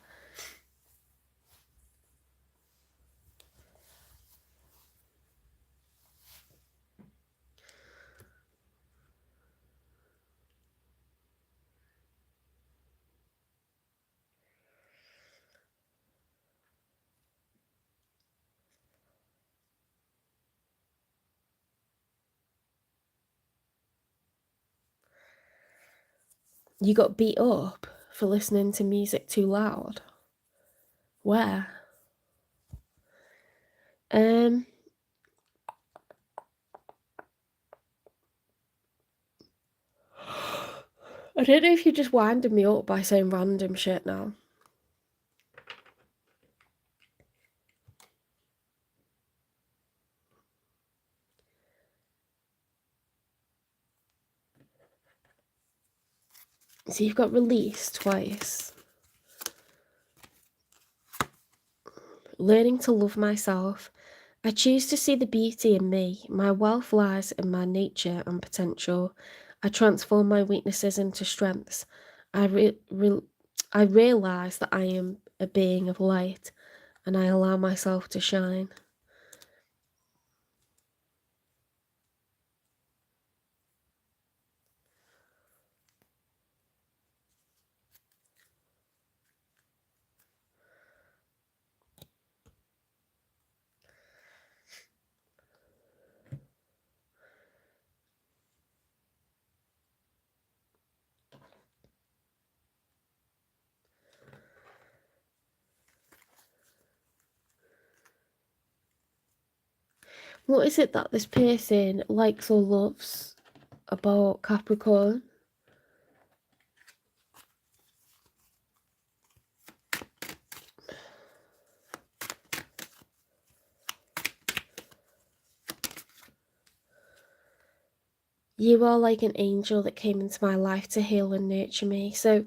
You got beat up for listening to music too loud. Where? I don't know if you're just winding me up by saying random shit now. So you've got release twice. Learning to love myself. I choose to see the beauty in me. My wealth lies in my nature and potential. I transform my weaknesses into strengths. I realize that I am a being of light, and I allow myself to shine. What is it that this person likes or loves about Capricorn? You are like an angel that came into my life to heal and nurture me. So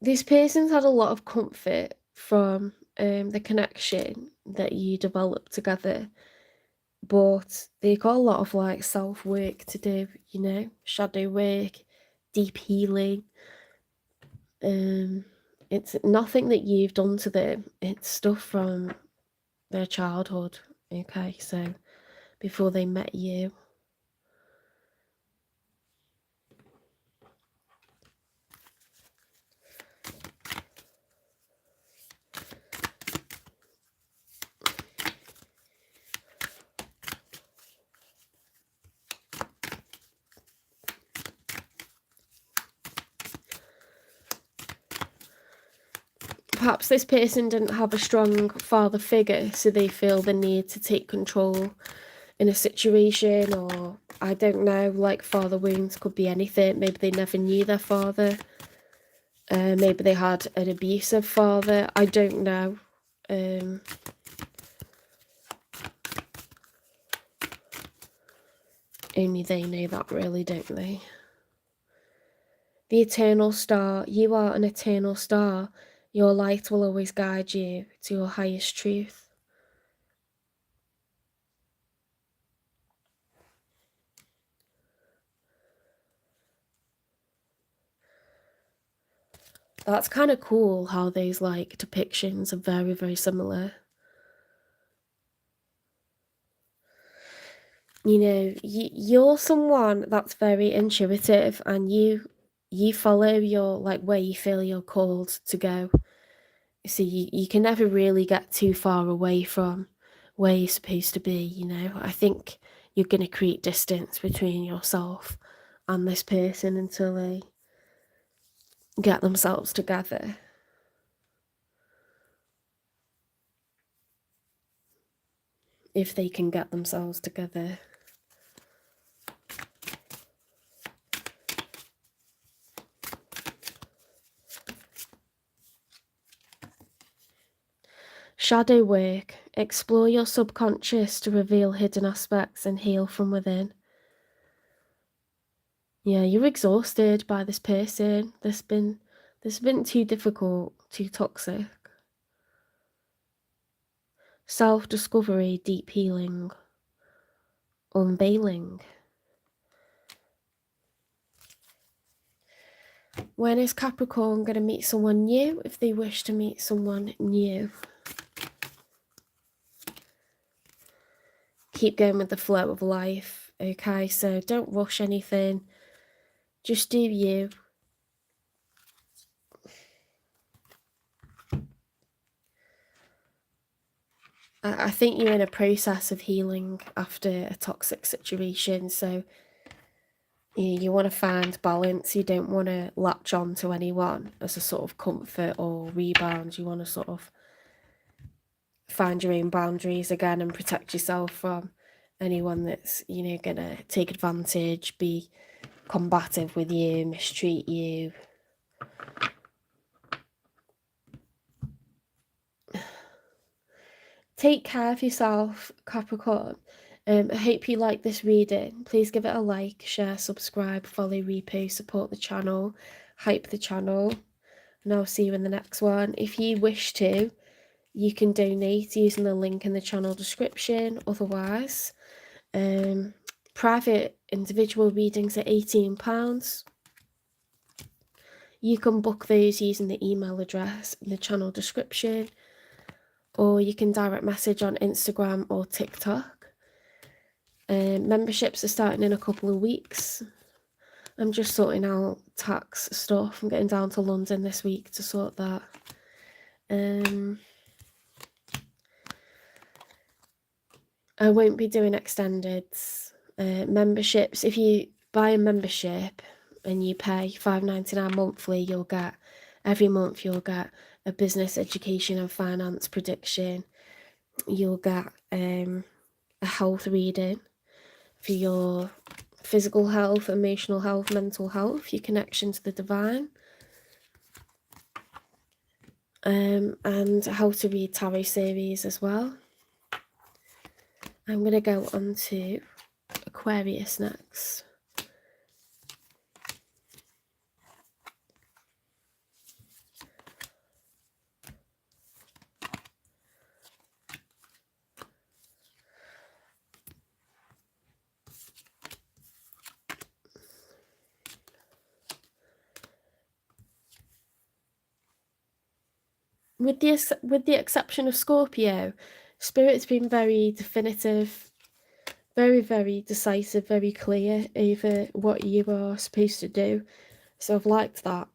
this person's had a lot of comfort from the connection that you developed together, but they got a lot of like self-work to do, shadow work, deep healing. It's nothing that you've done to them, it's stuff from their childhood. Okay, so before they met you. Perhaps this person didn't have a strong father figure, so they feel the need to take control in a situation, or I don't know, like father wounds could be anything. Maybe they never knew their father. Maybe they had an abusive father. I don't know. Only they know that, really, don't they? The eternal star. You are an eternal star. Your light will always guide you to your highest truth. That's kind of cool how those like depictions are very, very similar. You're someone that's very intuitive, and you follow your like where you feel you're called to go. So you can never really get too far away from where you're supposed to be. I think you're going to create distance between yourself and this person until they get themselves together. If they can get themselves together. Shadow work. Explore your subconscious to reveal hidden aspects and heal from within. Yeah, you're exhausted by this person. This has been too difficult, too toxic. Self-discovery, deep healing, unveiling. When is Capricorn going to meet someone new if they wish to meet someone new? Keep going with the flow of life, okay? So don't rush anything. Just do you. I think you're in a process of healing after a toxic situation, so you want to find balance. You don't want to latch on to anyone as a sort of comfort or rebound. You want to sort of find your own boundaries again and protect yourself from anyone that's, you know, going to take advantage, be combative with you, mistreat you. Take care of yourself, Capricorn. I hope you like this reading. Please give it a like, share, subscribe, follow, repost, support the channel, hype the channel, and I'll see you in the next one. If you wish to, you can donate using the link in the channel description. Otherwise, private individual readings are £18. You can book those using the email address in the channel description, or you can direct message on Instagram or TikTok. Memberships are starting in a couple of weeks. I'm just sorting out tax stuff. I'm getting down to London this week to sort that. I won't be doing extendeds. Memberships, if you buy a membership and you pay $5.99 monthly, you'll get, every month you'll get a business, education and finance prediction. You'll get a health reading for your physical health, emotional health, mental health, your connection to the divine, and how to read tarot series as well. I'm going to go on to Aquarius next. With the exception of Scorpio, Spirit's been very definitive, very, very decisive, very clear over what you are supposed to do. So I've liked that.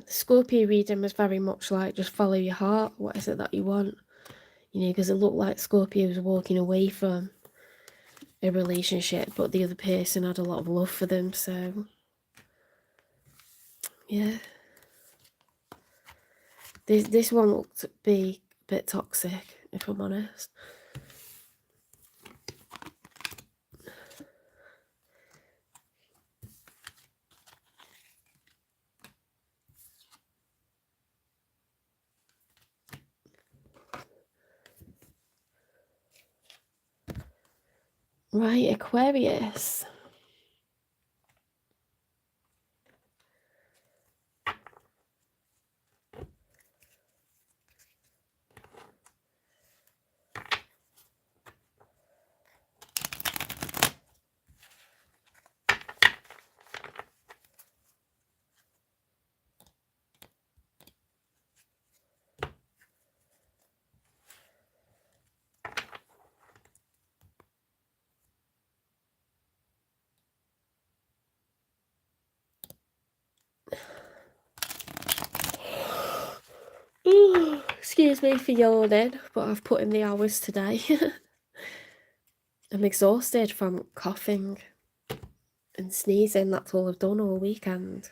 Scorpio reading was very much like, just follow your heart. What is it that you want? You know, because it looked like Scorpio was walking away from a relationship, but the other person had a lot of love for them. So yeah, this one looked to be a bit toxic, if I'm honest. Right, Aquarius. Ooh, excuse me for yawning, but I've put in the hours today. I'm exhausted from coughing and sneezing. That's all I've done all weekend.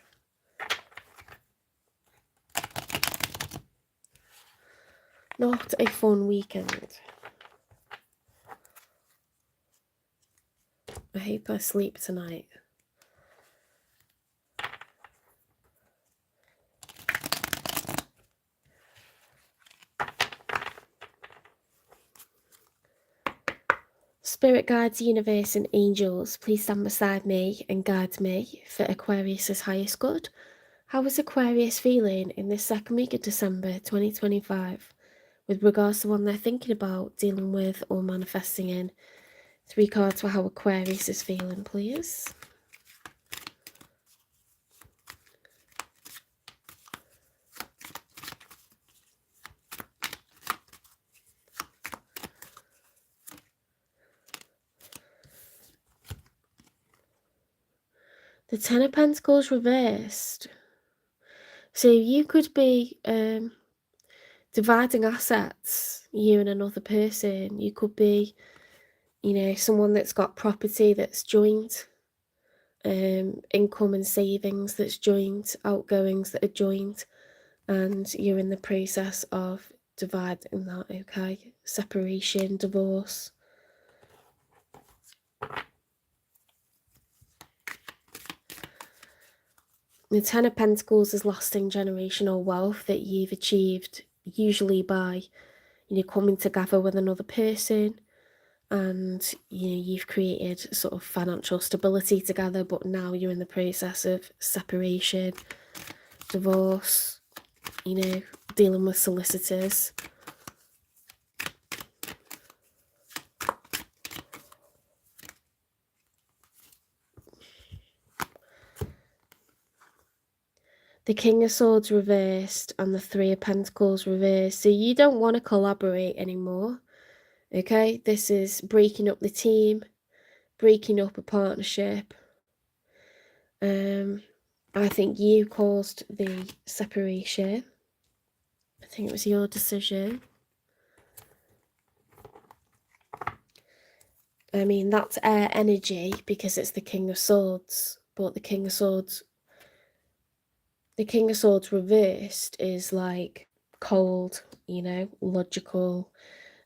Not a fun weekend. I hope I sleep tonight. Spirit guides, universe and angels, please stand beside me and guide me for Aquarius's highest good. How is Aquarius feeling in this second week of December 2025 with regards to one they're thinking about, dealing with or manifesting in? 3 cards for how Aquarius is feeling, please. The Ten of Pentacles reversed. So you could be dividing assets, you and another person. You could be, you know, someone that's got property that's joint, income and savings that's joint, outgoings that are joint, and you're in the process of dividing that, okay? Separation, divorce. The Ten of Pentacles is lasting generational wealth that you've achieved, usually by, you know, coming together with another person, and you know, you've created sort of financial stability together, but now you're in the process of separation, divorce, you know, dealing with solicitors. The King of Swords reversed and the Three of Pentacles reversed. So you don't want to collaborate anymore. Okay, this is breaking up the team, breaking up a partnership. I think you caused the separation. I think it was your decision. I mean, that's air energy because it's the King of Swords, but the King of Swords reversed is like cold, you know, logical.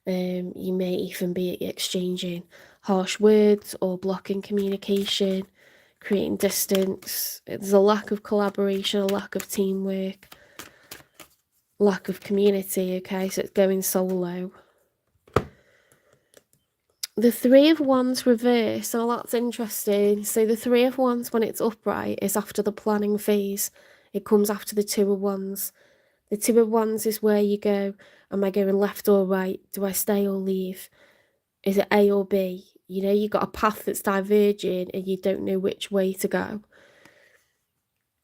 You may even be exchanging harsh words or blocking communication, creating distance. There's a lack of collaboration, a lack of teamwork, lack of community, okay? So it's going solo. The Three of Wands reverse, oh, that's interesting. So the Three of Wands, when it's upright, is after the planning phase. It comes after the Two of Wands. The Two of Wands is where you go, am I going left or right? Do I stay or leave? Is it A or B? You know, you've got a path that's diverging and you don't know which way to go.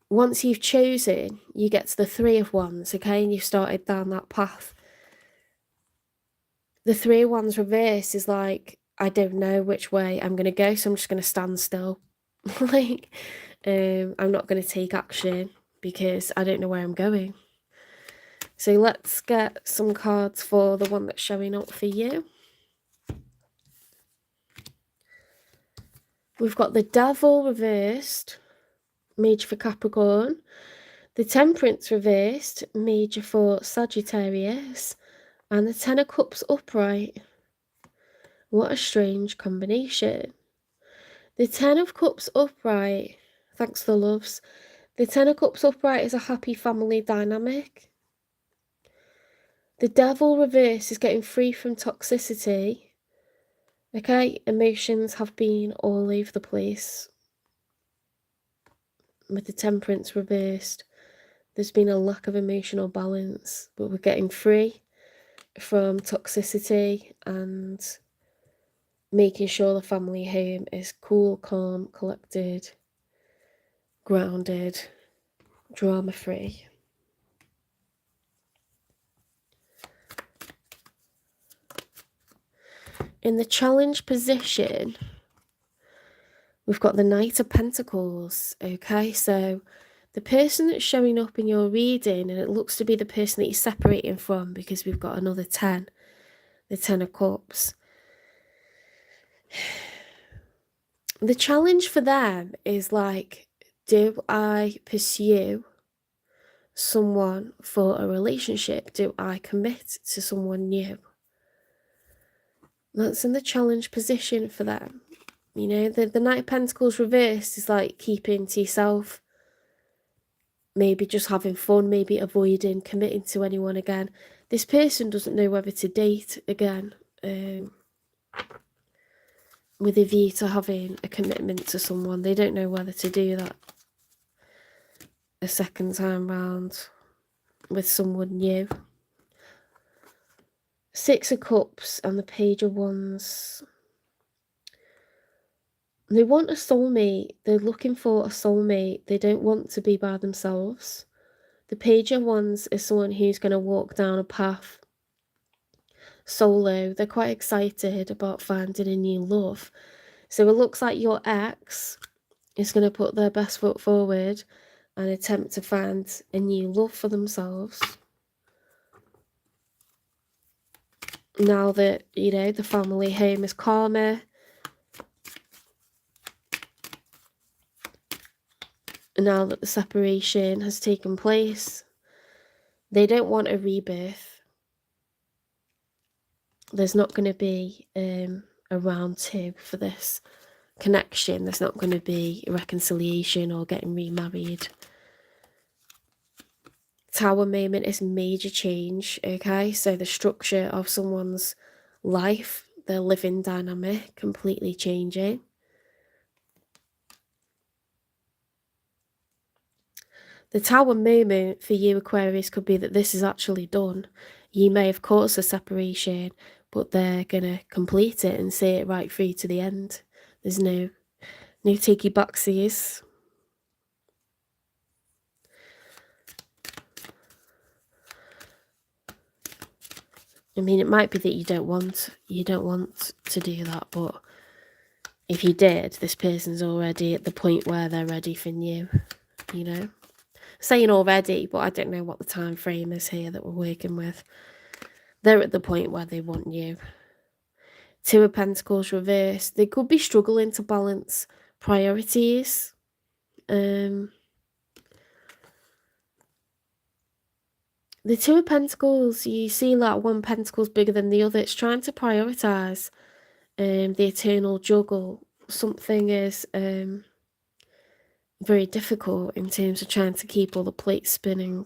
Once you've chosen, you get to the Three of Wands, okay? And you've started down that path. The Three of Wands reverse is like, I don't know which way I'm going to go, so I'm just going to stand still. Like, I'm not going to take action because I don't know where I'm going. So let's get some cards for the one that's showing up for you. We've got the Devil reversed, major for Capricorn. The Temperance reversed, major for Sagittarius. And the Ten of Cups upright. What a strange combination. The Ten of Cups upright, thanks for the loves. The Ten of Cups upright is a happy family dynamic. The Devil reverse is getting free from toxicity. Okay, emotions have been all over the place. With the Temperance reversed, there's been a lack of emotional balance, but we're getting free from toxicity and making sure the family home is cool, calm, collected, grounded, drama-free. In the challenge position, we've got the Knight of Pentacles, okay? So the person that's showing up in your reading, and it looks to be the person that you're separating from because we've got another 10, the 10 of Cups. The challenge for them is like, do I pursue someone for a relationship? Do I commit to someone new? That's in the challenge position for them. You know, the Knight of Pentacles reversed is like keeping to yourself, maybe just having fun, maybe avoiding committing to anyone again. This person doesn't know whether to date again. with a view to having a commitment to someone. They don't know whether to do that a second time round with someone new. Six of Cups and the Page of Wands. They want a soulmate. They're looking for a soulmate. They don't want to be by themselves. The Page of Wands is someone who's going to walk down a path solo. They're quite excited about finding a new love. So it looks like your ex is going to put their best foot forward and attempt to find a new love for themselves. Now that, you know, the family home is calmer. Now that the separation has taken place, they don't want a rebirth. There's not going to be a round two for this connection. There's not going to be a reconciliation or getting remarried. Tower moment is major change, okay? So the structure of someone's life, their living dynamic, completely changing. The Tower moment for you, Aquarius, could be that this is actually done. You may have caused a separation, but they're going to complete it and see it right through to the end. There's no takey backsies. I mean, it might be that you don't want to do that, but if you did, this person's already at the point where they're ready for new, you know? Saying already, but I don't know what the time frame is here that we're working with. They're at the point where they want you. Two of Pentacles reversed. They could be struggling to balance priorities. The Two of Pentacles, you see like one pentacle's bigger than the other. It's trying to prioritise the eternal juggle. Something is very difficult in terms of trying to keep all the plates spinning.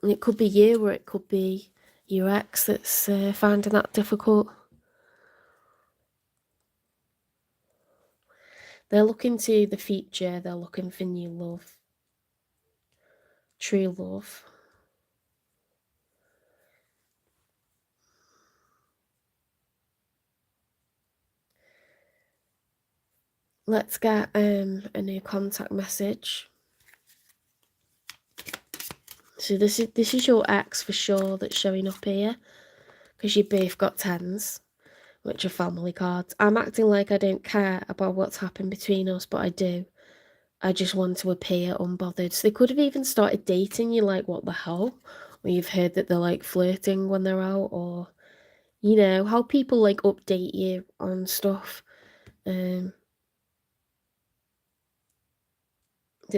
And it could be you, or it could be your ex that's finding that difficult. They're looking to the future. They're looking for new love. True love. Let's get a new contact message. So this is your ex for sure that's showing up here, because you both got tens, which are family cards. I'm acting like I don't care about what's happened between us, but I do. I just want to appear unbothered. So they could have even started dating you, like, what the hell? Or you've heard that they're, like, flirting when they're out, or, you know, how people, like, update you on stuff.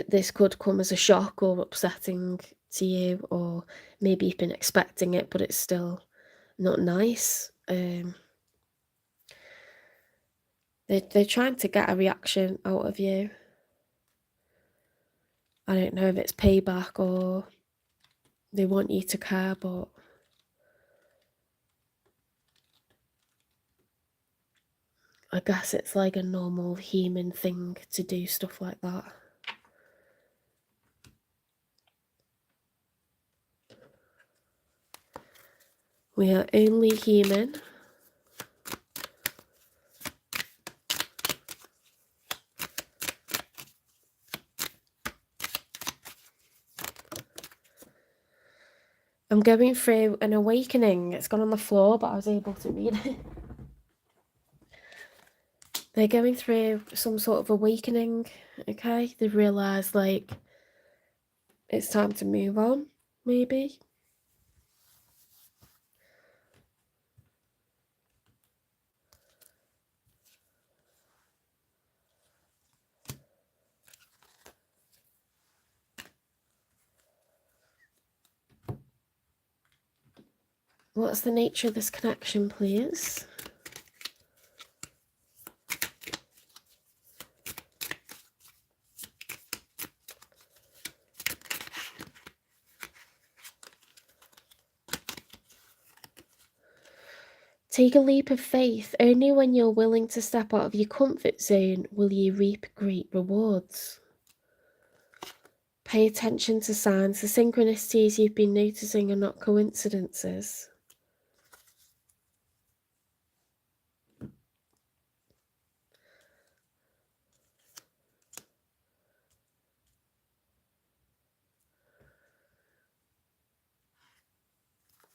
This could come as a shock or upsetting to you, or maybe you've been expecting it, but it's still not nice. They're trying to get a reaction out of you. I don't know if it's payback or they want you to care, but I guess it's like a normal human thing to do stuff like that. We are only human. I'm going through an awakening. It's gone on the floor, but I was able to read it. They're going through some sort of awakening, okay? They've realised, like, it's time to move on, maybe. What's the nature of this connection, please? Take a leap of faith. Only when you're willing to step out of your comfort zone will you reap great rewards. Pay attention to signs. The synchronicities you've been noticing are not coincidences.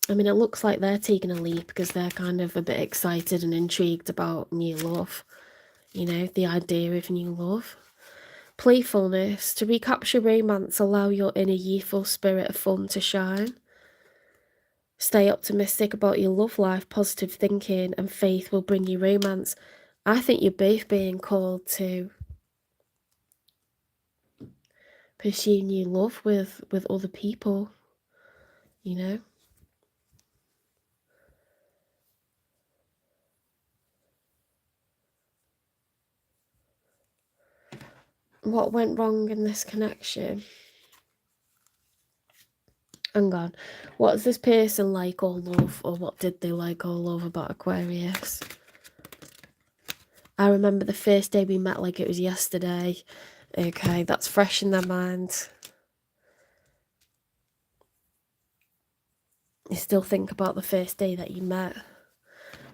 I mean, it looks like they're taking a leap because they're kind of a bit excited and intrigued about new love. You know, the idea of new love. Playfulness. To recapture romance, allow your inner youthful spirit of fun to shine. Stay optimistic about your love life. Positive thinking and faith will bring you romance. I think you're both being called to pursue new love with other people, you know. What went wrong in this connection? Hang on. What's this person like or love, or what did they like or love about Aquarius? I remember the first day we met like it was yesterday. Okay, that's fresh in their mind. You still think about the first day that you met.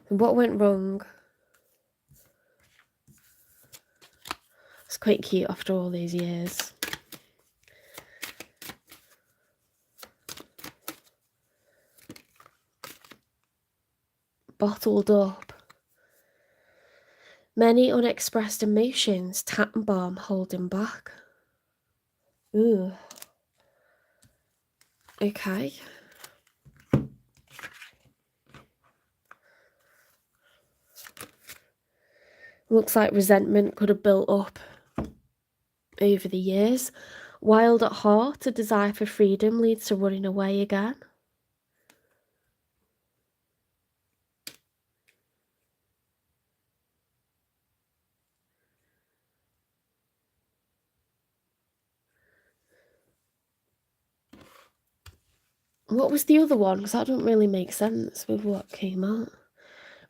And what went wrong? It's quite cute after all these years. Bottled up. Many unexpressed emotions. Tattenbaum holding back. Ooh. Okay. Looks like resentment could have built up over the years. Wild at heart, a desire for freedom leads to running away again. What was the other one? Because that doesn't really make sense with what came out.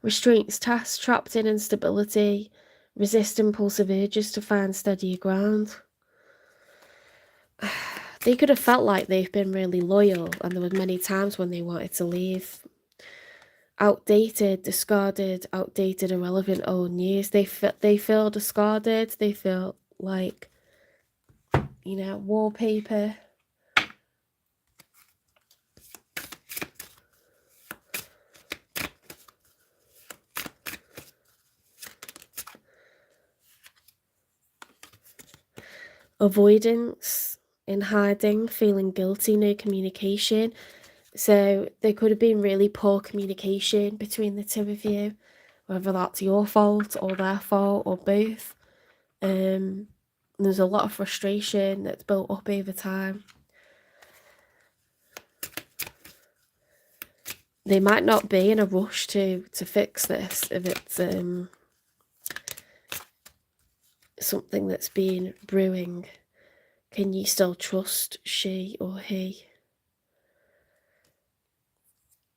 Restraints test, trapped in instability, resist impulsive urges to find steadier ground. They could have felt like they've been really loyal, and there were many times when they wanted to leave. Outdated, discarded, outdated, irrelevant, old news. They feel discarded. They feel like, you know, wallpaper. Avoidance, in hiding, feeling guilty, no communication. So there could have been really poor communication between the two of you, whether that's your fault or their fault or both. There's a lot of frustration that's built up over time. They might not be in a rush to fix this if it's something that's been brewing. Can you still trust she or he?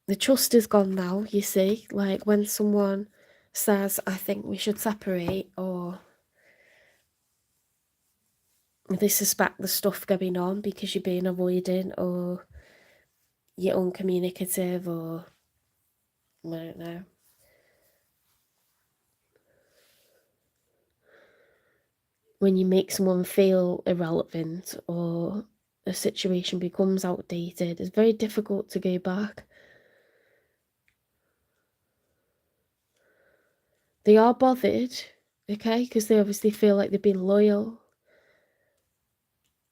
The trust is gone now, you see. Like when someone says, I think we should separate, or they suspect there's stuff going on because you're being avoidant or you're uncommunicative, or I don't know. When you make someone feel irrelevant or a situation becomes outdated, it's very difficult to go back. They are bothered, okay, because they obviously feel like they've been loyal.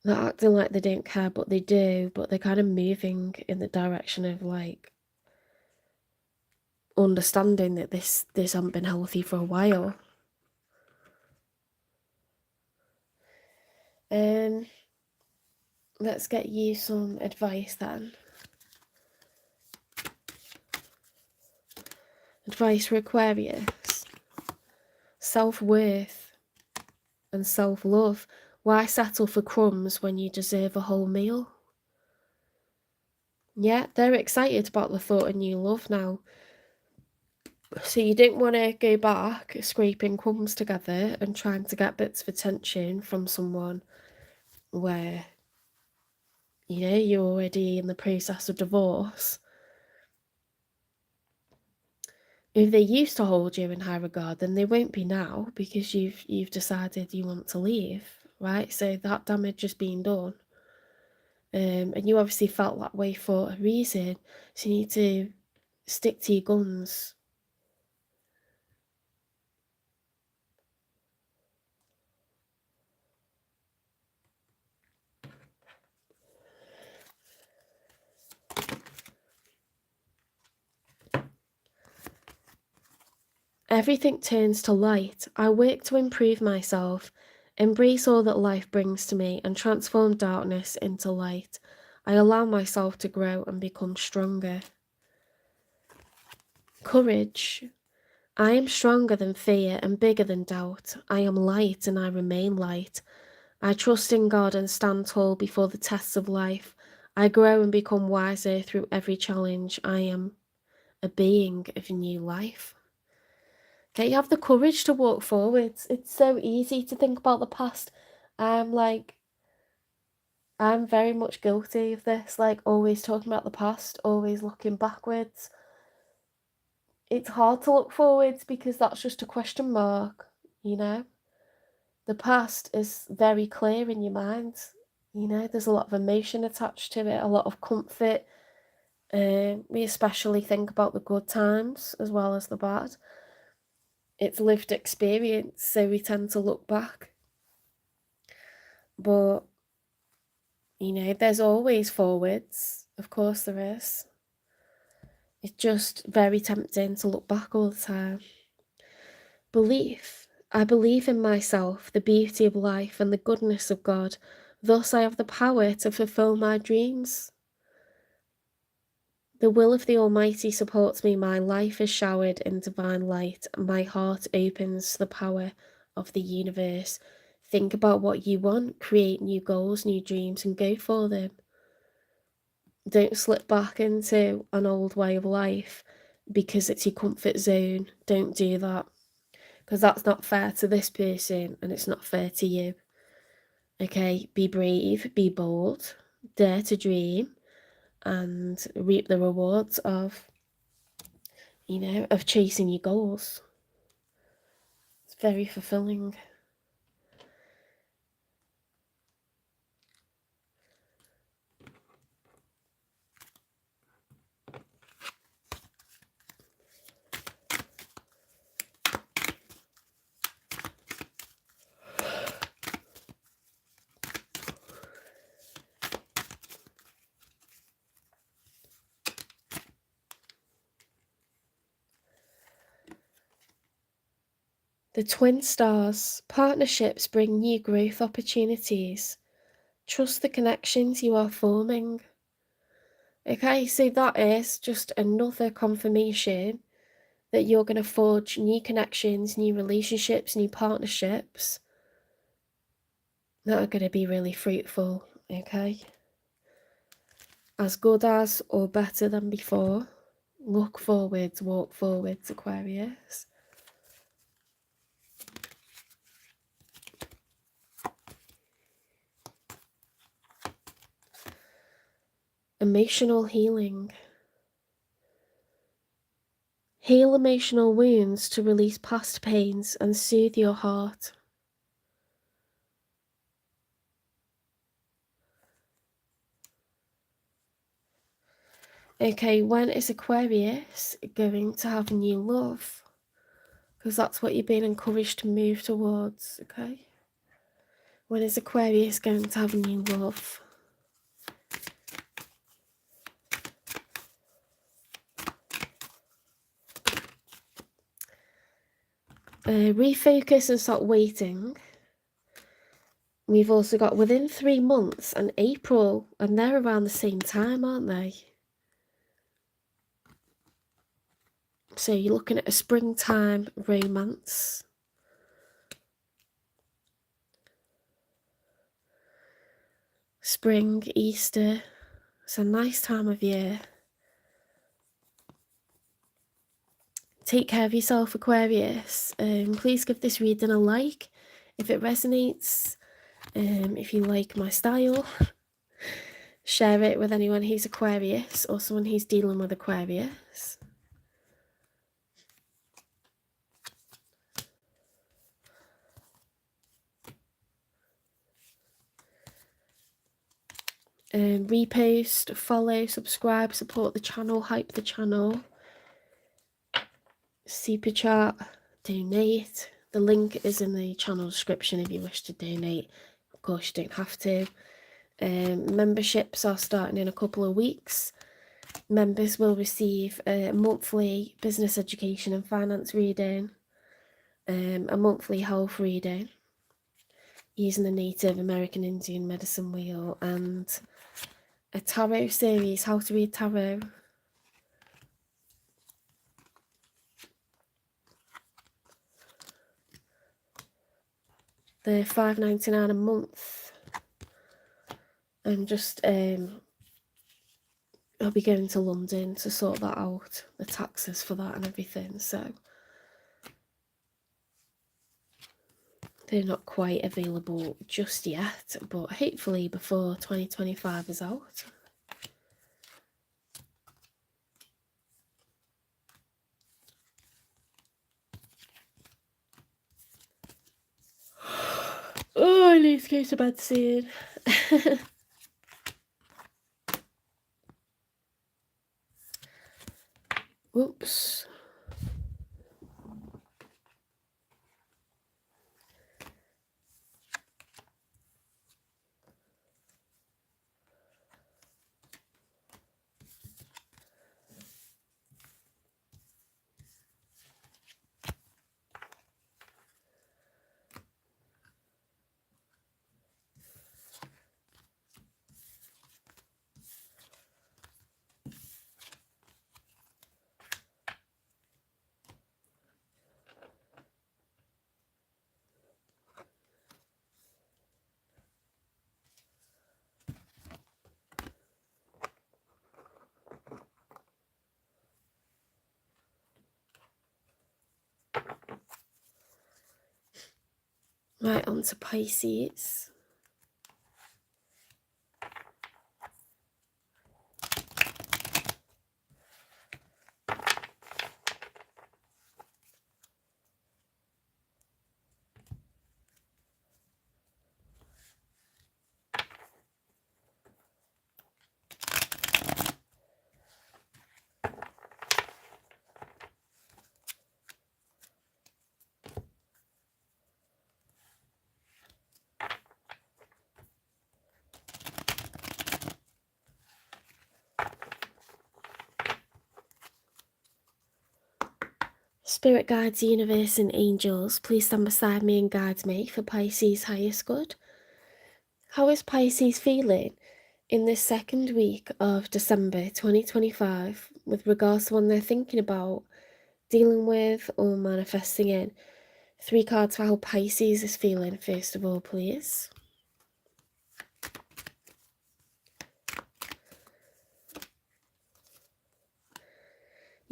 They're acting like they don't care, but they do, but they're kind of moving in the direction of like understanding that this hasn't been healthy for a while. Let's get you some advice then. Advice for Aquarius. Self-worth and self-love. Why settle for crumbs when you deserve a whole meal? Yeah, they're excited about the thought of new love now. So you don't want to go back scraping crumbs together and trying to get bits of attention from someone where, you're already in the process of divorce. If they used to hold you in high regard, then they won't be now, because you've decided you want to leave, right? So that damage has been done. And you obviously felt that way for a reason, so you need to stick to your guns. Everything turns to light. I work to improve myself, embrace all that life brings to me, and transform darkness into light. I allow myself to grow and become stronger. Courage. I am stronger than fear and bigger than doubt. I am light and I remain light. I trust in God and stand tall before the tests of life. I grow and become wiser through every challenge. I am a being of new life. Okay, you have the courage to walk forward. It's so easy to think about the past. I'm very much guilty of this, always talking about the past, always looking backwards. It's hard to look forwards because that's just a question mark, The past is very clear in your mind, there's a lot of emotion attached to it, a lot of comfort. We especially think about the good times as well as the bad. It's lived experience, so we tend to look back. But, there's always forwards. Of course there is. It's just very tempting to look back all the time. Belief. I believe in myself, the beauty of life, and the goodness of God. Thus I have the power to fulfill my dreams. The will of the Almighty supports me. My life is showered in divine light. My heart opens to the power of the universe. Think about what you want, create new goals, new dreams, and go for them. Don't slip back into an old way of life because it's your comfort zone. Don't do that, because that's not fair to this person and it's not fair to you. Okay, be brave, be bold, dare to dream, and reap the rewards of chasing your goals. It's very fulfilling. The twin stars. Partnerships bring new growth opportunities. Trust the connections you are forming. Okay, so that is just another confirmation that you're going to forge new connections, new relationships, new partnerships that are going to be really fruitful, okay? As good as or better than before. Look forwards, walk forwards, Aquarius. Emotional healing. Heal emotional wounds to release past pains and soothe your heart. Okay, when is Aquarius going to have new love? Because that's what you're being encouraged to move towards, okay? When is Aquarius going to have new love? Refocus and stop waiting. We've also got within 3 months and April, and they're around the same time, aren't they? So you're looking at a springtime romance. Spring, Easter. It's a nice time of year. Take care of yourself, Aquarius. Please give this reading a like if it resonates. If you like my style, share it with anyone who's Aquarius or someone who's dealing with Aquarius. Repost, follow, subscribe, support the channel, hype the channel, super chat, donate. The link is in the channel description if you wish to donate. Of course, you don't have to. Memberships are starting in a couple of weeks. Members will receive a monthly business education and finance reading, a monthly health reading using the Native American Indian medicine wheel, and a tarot series, how to read tarot. They're $5.99 a month. I'm just I'll be going to London to sort that out, the taxes for that and everything, so they're not quite available just yet, but hopefully before 2025 is out. Oh, I need to go to bed soon. Whoops. Right, on to Pisces. Spirit guides, universe and angels, please stand beside me and guide me for Pisces' highest good. How is Pisces feeling in this second week of December 2025 with regards to what they're thinking about, dealing with or manifesting in? 3 cards for how Pisces is feeling first of all, please.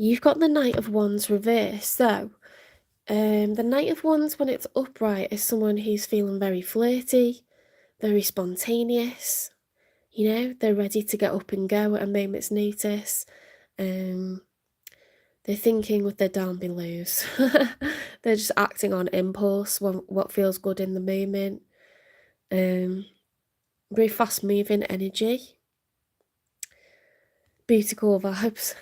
You've got the Knight of Wands reversed. So the Knight of Wands, when it's upright, is someone who's feeling very flirty, very spontaneous. You know, they're ready to get up and go at a moment's notice. They're thinking with their down belows. They're just acting on impulse, what feels good in the moment. Very fast moving energy. Beautiful vibes.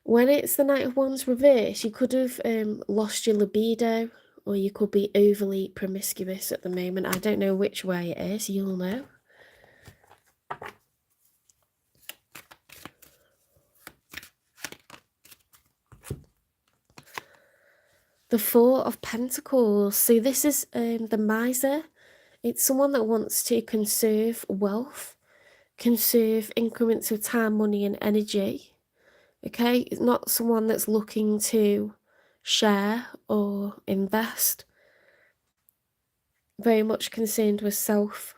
When it's the Knight of Wands reverse, you could have lost your libido, or you could be overly promiscuous at the moment. I don't know which way it is, you'll know. The 4 of Pentacles. So this is the miser. It's someone that wants to conserve wealth, conserve increments of time, money and energy. Okay, it's not someone that's looking to share or invest. Very much concerned with self.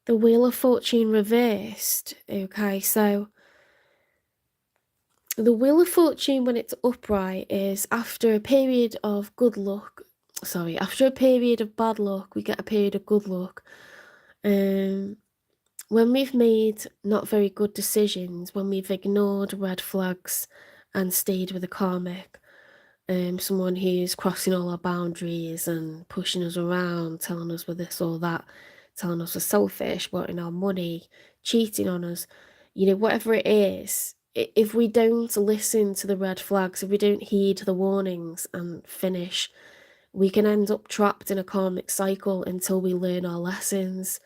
The Wheel of Fortune reversed. Okay, so the Wheel of Fortune, when it's upright, is after a period of good luck. Sorry, after a period of bad luck, we get a period of good luck. When we've made not very good decisions, when we've ignored red flags and stayed with a karmic, someone who's crossing all our boundaries and pushing us around, telling us we're this or that, telling us we're selfish, wanting our money, cheating on us, whatever it is, if we don't listen to the red flags, if we don't heed the warnings and finish, we can end up trapped in a karmic cycle until we learn our lessons.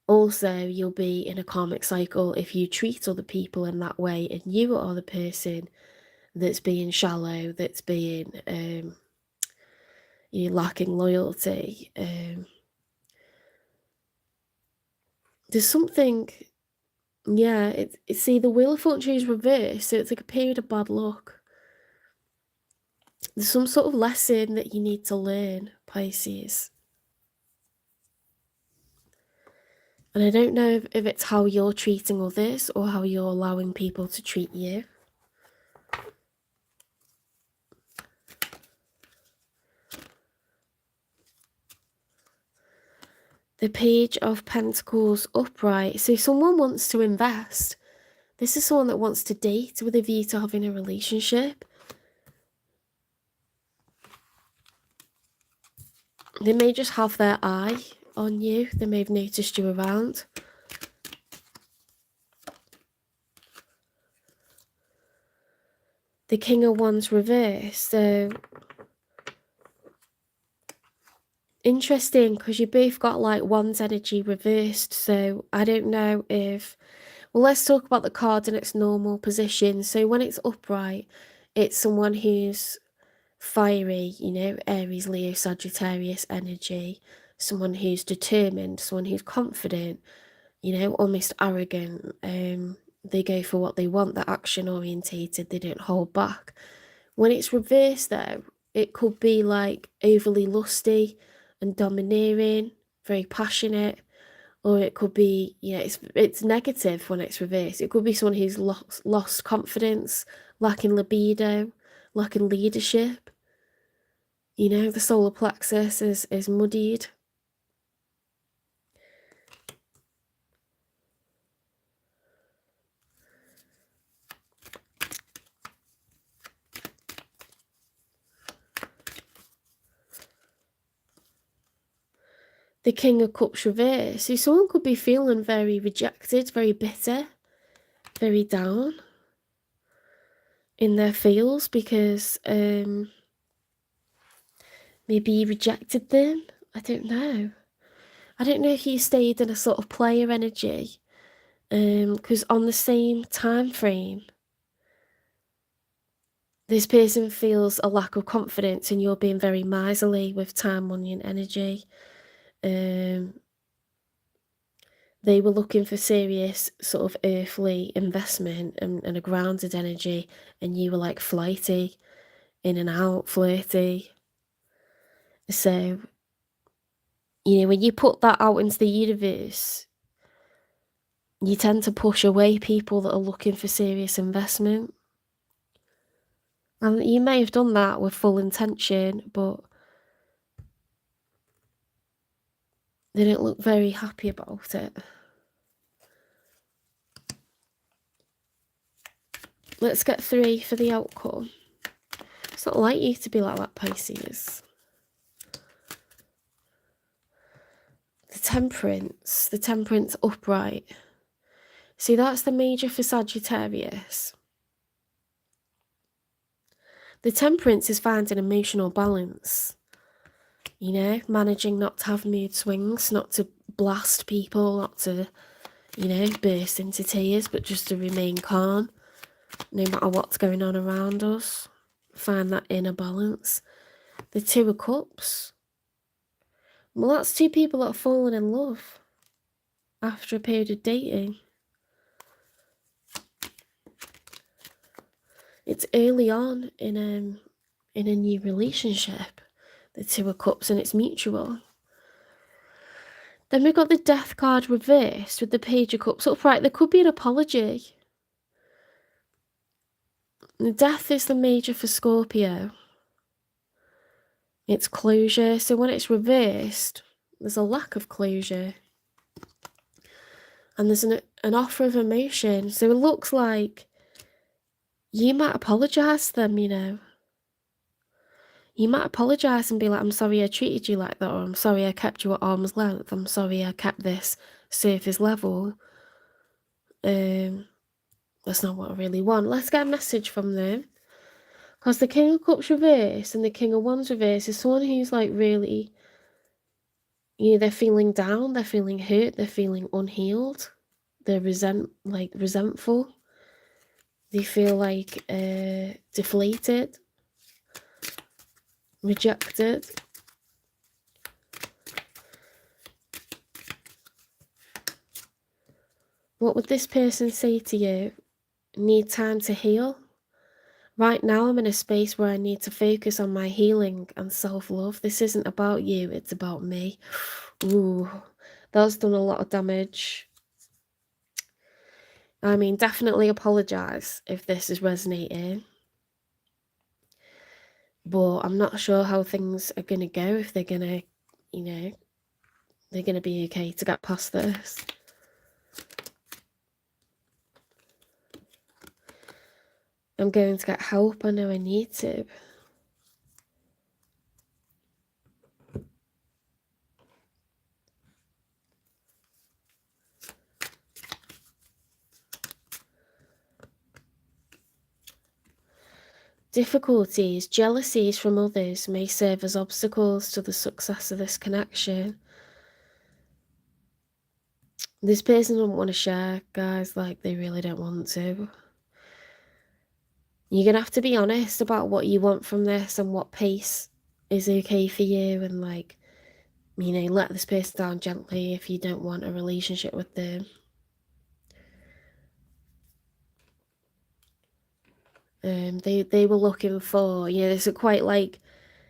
Also, you'll be in a karmic cycle if you treat other people in that way and you are the person that's being shallow, that's being lacking loyalty. There's something, see, the Wheel of Fortune is reversed, so it's like a period of bad luck. There's some sort of lesson that you need to learn, Pisces. And I don't know if it's how you're treating others or how you're allowing people to treat you. The Page of Pentacles upright. So someone wants to invest. This is someone that wants to date with a view to having a relationship. They may just have their eye on you. They may have noticed you around. The King of Wands reversed. So interesting, because you both got like Wands energy reversed. So I don't know if... Well, let's talk about the card in its normal position. So when it's upright, it's someone who's fiery, Aries, Leo, Sagittarius energy. Someone who's determined, someone who's confident, almost arrogant. They go for what they want, they're action orientated, they don't hold back. When it's reversed though, it could be like overly lusty and domineering, very passionate, or it could be, it's negative when it's reversed. It could be someone who's lost confidence, lacking libido, lacking leadership. The solar plexus is muddied. The King of Cups reversed. So someone could be feeling very rejected, very bitter, very down in their feels because maybe you rejected them. I don't know. I don't know if you stayed in a sort of player energy, because on the same time frame, this person feels a lack of confidence and you're being very miserly with time, money and energy. They were looking for serious sort of earthly investment and a grounded energy, and you were like flighty, in and out, flirty. So, when you put that out into the universe, you tend to push away people that are looking for serious investment. And you may have done that with full intention, but they don't look very happy about it. Let's get 3 for the outcome. It's not like you to be like that, Pisces. The Temperance upright. See, that's the major for Sagittarius. The Temperance is finding emotional balance. Managing not to have mood swings, not to blast people, not to, burst into tears, but just to remain calm, no matter what's going on around us. Find that inner balance. The Two of Cups. Well, that's 2 people that have fallen in love after a period of dating. It's early on in a new relationship. The Two of Cups, and it's mutual. Then we've got the Death card reversed with the Page of Cups upright. There could be an apology. The Death is the major for Scorpio. It's closure. So when it's reversed, there's a lack of closure. And there's an offer of emotion. So it looks like you might apologise to them, you know. You might apologise and be like, I'm sorry I treated you like that, or I'm sorry I kept you at arm's length, I'm sorry I kept this surface level. That's not what I really want. Let's get a message from them. Because the King of Cups reverse and the King of Wands reverse is someone who's like really, you know, they're feeling down, they're feeling hurt, they're feeling unhealed, they're resentful, they feel like deflated, rejected. What would this person say to you? Need time to heal? Right now I'm in a space where I need to focus on my healing and self-love. This isn't about you, it's about me. Ooh, that's done a lot of damage. I mean, definitely apologise if this is resonating. But I'm not sure how things are going to go, if they're going to, you know, they're going to be okay to get past this. I'm going to get help, I know I need to. Difficulties, jealousies from others may serve as obstacles to the success of this connection. This person doesn't want to share, guys, like they really don't want to. You're going to have to be honest about what you want from this and what pace is okay for you, and like, you know, let this person down gently if you don't want a relationship with them. They were looking for, you know, this is quite like,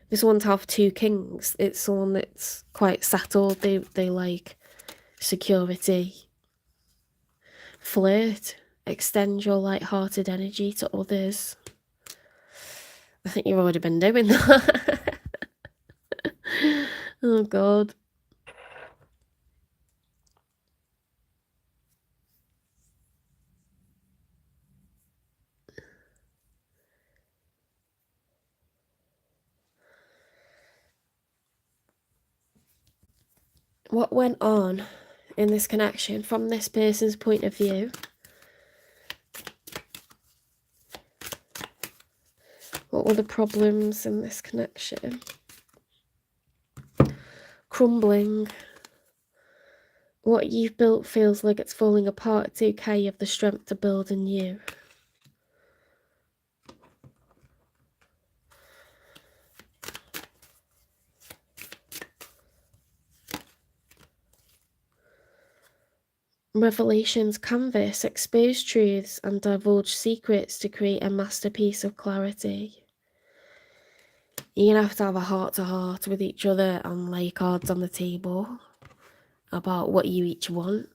this one to have two kings. It's someone that's quite settled. They like security. Flirt. Extend your light-hearted energy to others. I think you've already been doing that. Oh God. What went on in this connection from this person's point of view? What were the problems in this connection? Crumbling. What you've built feels like it's falling apart. It's okay, you have the strength to build anew. Revelations canvas, expose truths and divulge secrets to create a masterpiece of clarity. You're going to have a heart-to-heart with each other and lay cards on the table about what you each want.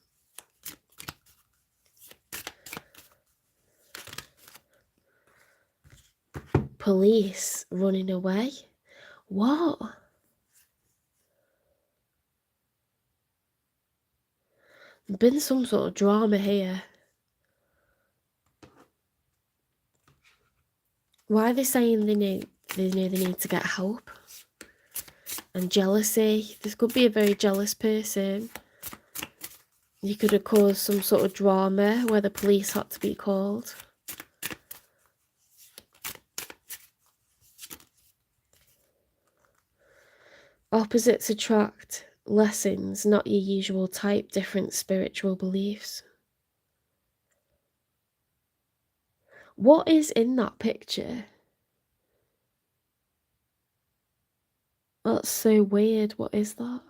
Police running away? What? There's been some sort of drama here. Why are they saying they know they need to get help? And jealousy. This could be a very jealous person. You could have caused some sort of drama where the police had to be called. Opposites attract. Lessons, not your usual type, different spiritual beliefs. What is in that picture? That's so weird. What is that?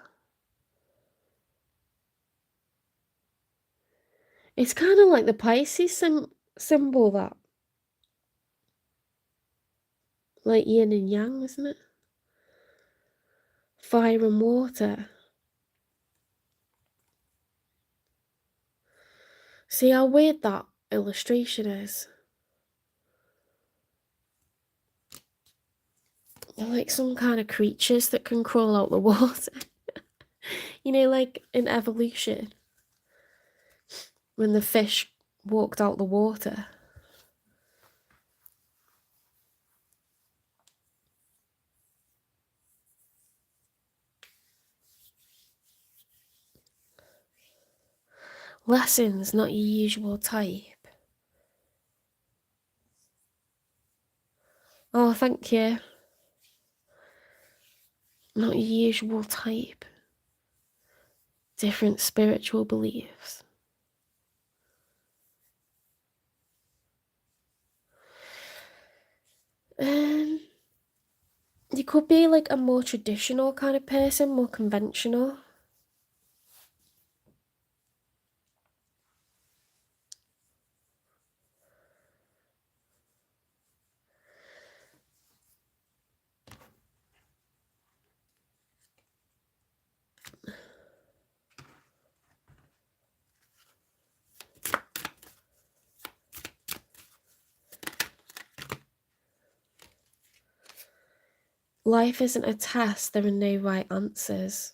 It's kind of like the Pisces symbol, that. Like yin and yang, isn't it? Fire and water. See how weird that illustration is? They're like some kind of creatures that can crawl out the water. You know, like in evolution, when the fish walked out the water. Lessons, not your usual type. Oh, thank you. Not your usual type. Different spiritual beliefs. You could be like a more traditional kind of person, more conventional. Life isn't a test, there are no right answers.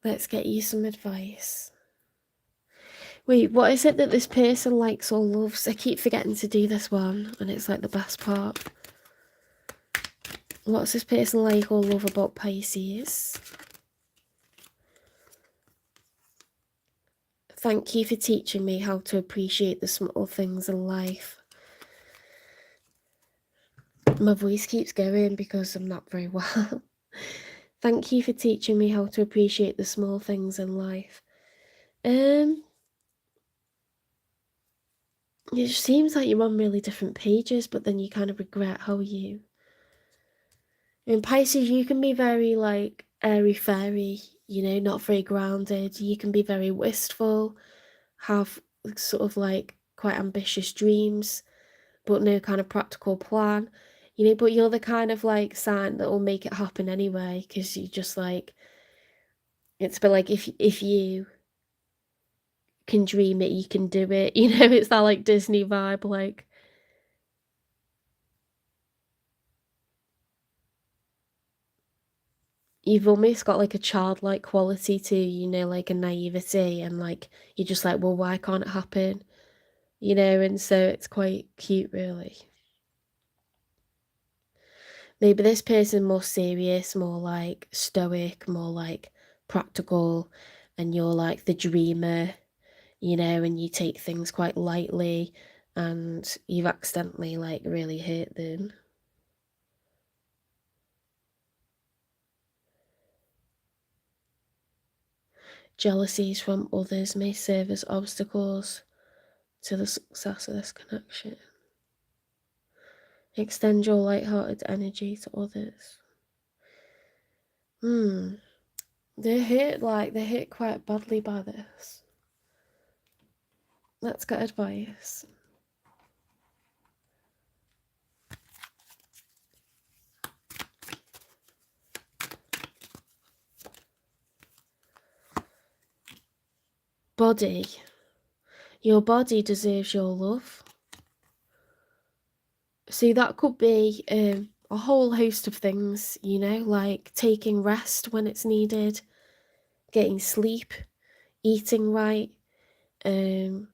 Let's get you some advice. Wait, what is it that this person likes or loves? I keep forgetting to do this one, and it's like the best part. What's this person like or love about Pisces? Thank you for teaching me how to appreciate the small things in life. My voice keeps going because I'm not very well. Thank you for teaching me how to appreciate the small things in life. It just seems like you're on really different pages, but then you kind of regret how you... In Pisces, you can be very, like, airy-fairy, you know, not very grounded. You can be very wistful, have sort of, like, quite ambitious dreams, but no kind of practical plan. You know, but you're the kind of, like, sign that will make it happen anyway, because you just, like... It's a bit like if you can dream it, you can do it. You know, it's that, like, Disney vibe, like... You've almost got, like, a childlike quality to you, you know, like, a naivety, and, like, you're just like, "Well, why can't it happen?" You know, and so it's quite cute, really. Maybe this person more serious, more, like, stoic, more, like, practical, and you're, like, the dreamer, you know, and you take things quite lightly, and you've accidentally, like, really hurt them. Jealousies from others may serve as obstacles to the success of this connection. Extend your light-hearted energy to others. They're hit quite badly by this. Let's get advice. Body. Your body deserves your love. See, that could be a whole host of things, you know, like taking rest when it's needed, getting sleep, eating right, being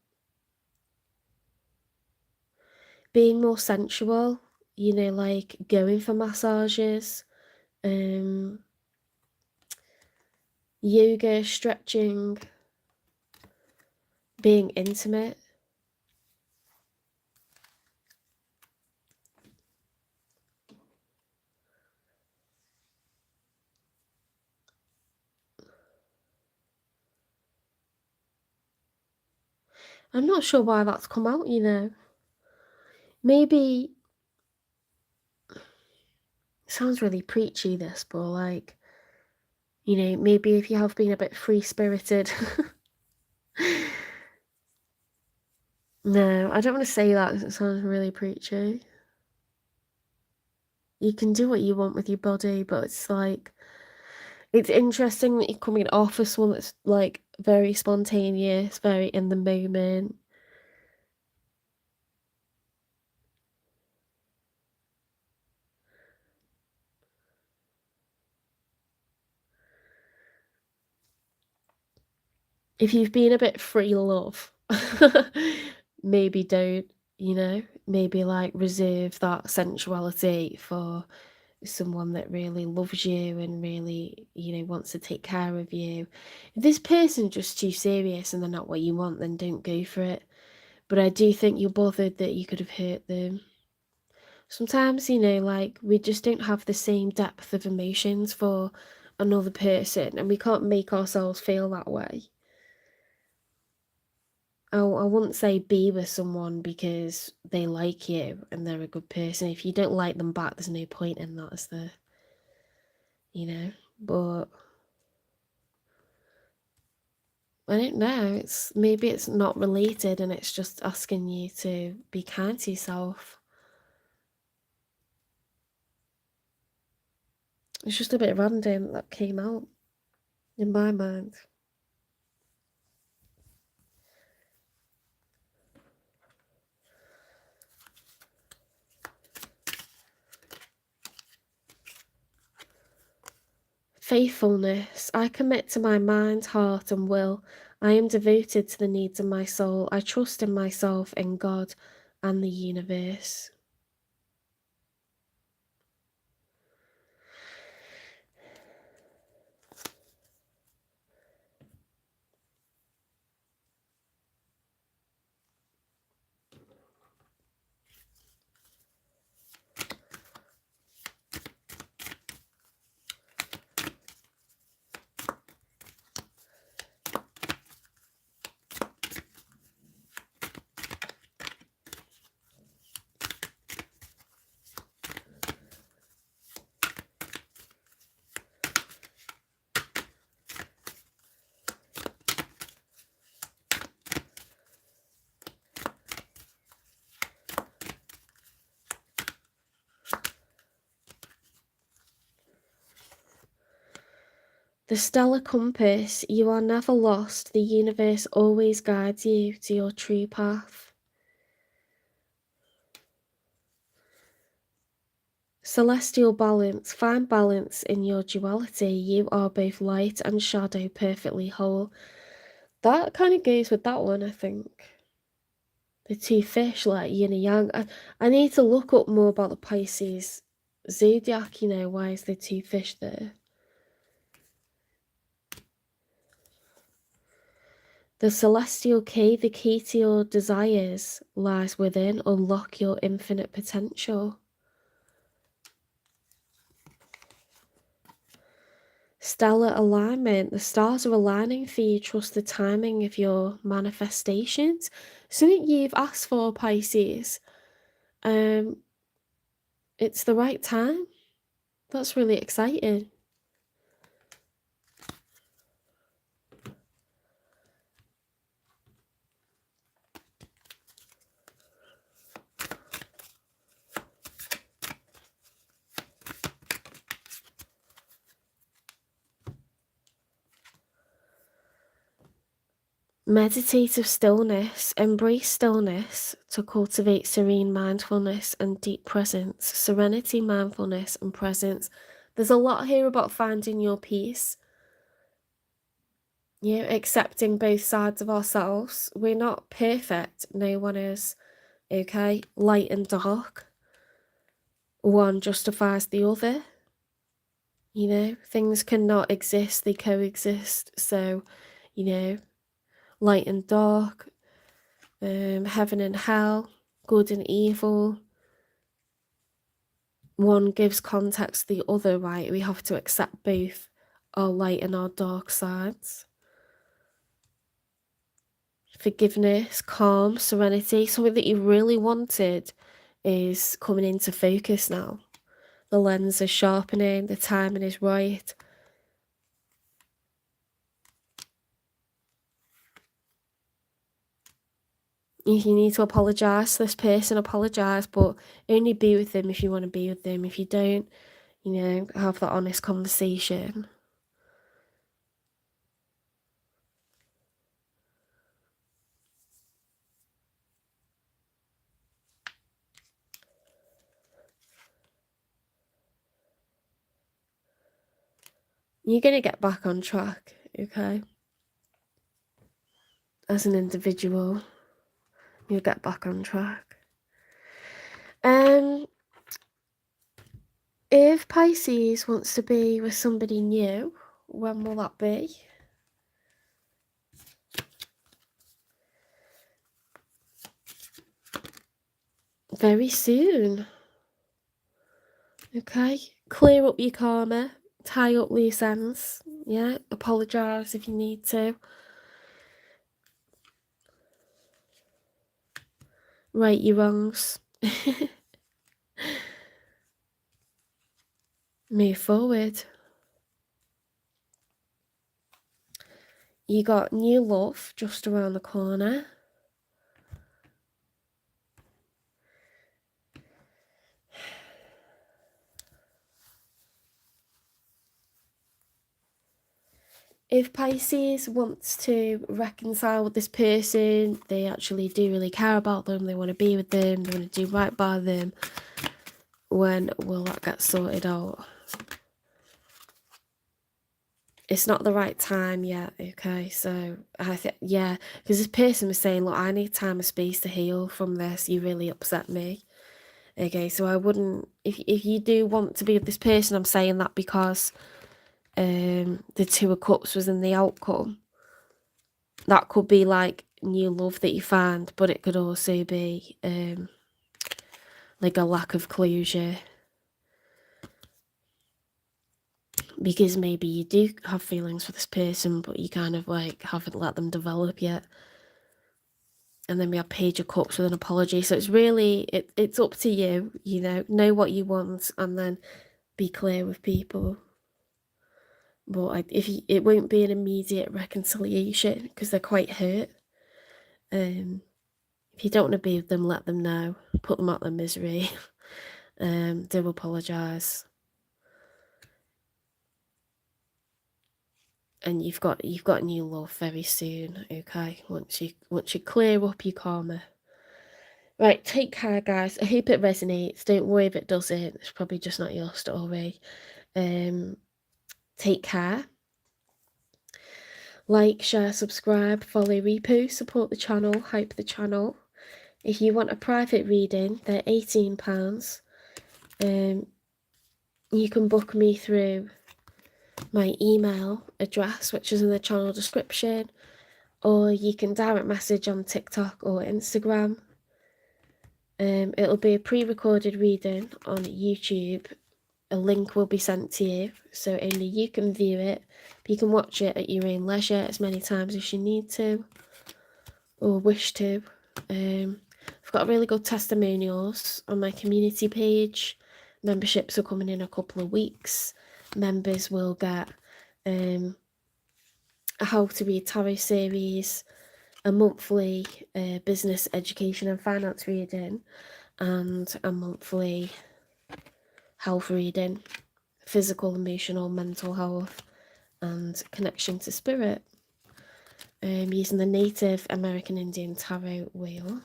more sensual, you know, like going for massages, yoga, stretching, being intimate. I'm not sure why that's come out, you know. Maybe, it sounds really preachy this, but like, you know, maybe if you have been a bit free-spirited. No, I don't want to say that 'cause it sounds really preachy. You can do what you want with your body, but it's like, it's interesting that you're coming off as someone that's like very spontaneous, very in the moment. If you've been a bit free love, maybe don't, you know, maybe like reserve that sensuality for someone that really loves you and really, you know, wants to take care of you. If this person's just too serious and they're not what you want, then don't go for it. But I do think you're bothered that you could have hurt them. Sometimes, you know, like we just don't have the same depth of emotions for another person and we can't make ourselves feel that way. I wouldn't say be with someone because they like you and they're a good person. If you don't like them back, there's no point in that, is there? You know? But I don't know. Maybe it's not related and it's just asking you to be kind to yourself. It's just a bit random that came out in my mind. Faithfulness. I commit to my mind, heart, and will. I am devoted to the needs of my soul. I trust in myself, in God, and the universe. The stellar compass. You are never lost. The universe always guides you to your true path. Celestial balance. Find balance in your duality. You are both light and shadow, perfectly whole. That kind of goes with that one, I think. The two fish, like yin and yang. I need to look up more about the Pisces zodiac, you know, why is the two fish there? The celestial key, the key to your desires, lies within. Unlock your infinite potential. Stellar alignment. The stars are aligning for you. Trust the timing of your manifestations. Something you've asked for, Pisces. It's the right time. That's really exciting. Meditative stillness. Embrace stillness to cultivate serene mindfulness and deep presence. Serenity, mindfulness, and presence. There's a lot here about finding your peace. You know, accepting both sides of ourselves. We're not perfect. No one is. Okay? Light and dark. One justifies the other. You know, things cannot exist, they coexist. So, you know, light and dark, heaven and hell, good and evil. One gives context to the other, right? We have to accept both our light and our dark sides. forgiveness, calm, serenity. Something that you really wanted is coming into focus now. The lens is sharpening, the timing is right. If you need to apologise to this person, apologise, but only be with them if you want to be with them. If you don't, you know, have that honest conversation. You're going to get back on track, okay? As an individual, you'll get back on track. If Pisces wants to be with somebody new, when will that be? Very soon. Okay, clear up your karma, tie up loose ends, yeah, apologise if you need to. Right your wrongs. Move forward. You got new love just around the corner. If Pisces wants to reconcile with this person, they actually do really care about them, they want to be with them, they want to do right by them, when will that get sorted out? It's not the right time yet, okay? So I think, yeah, because this person was saying, look, I need time and space to heal from this. You really upset me. Okay, so I wouldn't, if you do want to be with this person, I'm saying that because the Two of Cups was in the outcome. That could be like new love that you find, but it could also be like a lack of closure. Because maybe you do have feelings for this person, but you kind of like haven't let them develop yet. And then we have Page of Cups with an apology. So it's really, it's up to you, you know what you want and then be clear with people. But it won't be an immediate reconciliation because they're quite hurt. If you don't want to be with them, let them know. Put them out their misery. Do apologise. And you've got new love very soon, okay? Once you clear up your karma. Right, take care, guys. I hope it resonates. Don't worry if it doesn't. It's probably just not your story. Take care. Like, share, subscribe, follow, repost, support the channel, hype the channel. If you want a private reading, they're £18. You can book me through my email address, which is in the channel description, or you can direct message on TikTok or Instagram. It'll be a pre-recorded reading on YouTube. A link will be sent to you, so only you can view it. You can watch it at your own leisure as many times as you need to or wish to. I've got really good testimonials on my community page. Memberships are coming in a couple of weeks. Members will get a How to Read Tarot series, a monthly business, education and finance reading, and a monthly health reading, physical, emotional, mental health, and connection to spirit, using the Native American Indian Tarot wheel.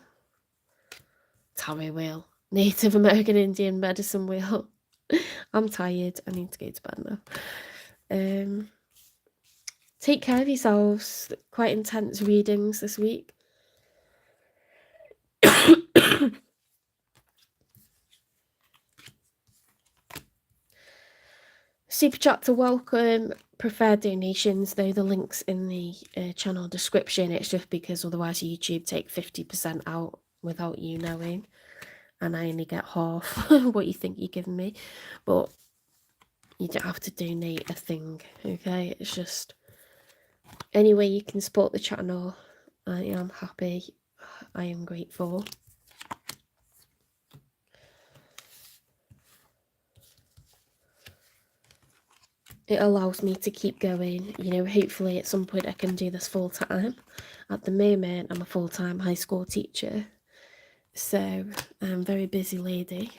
Native American Indian medicine wheel. I'm tired. I need to go to bed now. Take care of yourselves. Quite intense readings this week. Super chat to welcome. Preferred donations, though the link's in the channel description. It's just because otherwise YouTube take 50% out without you knowing, and I only get half what you think you're giving me. But you don't have to donate a thing, okay? It's just any way you can support the channel, I am happy. I am grateful. It allows me to keep going. You know, hopefully at some point I can do this full time. At the moment, I'm a full-time high school teacher, so I'm a very busy lady.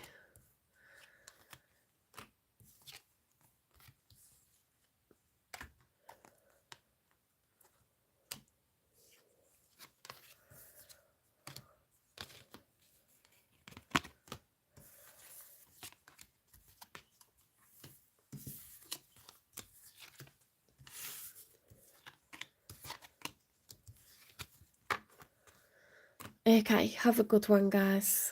Okay, have a good one, guys.